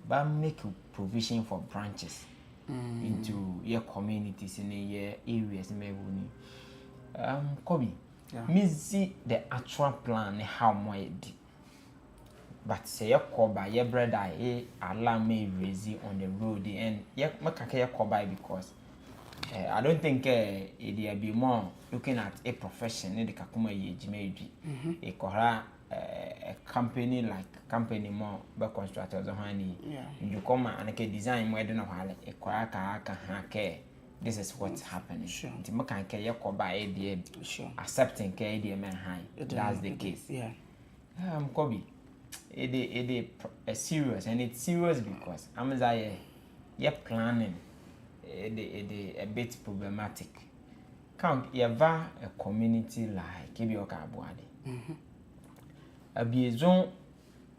but make provision for branches into your communities in your areas maybe Kobe me see the actual plan how more but say your coba your brother alarm me raise on the road and make your coba because I don't think it be more looking at a profession in the kakuma yejimeji a kora a company like company more but constructors or honey you come and design more than a while a kora ka this is what's happening the make your coba accepting ke man high that's the case Kobe it serious and it's serious because I'm you're planning it a bit problematic. Count you have a community like Kibioka Abuade. A biezon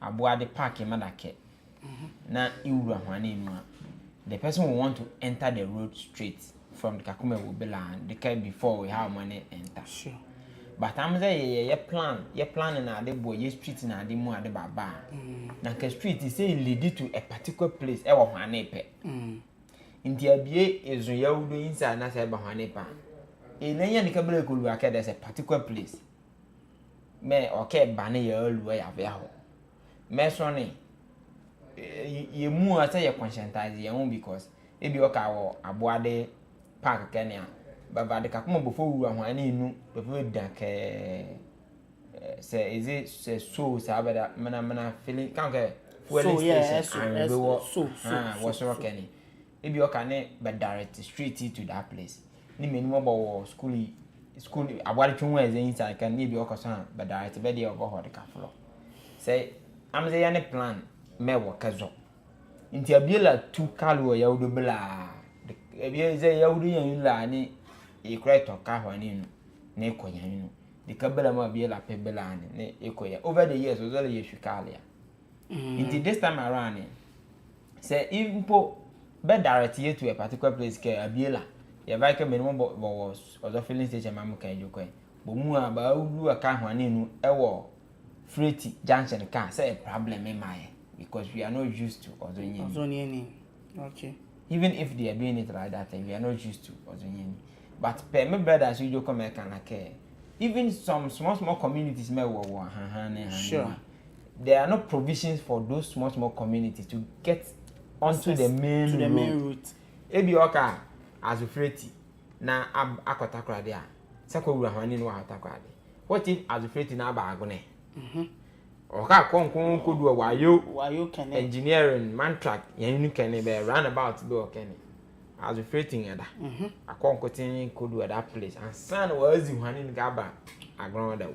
Abuade Park in Madake. Na Iura Huanima. The person will want to enter the road straight from the Kakuma Wubela the care before we have money enter. Sure. But I'm saying your plan na the boy your street na the mo ade baba na ka street is say lead to a particular place e wo hwane pe nti abie ezu ya wudo inside na say ba hwane pa e na nya nika break olu aka there's a particular place me okay ba na ya olu ya be ho me so ne ye mu ata ye conscientize ye won because e bi oka wo Aboade park Kenya baba de kakuma before wu ahwane inu before dake say is it say so sabada mana feeling kanke fueling station and go so was rocking e bi oka ne be direct straight to that place ni menu bo school Aboade twun wa inside kan ni bi oka so be direct be dey over hot ka floor say am say any plan me wo kazo nti abiela 2 kalo ya wudo bla e say ya wudo yan la ni e kreto ka hwani nu na ekonya nu de kabela ma bia la pebela ni na ekoya over the years ozole ye hwikalia into this time around say impo be direct you to a particular place ke abiela ye vai ke minimum was ozo filling station mamu kan jokwe bo mu aba ulu aka hwani nu ewo freight junction car say a problem in my because we are not used to ozonye okay even if they are doing it like that we are not used to ozonye. But per me brothers you come like even some small communities may sure there are no provisions for those small communities to get onto the main route. Ebi oka as freti na akotakra dia sako wura hwani no akotakra dia what if as freti na ba agone oka konkon kodu wayo kene engineering man track yan kene be roundabout be okene as a freighting ada akonkotin kodu at that place and san was you hanin gaba aground da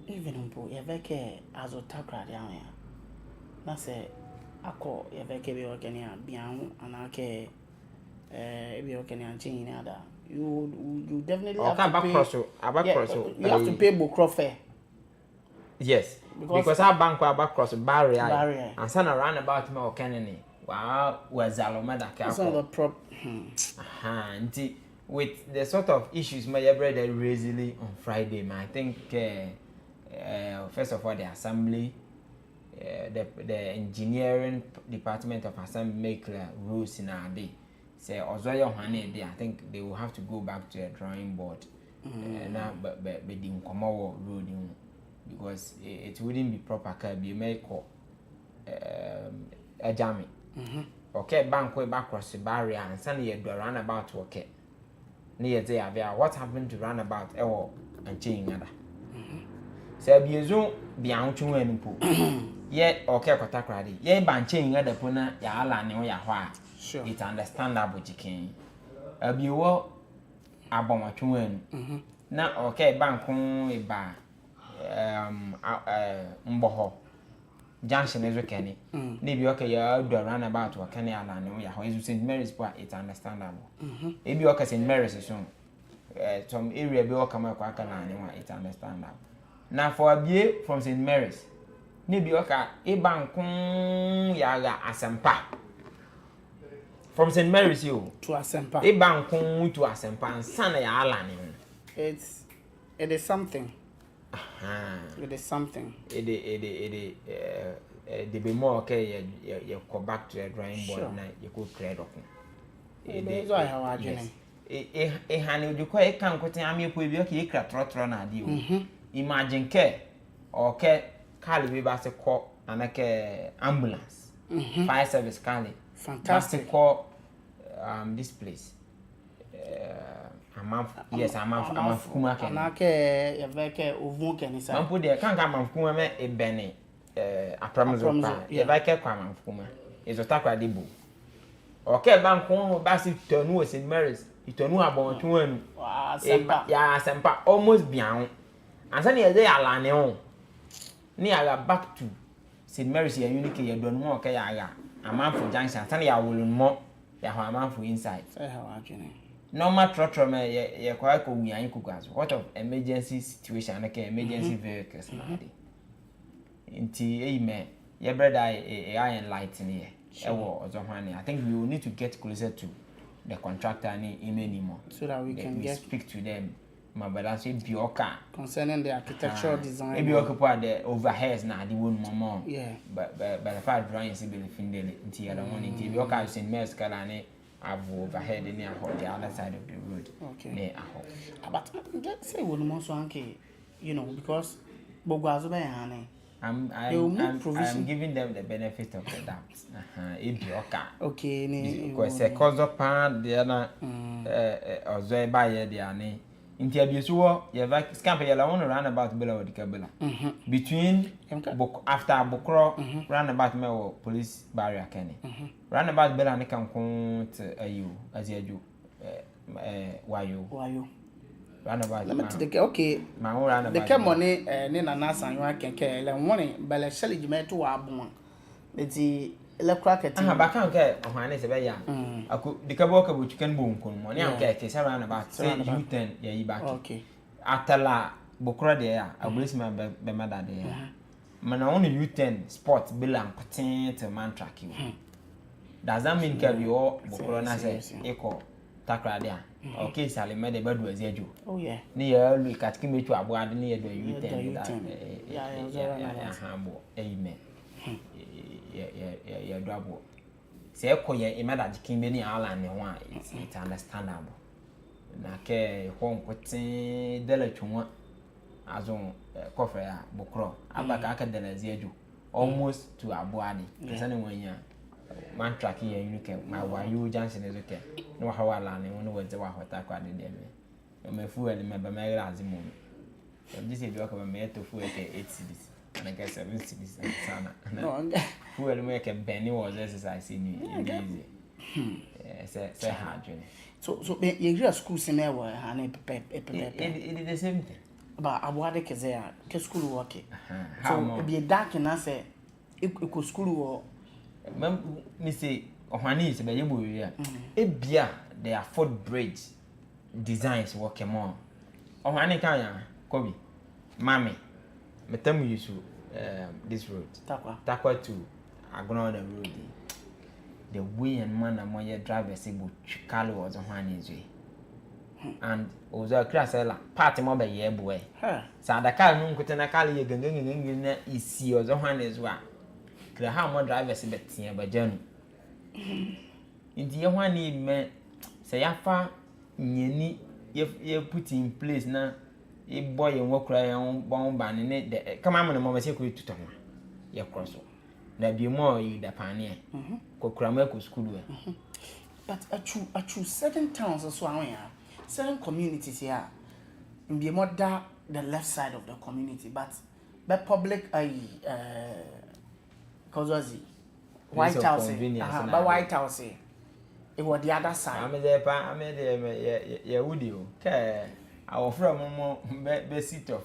even umpo ye veke as o takra dia ya na se akọ ye veke be okene a bian anake be okene anchin ni ada you definitely have to pay you have to pay bokro fare. Yes, because our bank will cross barrier and send around about me or Kennedy. Wow, was Alomada Cap. With the sort of issues my brother raised on Friday, I think first of all the assembly the engineering department of assembly make rules in our day. Say Ozoya Hane day, I think they will have to go back to the drawing board. Now but the Nkomo road because it wouldn't be proper can be make a jamming. Okay, bank way back across the barrier and suddenly you do a runabout to okay. Near there, what happened to runabout and change other. So be a zoom beyond two and poo. Yet okay, Kotakradi. Ye banching other puna ya la no ya hwa. Sure. It's understandable chicken. A biwo aboma chuen. Na okay bankun e ba mboho. Junction is okay. Maybe okay ya do run about what can ya la no ya hwa. Is St. Mary's part it's understandable. Maybe okay St. Mary's is some area be okay ma kwa kana it's understandable. Now for a bie from St. Mary's, maybe okay, a bankun yaga asempa. From St. Mary's you to Asempa. A bankun to asempa and sana ya alani. It is something. It is something. It be more okay. You go back to the drawing board now. You go trade up. It is why how are you? Honey, you call it can't go to Ami Puyo, you can't trot run at you. Imagine care or care Cali bass a call and like ambulance. Fire service Cali. Fantastic. Call this place. Yes, I'm a Kumaka. And I care a vacay or Vulcan is. I'm put there can't come of Kuma a Benny. A promise of if I can come of Kuma is a takra debu. Okay, Bankon Bassi turn was in Mary's. It turned about 2 yeah, Sampa almost beyond. And suddenly a day I learn near back to St. Mary's and Unique, you don't know, okay, a man for Junction, suddenly I will more, a man for inside. Say how are you? No matter what, quite cool, what of emergency situation, okay, emergency vehicles, into amen, your brother, iron light in here. I think we will need to get closer to the contractor anymore so that we can speak to them. My brother said, Bioka concerning the architectural design. Maybe occupy the overheads now, the one more. Yeah, but the fact drawings will be finally until the morning. Bioka is in Mescalani, I've overhead in the other side of the road. Okay, near but just say, what most you know, because Boguazo honey. I'm giving them the benefit of the doubt. Okay, because a cause of pan, the other or Zoe by the ane. Into abuse war, you have scamper yellow on around about below the cabela. Between after Bokro, round about me police barrier Kenny. Round about Bella and come to you as you do. Why you? Roundabout. Let me take okay. My own roundabout. The came money Nina Nasa and you can care. Let morning, but let's sell it to our bone. Let's see, let crack it. I can't care of my name. I could the cabocca which can boom. Money, I care. It's around about say you 10 years back. Okay. After la Bokra there, I will listen my mother there. Man, only you 10 sports belong to man track you. Does that mean can you all Bokra say echo takra there? Okay, Sally made a bed was you. Oh, yeah. Near look at Kimmy to avoid near the U10. Yeah, amen. Yeah, double. Say, Koya, imagine Kimmy Island and one, it's understandable. Nake, home putting Delachuma as on coffee, Bokro, Abaka Delazio, almost to Abuani. Because anyone, man tracking you can my why you Johnson is okay. No how I learn one words about what I quite did. I'm a fool and remember my last moment. This is work of a mare to fool 8 cities and I guess 7 cities and Sana. Who will make a Benny was exercise in easy. Say hard journey. So you hear school scenario and it is the same thing. But I want to say, school working. So be a dark and I say, it could school or me say ohani is be yebo area ebia they afford bridge designs work more ohani kan ya kobi mami metamu use this road takwa to agona the road the way and manner moye drivers able chikalo was ohani is and ozo krasela part mo be ye boy sa da car nu nkutena kale ye gangan na isi ozo ohani is wa kra ha mo drivers betia ba janu ndi ye hwane me say yafa nyeni ye put in place na e boy en wokra yan bon ban ne de kama mo mo se ko tuto ho ye cross na bi mo yi da pane ko kra ma ko school we but a true certain towns so certain communities here be more the left side of the community but public cause was White House but White House it was the other side. I'm there yeah woody okay our from mo be sit of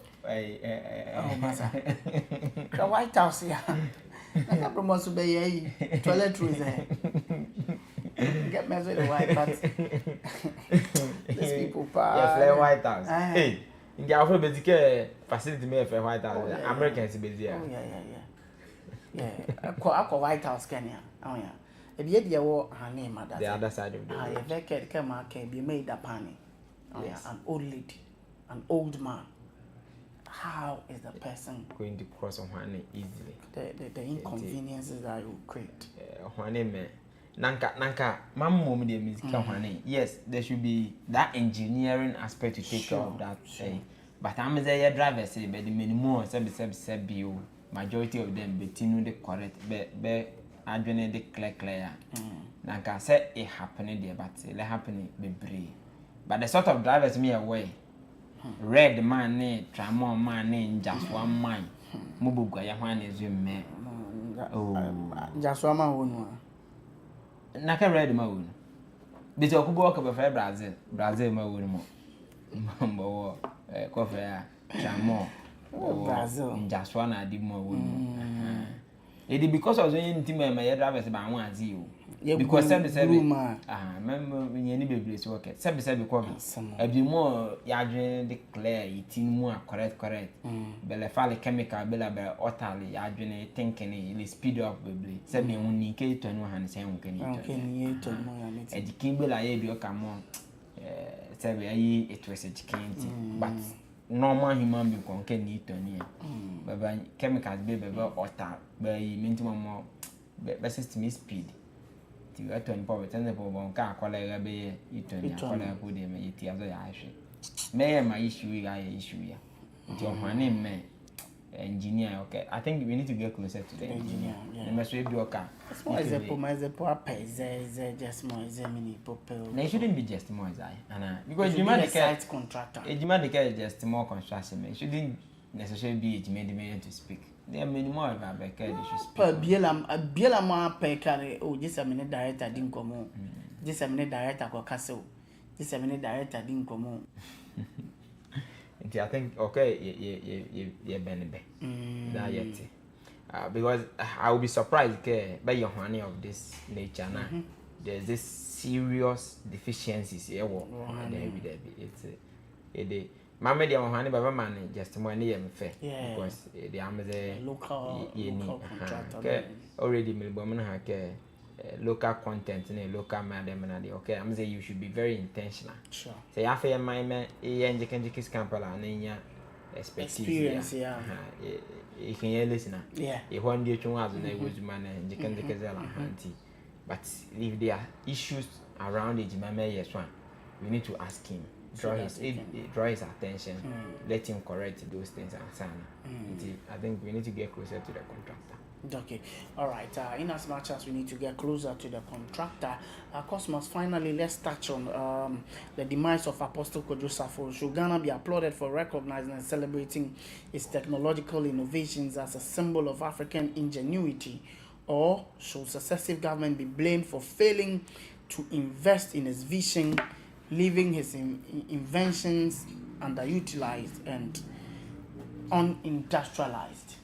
the White House yeah na promote be toilet room there get me with the white but these people yeah White House hey in the afro basic facility me for White House Americans be there yeah akọ White House Kenya oh yeah e be there wo hane mother the other side of the ah yeah vacate come be made that pani oh yeah an old lady an old man how is the person going to cross on hane easily the inconveniences that you create hane me nanka mammo de music hane yes there should be that engineering aspect to take care of that but I'm there drivers say but the minimum say bio majority of them betinu the correct be adwene the clear nanka say it happening there but it happening be but the sort of drivers me away red man ne tramon man ne just one man mubugwa ya hwane zumme just one man wonu naka red ma wonu bito okubo ka be fa Brazil ma wonu mo mbo kofe ya tramon Brazil just one adi mo wonu it because of when team my drivers ba wan azi o because say remember nyeni bebre so okay say because abi mo ya dwen declare itin mu correct bele fale chemical bele otally ya dwen thinking it speed up bebre say be hunni ke to no han say hunni to mo ya meet edikin bele ya bi o ka mo say be ayi it was educating but normal human being kon ke ni to ni baba chemicals be otal be minti mo be system speed ti wa to ni po be bon ka akola ga be itoni akola ko de me yiti azo ya ahwe me ma issue ya ti o hwane me engineer okay I think we need to get closer to the engineer me so e bi oka is a poor is just more is a mini popel no it shouldn't be just more as and because you might site contractor just more construction it shouldn't necessarily be a to speak there are many more of they should speak per biela ma per carry just a minute director din komo just a minute director ko castle just a minute director din komo I think okay yeah benebe that yet because I will be surprised by your honey of this nature now there's this serious deficiencies here it's mama dia honey baba man just more near me fair because the amazon local contractor okay already me bo na local content and local madam and okay I'm say you should be very intentional sure say afa your mind me enjekis campala na nya experience you can listen yeah e hon dey tun azu na egozuma na enjekis la hanti but if there are issues around it yes one we need to ask him draw his attention let him correct those things and I think we need to get closer to the contractor. Okay, all right. In as much as we need to get closer to the contractor, Cosmos, finally, let's touch on the demise of Apostle Kojo Safo. Should Ghana be applauded for recognizing and celebrating its technological innovations as a symbol of African ingenuity, or should successive government be blamed for failing to invest in his vision, leaving his inventions underutilized and unindustrialized?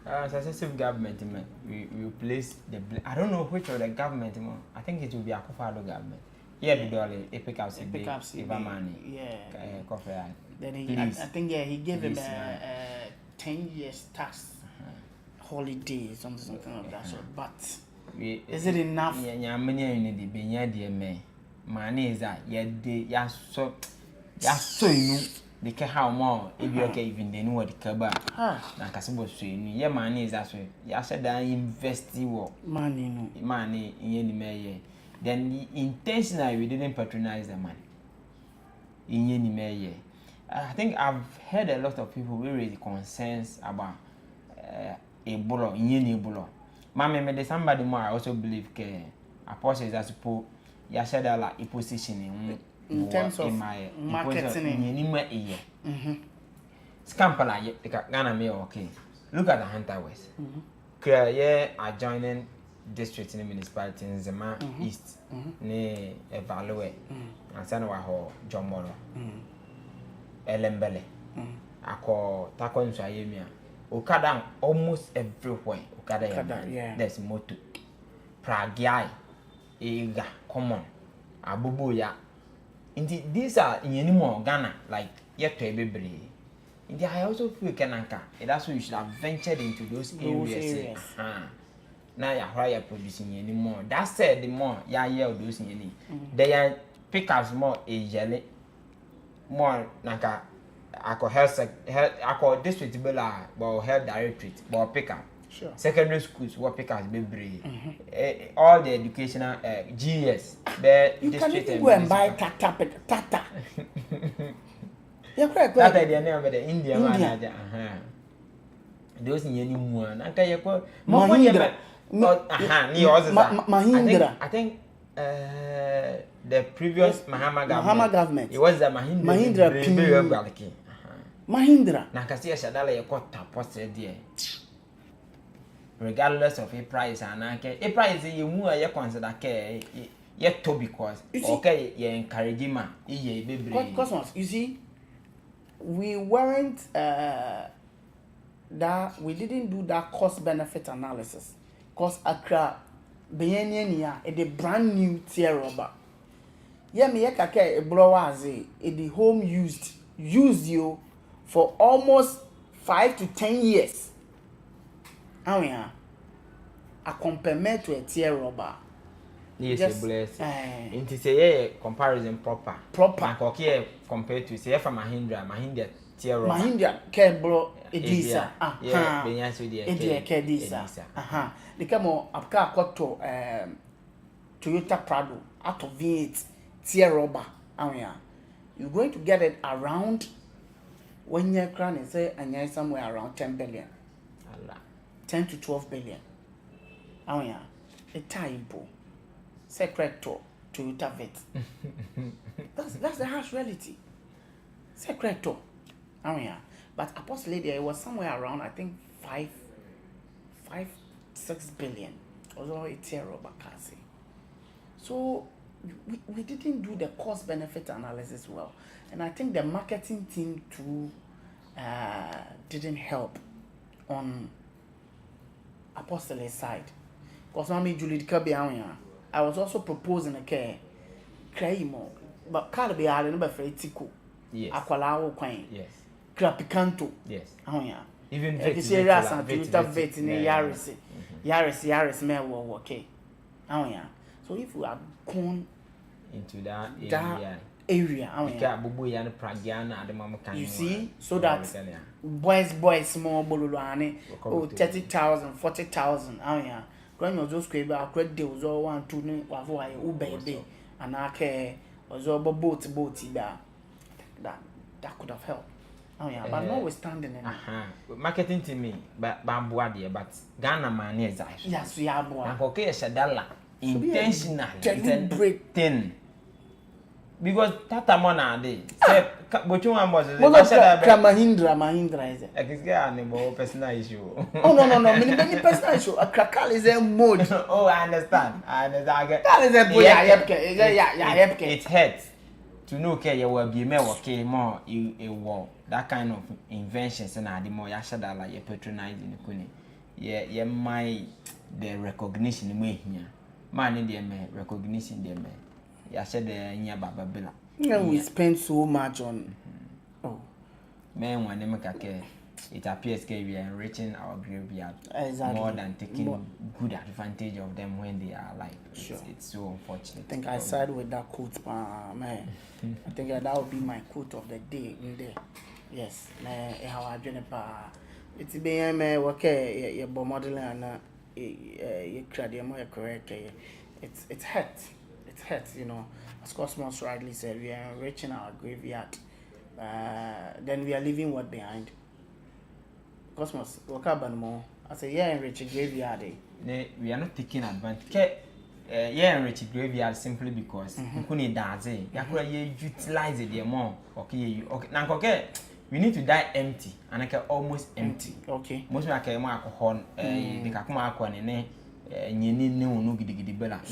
Successive government, we place the I don't know which of the government, I think it will be a Akufo-Addo government. Yeah, the pick up money. Yeah. Then I think he gave him a 10 years tax holiday, something of that sort. But is it enough? Yeah, many in the Benya money is that so you they can how more if you okay even they know what the kaba na kasebo so enu ye man is that way ya said that invest money no money in any may then intentionally we didn't patronize the money in any may. I think I've heard a lot of people really raise concerns about Ebola in any Ebola. Mama me somebody more I also believe apostle is supposed ya said that like position in terms of marketing Scampala Ghana me okay. Look at the Hunter West. Yeah, adjoining district in the municipality in Zema East ne Evaluate and Sanwa Ho John Moro Elembele Ako Takon Sayemia Okada almost everywhere Okada yeah. There's moto Pragiai Ega common Abubu ya. Indeed, these are in any more Ghana like yet to a baby. Indeed, I also feel Kananka. That's why you should have ventured into those areas. Now you're higher producing anymore. That said, the more you're producing any. They are pickups more a jelly, more Naka. I call health, I call district bella, but health directorate, but pickup. Sure. Secondary schools, what pickups baby. All the educational GS. You can even go and buy Tata. You're correct. That idea never the India. Those in any more. Mahindra. I think the previous Mahama government. It was the Mahindra. Mahindra. Nakasia Shadala Yakota posted there. Regardless of a price and a price you move you consider yet to because okay you encourage him Cosmos, you see, we weren't that we didn't do that cost benefit analysis because Accra Benyania is a brand new tier rubber. Yeah, me a blower the home used you for almost 5 to 10 years. Oh yeah, a complement to a tier rubber. Yes, just, it is a comparison proper. Okay, compared to say from Mahindra tier rubber. Mahindra cable Edisa. Yeah, Edisa Edisa. The camo apka koto Toyota Prado out of V8 tier rubber. Oh yeah, you're going to get it around when your crown is say and you're somewhere around 10 billion. 10 to 12 billion. Oh yeah, a time po. Secretor Toyota vet. That's the harsh reality. Secretor. Oh yeah. But Apostle Lady, it was somewhere around I think 6 billion. Although a terrible kasi. So we didn't do the cost benefit analysis well. And I think the marketing team too didn't help on Apostle's side. Because I mean Julie I was also proposing a Kraimo, but can't be had number for Tico. Yes. Aqualao Quine. Yes. Crapicanto. Yes. Oh yeah. Even serious and vet in a Yaris may well okay. Oh yeah. So if we have gone into that area, oh yeah. You see, so that boys small bolulane 30,000, 40,000. Oh yeah. When you just crave our credit deals all 1 2 ne wavo aye baby and ake ozo boat that could have helped. Oh yeah, but notwithstanding marketing to me but Ghana man is yes we are boy and okay shadala intentionally thing because Tata Mona dey say but you want Mahindra is it? It's got a personal issue. Oh no, many personal issue. A crackle is a mood. Oh, I understand. That is a boy. It hurts to know okay you will be okay more you that kind of inventions and the more yashada like you patronizing kuni. Yeah, my the recognition way here. Man in the recognition them. Yeah, said the nya baba bela. We spend so much on man when they make a care. it appears we are enriching our graveyard more than taking good advantage of them when they are alive. It's so unfortunate. I think I side with that quote, man. I think that would be my quote of the day in there. Yes, how I join it's been okay, your modeling and you correct. It's hurt. It's hurt, you know. As Cosmos rightly said, we are enriching our graveyard. Then we are leaving what behind. Cosmos, work up and more. I say, yeah, enriching graveyard. We are not taking advantage. Yeah, enrich graveyard simply because we utilize it more. Okay, now we need to die empty and almost empty. Okay. Most of the alcohol, the kakuma alcohol,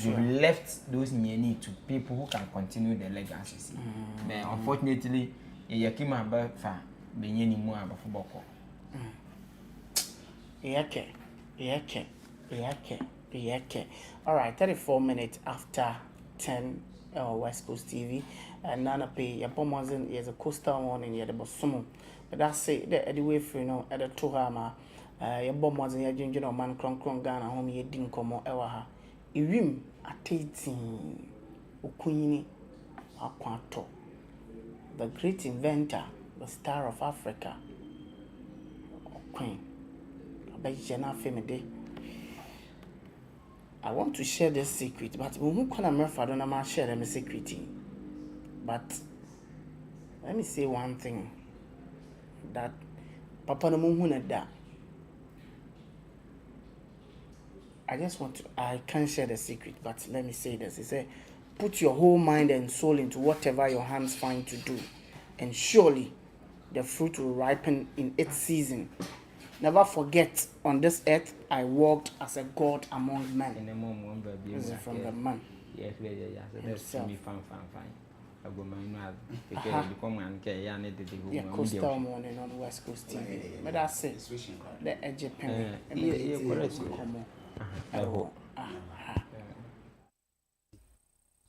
we left those nyeni to people who can continue the legacy. But unfortunately, yakima fa benyeni mu abafuboko. All right, 34 minutes after 10 West Coast TV. And Nana Pay, Yapomazin is a coastal morning, yet the Bosumu. But that's it, the anyway for you know, at the Tuhama, Yabomazin, your ginger man, Cron Ghana, home ye didn't come or ever. Irim at 18, Ukuni, Aquato, the great inventor, the star of Africa, Queen. I bet you're not famous. I want to share this secret, but who can I don't share them secret. But let me say one thing that Papa no Muhuna da. I can't share the secret, but let me say this. He said, put your whole mind and soul into whatever your hands find to do, and surely the fruit will ripen in its season. Never forget, on this earth, I walked as a god among men. This is from the man. Yeah. So that's me fine. Yeah, Coastal Morning on West Coast TV. But that's it. The edge pen.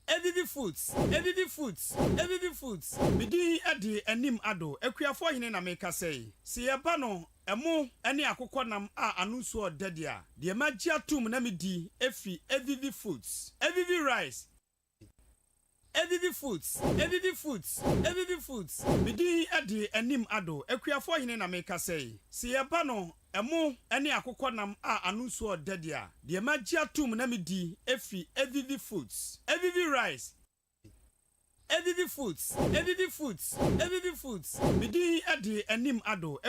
Edidi foods. Bidi adi enim ado. Ekuafo hine na meka say. Si eba no emo ene akokɔ nam a anuso odedia. De magia tum na medi efi Edidi foods. Edidi rice. Edidi foods. Bidi adi enim ado. Ekuafo hine na meka say. Si eba no emo ene akokɔ nam a anuso odedia. De magia tum na medi efi Edidi foods. Edidi rice. Edidi foods. Bidi adi enim ado.